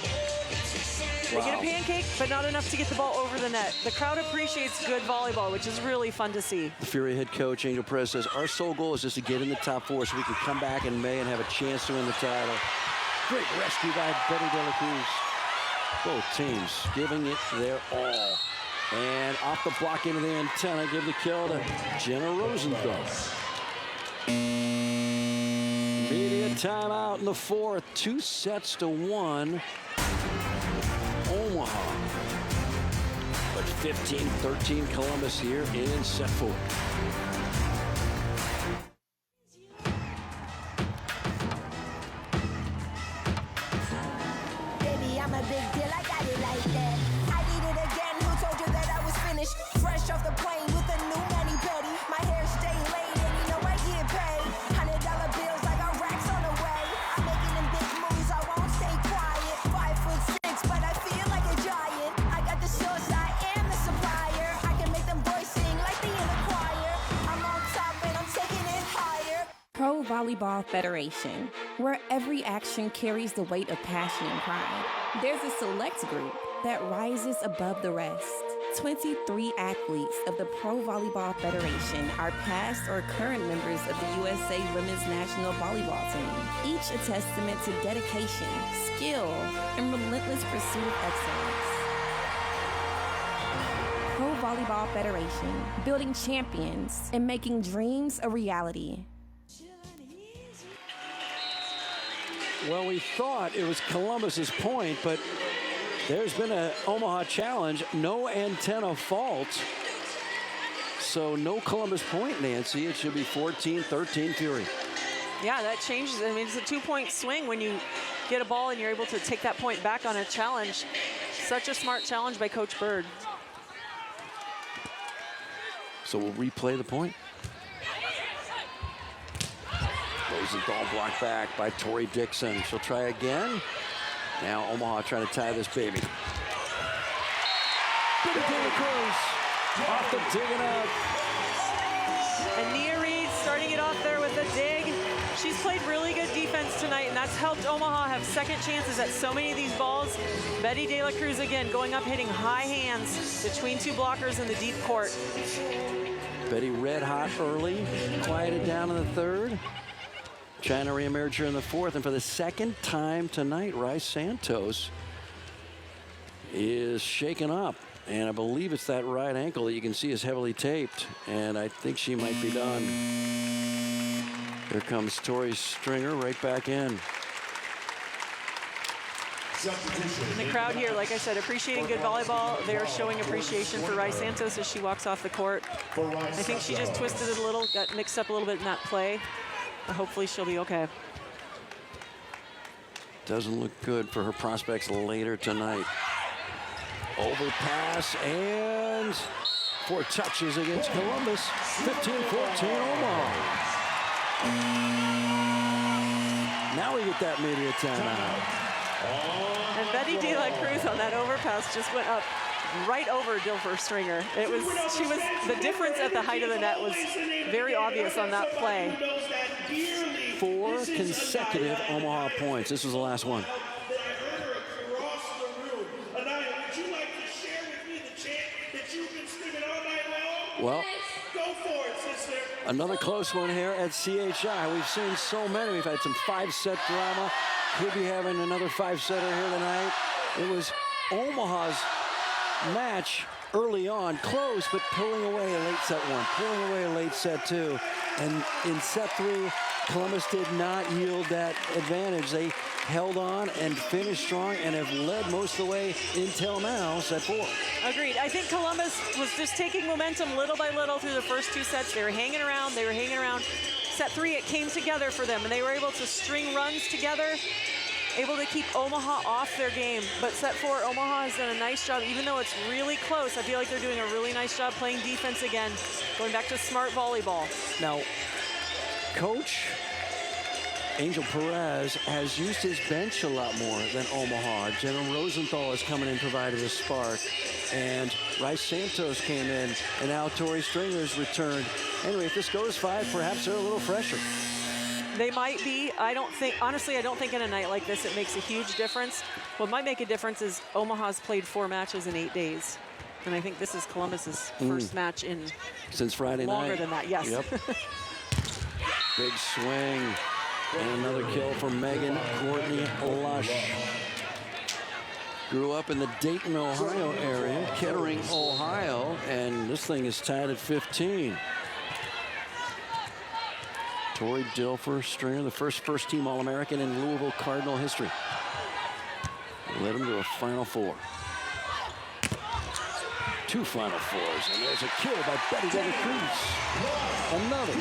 They get a pancake, but not enough to get the ball over the net. The crowd appreciates good volleyball, which is really fun to see. The Fury head coach, Angel Perez, says, our sole goal is just to get in the top 4 so we can come back in May and have a chance to win the title. Great rescue by Betty De La Cruz. Both teams giving it their all. And off the block into the antenna, give the kill to Jenna Rosenthal. Media timeout in the 4th, 2-1. Omaha. But 15-13 Columbus here in set 4. Baby, I'm a big deal, I got it like that. I did it again, who told you that I was finished? Fresh off the plane with a new mani-pedi. My hair stay laid and you know I get paid. $100 bills, I got racks on the way. I'm making them big moves, I won't stay quiet. 5'6", but I feel like a giant. I got the source, I am the supplier. I can make them boys sing like they in the choir. I'm on top and I'm taking it higher. Pro Volleyball Federation, where every action carries the weight of passion and pride. There's a select group that rises above the rest. 23 athletes of the Pro Volleyball Federation are past or current members of the USA Women's National Volleyball Team, each a testament to dedication, skill, and relentless pursuit of excellence. Pro Volleyball Federation, building champions and making dreams a reality. Well, we thought it was Columbus's point, but there's been an Omaha challenge. No antenna fault. So no Columbus point, Nancy. It should be 14-13 Fury. Yeah, that changes. I mean, it's a 2-point swing when you get a ball and you're able to take that point back on a challenge. Such a smart challenge by Coach Bird. So we'll replay the point. Rosenthal blocked back by Tori Dixon. She'll try again. Now Omaha trying to tie this baby. Good at Cruz. Off the digging out. And Nia Reed starting it off there with a dig. She's played really good defense tonight, and that's helped Omaha have second chances at so many of these balls. Betty De La Cruz again going up, hitting high hands between 2 blockers in the deep court. Betty red hot early, quieted down in the 3rd. Trying to reemerge here in the 4th, and for the 2nd time tonight, Rice Santos is shaken up, and I believe it's that right ankle that you can see is heavily taped, and I think she might be done. Here comes Tori Stringer right back in. And the crowd here, like I said, appreciating good volleyball. They are showing appreciation for Rice Santos as she walks off the court. I think she just twisted it a little, got mixed up a little bit in that play. Hopefully she'll be okay. Doesn't look good for her prospects later tonight. Overpass and 4 touches against Columbus. 15-14 Omaha. Now we get that media timeout. And Betty De La Cruz on that overpass just went up right over Dilfer Stringer. The difference at the height of the net was very obvious on that play. 4 consecutive Omaha points. This was the last one. Well, another close one here at CHI. We've seen so many. We've had some 5-set drama. Could be having another 5-setter here tonight. It was Omaha's match early on, close, but pulling away a late set one, pulling away a late set two. And in set three, Columbus did not yield that advantage. They held on and finished strong and have led most of the way until now, set four. Agreed. I think Columbus was just taking momentum little by little through the first two sets. They were hanging around. Set three, it came together for them, and they were able to string runs together, able to keep Omaha off their game. But set four, Omaha has done a nice job. Even though it's really close, I feel like they're doing a really nice job playing defense again, going back to smart volleyball. Now, Coach Angel Perez has used his bench a lot more than Omaha. General Rosenthal has come in and provided a spark. And Rice Santos came in, and now Tori Stringer's returned. Anyway, if this goes five, perhaps they're a little fresher. They might be. Honestly, I don't think in a night like this it makes a huge difference. What might make a difference is Omaha's played 4 matches in 8 days. And I think this is Columbus's first match in since Friday night. Longer than that, yes. Yep. Big swing. And another kill for Megan Courtney Lush. Grew up in the Dayton, Ohio area, Kettering, Ohio, and this thing is tied at 15. Tori Dilfer Stringer, the first team All-American in Louisville Cardinal history. Led them to a Final Four. 2 Final Fours, and there's a kill by Betty de la Cruz. Another.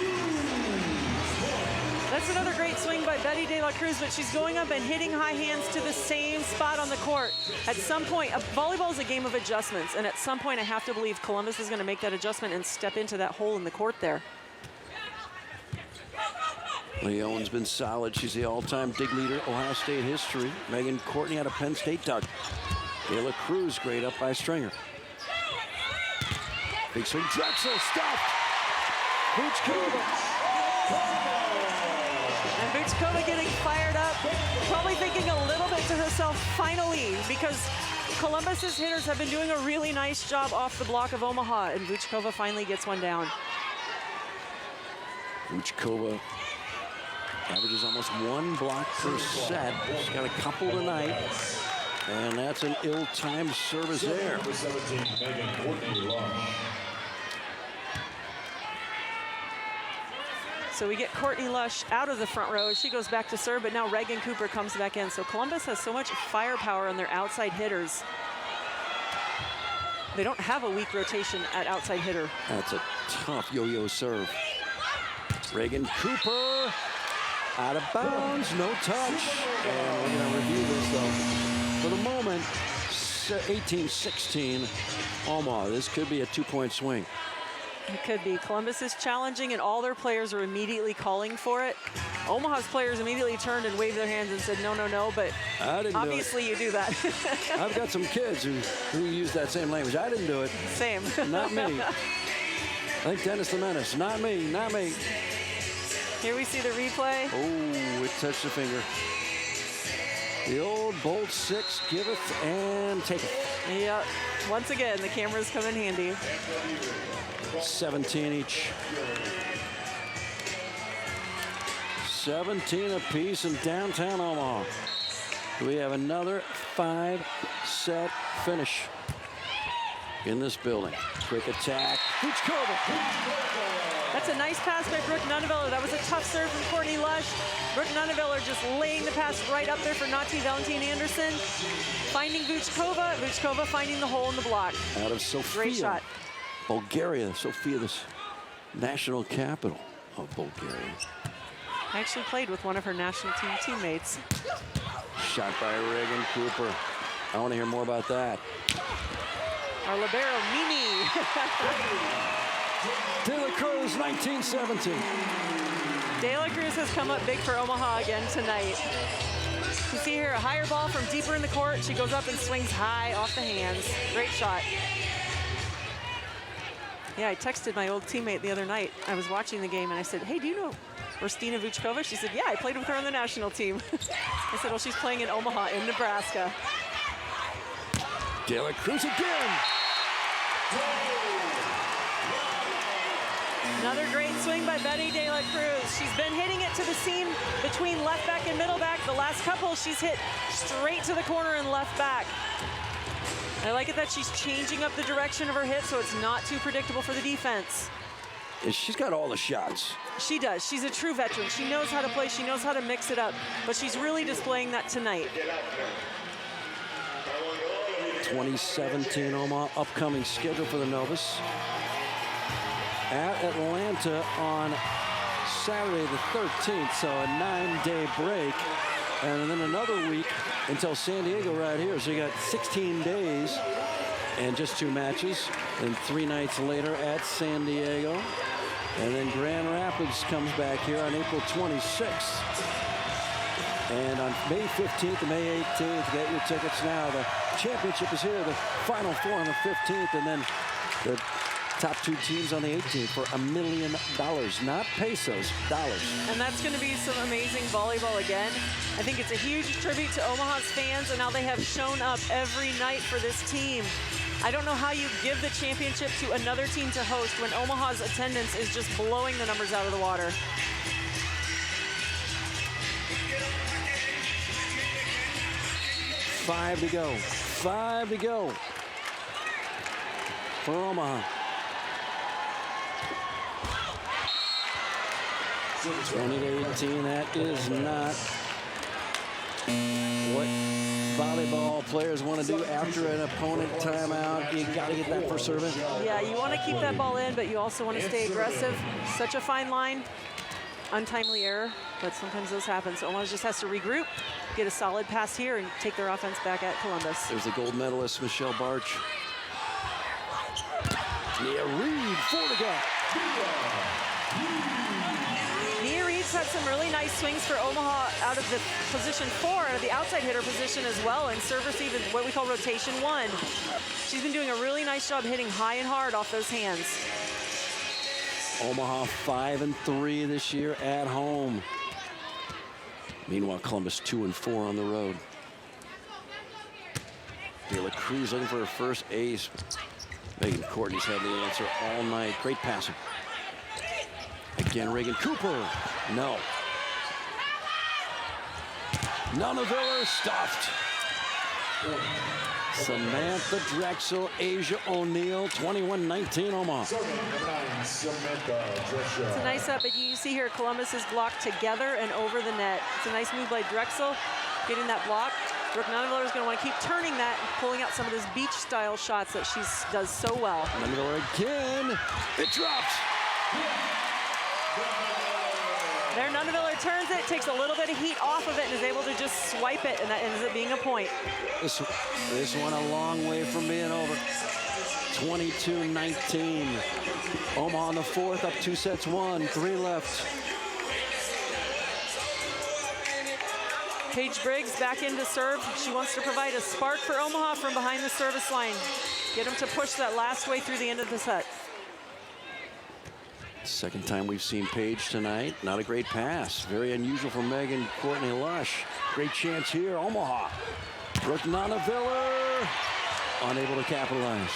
That's another great swing by Betty de la Cruz, but she's going up and hitting high hands to the same spot on the court. At some point, volleyball is a game of adjustments, and at some point I have to believe Columbus is going to make that adjustment and step into that hole in the court there. Leone's been solid. She's the all-time dig leader, Ohio State history. Megan Courtney out of Penn State dug. De la Cruz great up by Stringer. Big swing, Drexel stopped. Vučkova. And Vučkova getting fired up, probably thinking a little bit to herself, finally, because Columbus's hitters have been doing a really nice job off the block of Omaha, and Vučkova finally gets one down. Vučkova averages almost 1 block per set. She's got a couple tonight, and that's an ill-timed service there. So we get Courtney Lush out of the front row. She goes back to serve, but now Reagan Cooper comes back in. So Columbus has so much firepower on their outside hitters. They don't have a weak rotation at outside hitter. That's a tough yo-yo serve. Reagan Cooper out of bounds, no touch. And we're going to review this, though. For the moment, 18-16 Omaha. This could be a 2-point swing. It could be. Columbus is challenging, and all their players are immediately calling for it. Omaha's players immediately turned and waved their hands and said, no, no, no, but obviously you do that. I've got some kids who use that same language. I didn't do it. Same. Not me. I think Dennis the Menace. Not me, not me. Here we see the replay. Oh, it touched the finger. The old bolt 6 giveth and taketh. Yeah, once again, the cameras come in handy. 17 each. 17 apiece in downtown Omaha. We have another 5-set finish in this building. Quick attack. That's a nice pass by Brooke Nunneveller. That was a tough serve from Courtney Lush. Brooke Nunneveller just laying the pass right up there for Nati Valentin Anderson. Finding Vučkova. Vučkova finding the hole in the block. Out of Sofia. Great shot. Bulgaria. Sofia, the national capital of Bulgaria. I actually played with one of her national team teammates. Shot by Reagan Cooper. I want to hear more about that. Our libero, Mimi. De la Cruz, 1917. De la Cruz has come up big for Omaha again tonight. You see here a higher ball from deeper in the court. She goes up and swings high off the hands. Great shot. Yeah, I texted my old teammate the other night. I was watching the game and I said, hey, do you know Rustina Vučkova? She said, yeah, I played with her on the national team. I said, well, she's playing in Omaha in Nebraska. De la Cruz again. Another great swing by Betty de la Cruz. She's been hitting it to the seam between left back and middle back. The last couple she's hit straight to the corner and left back. I like it that she's changing up the direction of her hit so it's not too predictable for the defense. She's got all the shots. She does. She's a true veteran. She knows how to play. She knows how to mix it up. But she's really displaying that tonight. 2017 Omaha upcoming schedule for the Novas. At Atlanta on Saturday the 13th, so a 9-day break. And then another week until San Diego right here. So you got 16 days and just 2 matches. And 3 nights later at San Diego. And then Grand Rapids comes back here on April 26th. And on May 15th and May 18th, get your tickets now. The championship is here, the Final Four on the 15th, and then the top 2 teams on the 18th for $1 million, not pesos, dollars. And that's going to be some amazing volleyball again. I think it's a huge tribute to Omaha's fans and how they have shown up every night for this team. I don't know how you give the championship to another team to host when Omaha's attendance is just blowing the numbers out of the water. Five to go for Omaha. 20-18, that is not what volleyball players want to do after an opponent timeout. You got to get that first serve in. Yeah, you want to keep that ball in, but you also want to stay aggressive. Such a fine line. Untimely error, but sometimes those happen. So Omaha just has to regroup, get a solid pass here, and take their offense back at Columbus. There's the gold medalist, Michelle Barch. Nia Reed, 4 to go. Nia Reed's had some really nice swings for Omaha out of the position 4, out of the outside hitter position as well, and serve receive in what we call rotation 1. She's been doing a really nice job hitting high and hard off those hands. Omaha 5-3 this year at home. Meanwhile, Columbus 2-4 on the road. Cruz looking for her first ace. Megan Courtney's had the answer all night. Great passing. Again, Reagan Cooper. No. Nunaviller stuffed. Samantha Drexel, Asia O'Neill, 21-19 Omaha. It's a nice up, but you see here Columbus is blocked together and over the net. It's a nice move by Drexel, getting that block. Brooke Nunaviller is going to want to keep turning that and pulling out some of those beach-style shots that she does so well. Nunaviller again. It drops. There, Nunaviller turns it, takes a little bit of heat off of it, and is able to just swipe it, and that ends up being a point. This one a long way from being over. 22-19. Omaha on the 4th, up 2 sets, 1, 3 left. Paige Briggs back into serve. She wants to provide a spark for Omaha from behind the service line. Get them to push that last way through the end of the set. Second time we've seen Paige tonight. Not a great pass. Very unusual for Megan Courtney Lush. Great chance here, Omaha. Brooke Nunaviller unable to capitalize.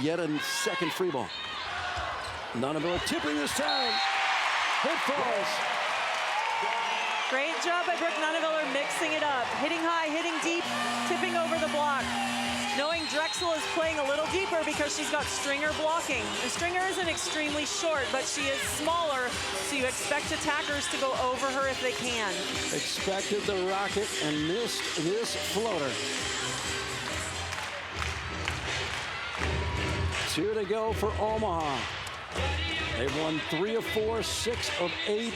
Yet a second free ball. Nunaviller tipping this time. Hit falls. Great job by Brooke Nunaviller mixing it up. Hitting high, hitting deep, tipping over the block. Knowing Drexel is playing a little deeper because she's got Stringer blocking. And Stringer isn't extremely short, but she is smaller, so you expect attackers to go over her if they can. Expected the rocket and missed this floater. 2 to go for Omaha. They've won 3 of 4, 6 of 8.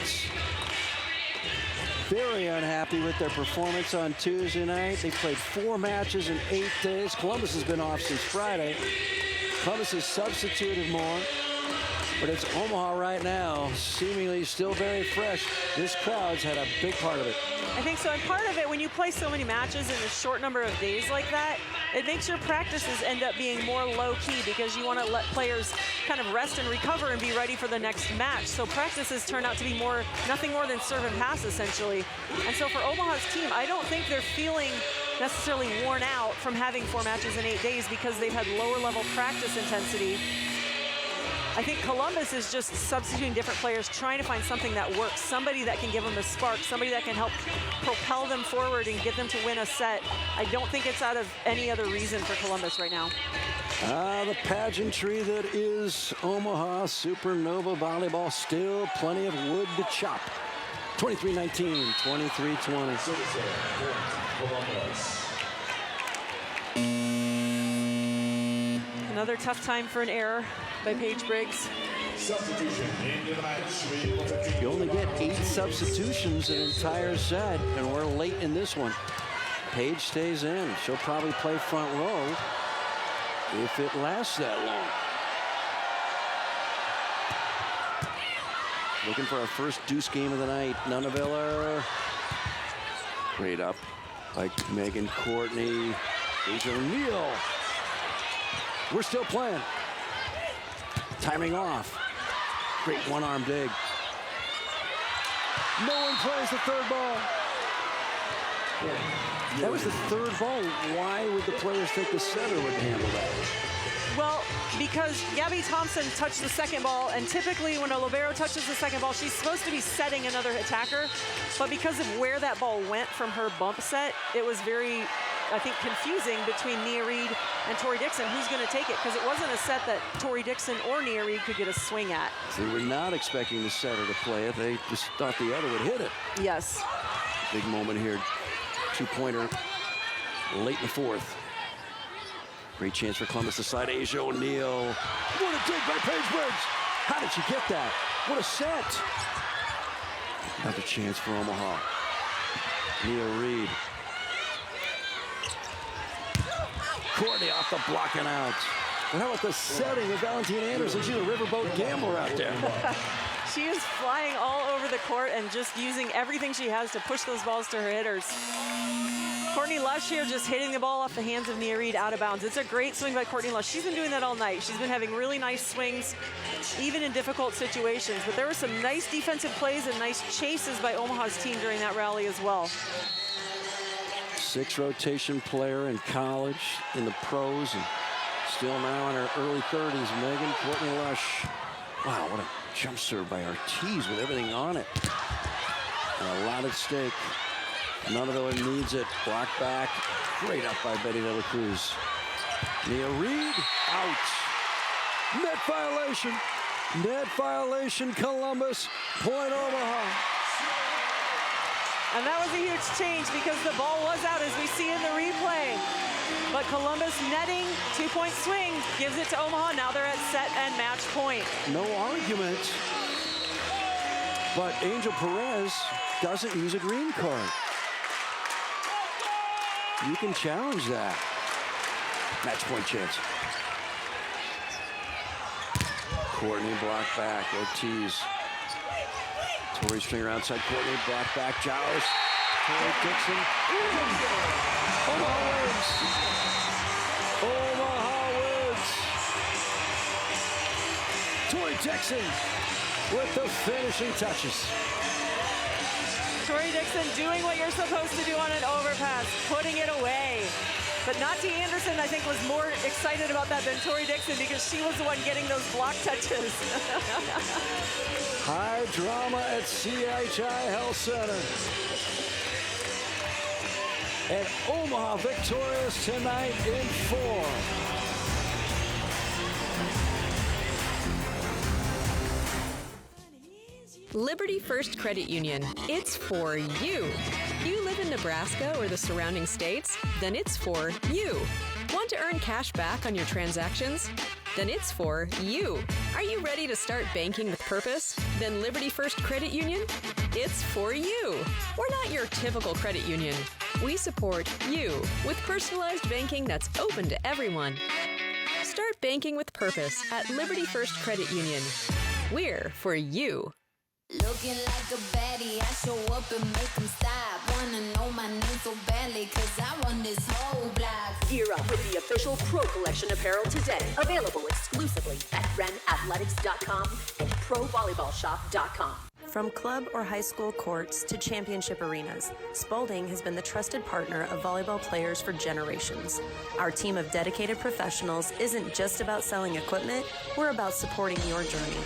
Very unhappy with their performance on Tuesday night. They played 4 matches in 8 days. Columbus has been off since Friday. Columbus has substituted more, but it's Omaha right now, seemingly still very fresh. This crowd's had a big part of it. I think so, and part of it, when you play so many matches in a short number of days like that, it makes your practices end up being more low-key because you want to let players kind of rest and recover and be ready for the next match. So practices turn out to be nothing more than serve and pass, essentially. And so for Omaha's team, I don't think they're feeling necessarily worn out from having 4 matches in 8 days because they've had lower level practice intensity. I think Columbus is just substituting different players, trying to find something that works, somebody that can give them the spark, somebody that can help propel them forward and get them to win a set. I don't think it's out of any other reason for Columbus right now. The pageantry that is Omaha Supernova volleyball, still plenty of wood to chop. 23-19, 23-20. Another tough time for an error by Paige Briggs. You only get 8 substitutions an entire set, and we're late in this one. Paige stays in. She'll probably play front row if it lasts that long. Looking for our first deuce game of the night. Nunaviller. Great up by Megan Courtney. Asia O'Neill. We're still playing. Timing off. Great one-arm dig. No one plays the third ball. That was the third ball. Why would the players think the setter would handle that? Well, because Gabby Thompson touched the second ball, and typically when a libero touches the second ball, she's supposed to be setting another attacker. But because of where that ball went from her bump set, it was very, I think, confusing between Nia Reed and Tori Dixon. Who's going to take it? Because it wasn't a set that Tori Dixon or Nia Reed could get a swing at. They were not expecting the setter to play it. They just thought the other would hit it. Yes. Big moment here. Two-pointer late in the fourth. Great chance for Columbus to side. Asia O'Neill. What a dig by Paige Briggs. How did she get that? What a set. Another chance for Omaha. Nia Reed. Courtney off the block and out. And how about the setting of Valentina Anderson? She's a riverboat gambler out there. She is flying all over the court and just using everything she has to push those balls to her hitters. Courtney Lush here just hitting the ball off the hands of Nia Reed out of bounds. It's a great swing by Courtney Lush. She's been doing that all night. She's been having really nice swings, even in difficult situations. But there were some nice defensive plays and nice chases by Omaha's team during that rally as well. 6 rotation player in college, in the pros, and still now in her early 30s, Megan Courtney Lush. Wow, what a jump serve by Ortiz with everything on it. And a lot at stake. Nunaviller needs it. Block back. Great up by Bethania Cruz. Nia Reed out. Net violation. Net violation, Columbus. Point Omaha. And that was a huge change because the ball was out, as we see in the replay. But Columbus netting, 2-point swing, gives it to Omaha. Now they're at set and match point. No argument. But Angel Perez doesn't use a green card. You can challenge that. Match point chance. Courtney block back. Ortiz. Tori Stringer outside. Courtney block back. Joust. Tori Dixon. Omaha wins. Omaha wins. Tori Dixon with the finishing touches. Tori Dixon doing what you're supposed to do on an overpass, putting it away. But Nati Anderson, I think, was more excited about that than Tori Dixon because she was the one getting those block touches. High drama at CHI Health Center. And Omaha victorious tonight in 4. Liberty First Credit Union. It's for you. You live in Nebraska or the surrounding states? Then it's for you. Want to earn cash back on your transactions? Then it's for you. Are you ready to start banking with purpose? Then Liberty First Credit Union? It's for you. We're not your typical credit union. We support you with personalized banking that's open to everyone. Start banking with purpose at Liberty First Credit Union. We're for you. Looking like a baddie, I show up and make them stop. Wanna know my name so badly, cause I run this whole block. Gear up with the official Pro Collection apparel today. Available exclusively at renathletics.com and provolleyballshop.com. From club or high school courts to championship arenas, Spalding has been the trusted partner of volleyball players for generations. Our team of dedicated professionals isn't just about selling equipment, we're about supporting your journey.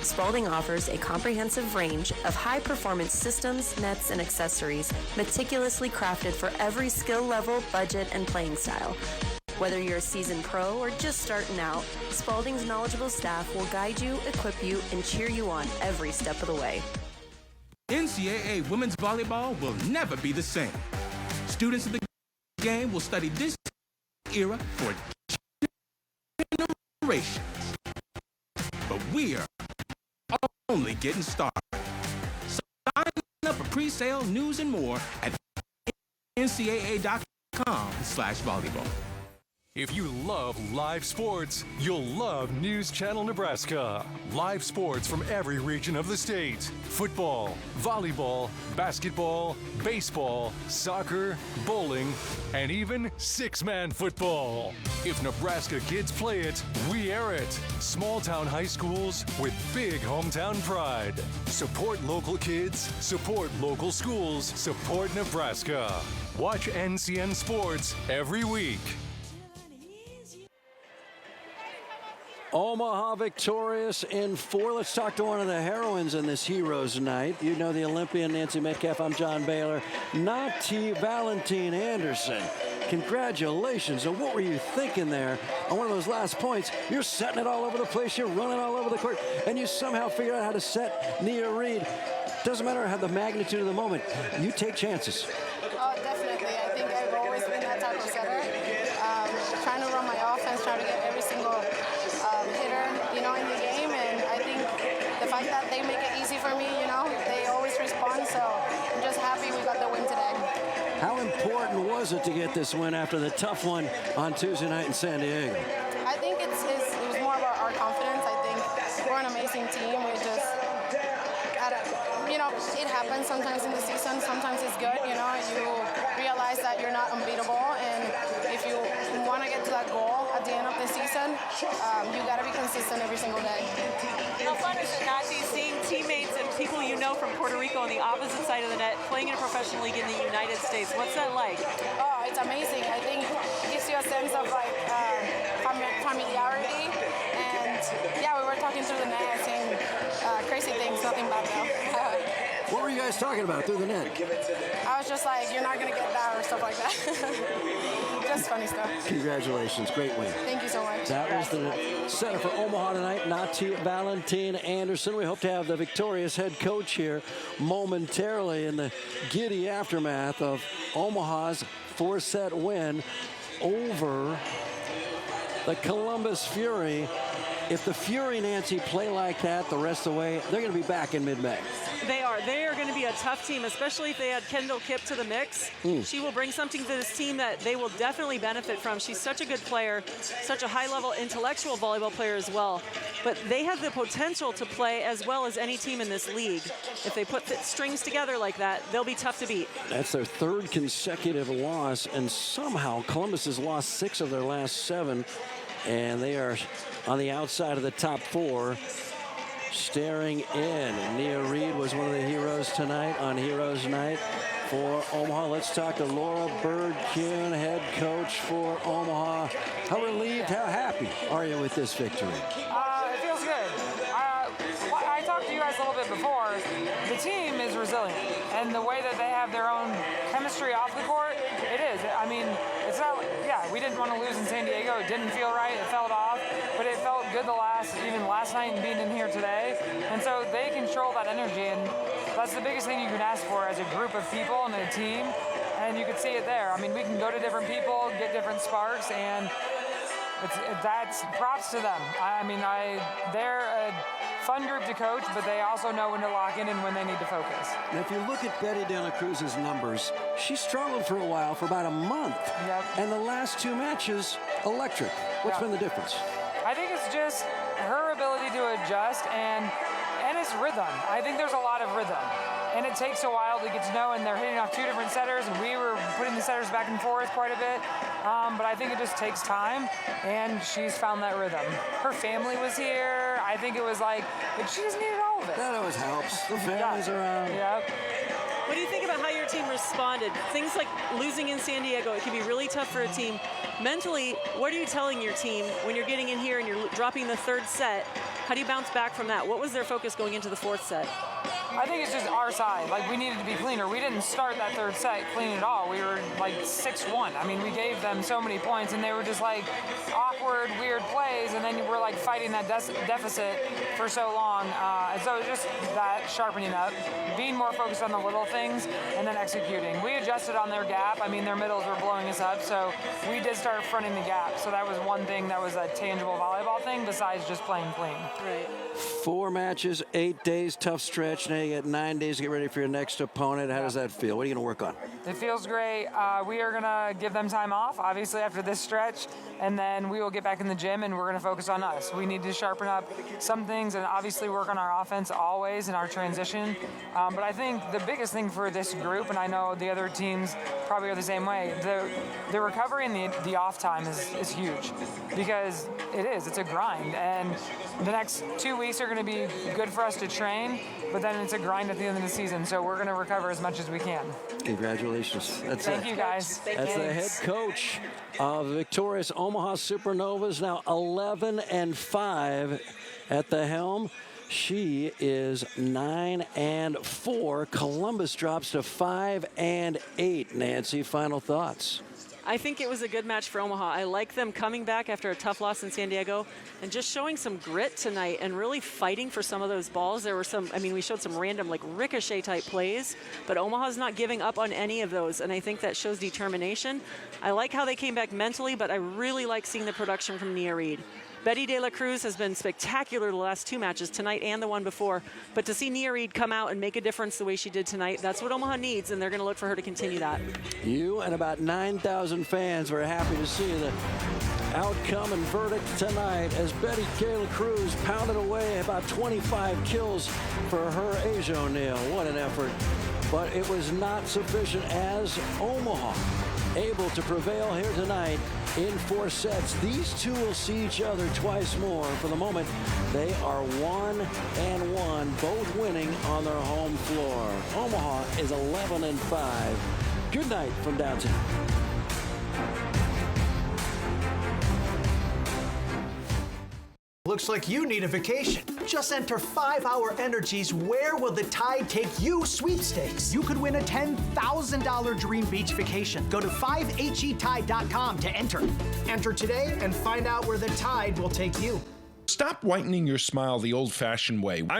Spalding offers a comprehensive range of high-performance systems, nets, and accessories meticulously crafted for every skill level, budget, and playing style. Whether you're a seasoned pro or just starting out, Spalding's knowledgeable staff will guide you, equip you, and cheer you on every step of the way. NCAA women's volleyball will never be the same. Students of the game will study this era for generations. But we're only getting started. Sign up for pre-sale news and more at ncaa.com/volleyball. If you love live sports, you'll love News Channel Nebraska. Live sports from every region of the state. Football, volleyball, basketball, baseball, soccer, bowling, and even six-man football. If Nebraska kids play it, we air it. Small-town high schools with big hometown pride. Support local kids, support local schools, support Nebraska. Watch NCN Sports every week. Omaha victorious in 4. Let's talk to one of the heroines in this Heroes Night. You know the Olympian Nancy Metcalf. I'm John Baylor. Nati Valentine Anderson. Congratulations. And what were you thinking there on one of those last points? You're setting it all over the place. You're running all over the court. And you somehow figured out how to set Nia Reed. Doesn't matter how the magnitude of the moment. You take chances. Oh, definitely. I think I've always been that type of setter. Trying to run my offense, trying to get every single hitter, in the game. And I think the fact that they make it easy for me, they always respond. So I'm just happy we got the win today. How important was it to get this win after the tough one on Tuesday night in San Diego? I think it was more about our confidence. I think we're an amazing team. We just, it happens sometimes in the season. Sometimes it's good. You realize that you're not unbeatable, and if you want to get to that goal at the end of the season, you got to be consistent every single day. How fun is it, Nati, seeing teammates and people from Puerto Rico on the opposite side of the net playing in a professional league in the United States? What's that like? Oh, it's amazing. I think it gives you a sense of familiarity, and we were talking through the net, saying crazy things, nothing bad though. What were you guys talking about through the net? I was just like, you're not going to get that or stuff like that. Just funny stuff. Congratulations. Great win. Thank you so much. That was the setter for Omaha tonight, Nati Valentine Anderson. We hope to have the victorious head coach here momentarily in the giddy aftermath of Omaha's 4-set win over the Columbus Fury. If the Fury, Nancy, play like that the rest of the way, they're going to be back in mid-May. They are. They are going to be a tough team, especially if they add Kendall Kipp to the mix. She will bring something to this team that they will definitely benefit from. She's such a good player, such a high-level intellectual volleyball player as well. But they have the potential to play as well as any team in this league. If they put the strings together like that, they'll be tough to beat. That's their 3rd consecutive loss, and somehow Columbus has lost 6 of their last 7, and they are on the outside of the top 4. Staring in. Nia Reed was one of the heroes tonight on Heroes Night for Omaha. Let's talk to Laura Bird-Kuhn, head coach for Omaha. How relieved, how happy are you with this victory? It feels good. I talked to you guys a little bit before. The team is resilient, and the way that they have their own chemistry off the court, it is. I mean, it's not, we didn't want to lose in San Diego. It didn't feel right. It felt off, but it felt good even last night and being in here today. And so they control that energy, and that's the biggest thing you can ask for as a group of people and a team, and you can see it there. I mean, we can go to different people, get different sparks, and that's props to them. I mean, they're a fun group to coach, but they also know when to lock in and when they need to focus. Now, if you look at Betty De La Cruz's numbers, she struggled for a while, for about a month. Yep. And the last 2 matches, electric. What's been the difference? I think it's just her ability to adjust, and it's rhythm. I think there's a lot of rhythm. and it takes a while to get to know, and they're hitting off two different setters, and we were putting the setters back and forth quite a bit. But I think it just takes time, and she's found that rhythm. Her family was here. I think it was like she just needed all of it. That always helps. The family's around. Yep. What do you think about how your team responded? Things like losing in San Diego, it can be really tough for a team. Mentally, what are you telling your team when you're getting in here and you're dropping the third set? How do you bounce back from that? What was their focus going into the fourth set? I think it's just our side. Like, we needed to be cleaner. We didn't start that third set clean at all. We were like 6-1. I mean, we gave them so many points, and they were just like awkward, weird plays, and then we're like fighting that deficit for so long. And so it's just that sharpening up, being more focused on the little things, and then executing. We adjusted on their gap. I mean, their middles were blowing us up, so we did start fronting the gap. So that was one thing that was a tangible volleyball thing besides just playing clean. Right. 4 matches, 8 days, tough stretch. Now you get 9 days to get ready for your next opponent. How does that feel? What are you going to work on? It feels great. We are going to give them time off, obviously, after this stretch, and then we will get back in the gym, and we're going to focus on us. We need to sharpen up some things and obviously work on our offense always in our transition. But I think the biggest thing for this group, and I know the other teams probably are the same way, the recovery and the off time is huge, because it's a grind. And the next 2 weeks are going to be good for us to train, but then it's a grind at the end of the season, so we're going to recover as much as we can. Congratulations. Thank you, guys. That's the head coach of the victorious Omaha Supernovas, now 11-5 at the helm. She is 9-4. Columbus drops to 5-8. Nancy, final thoughts? I think it was a good match for Omaha. I like them coming back after a tough loss in San Diego and just showing some grit tonight and really fighting for some of those balls. There were we showed some random like ricochet type plays, but Omaha's not giving up on any of those, and I think that shows determination. I like how they came back mentally, but I really like seeing the production from Nia Reed. Betty De La Cruz has been spectacular the last 2 matches, tonight and the one before. But to see Nia Reed come out and make a difference the way she did tonight, that's what Omaha needs, and they're going to look for her to continue that. You and about 9,000 fans were happy to see the outcome and verdict tonight as Betty De La Cruz pounded away about 25 kills for her Asia O'Neill. What an effort. But it was not sufficient as Omaha able to prevail here tonight in 4 sets. These two will see each other twice more. For the moment, they are 1-1, both winning on their home floor. Omaha is 11-5. Good night from downtown. Looks like you need a vacation. Just enter 5-Hour Energy's Where Will the Tide Take You sweepstakes. You could win a $10,000 dream beach vacation. Go to 5HETide.com to enter. Enter today and find out where the tide will take you. Stop whitening your smile the old-fashioned way.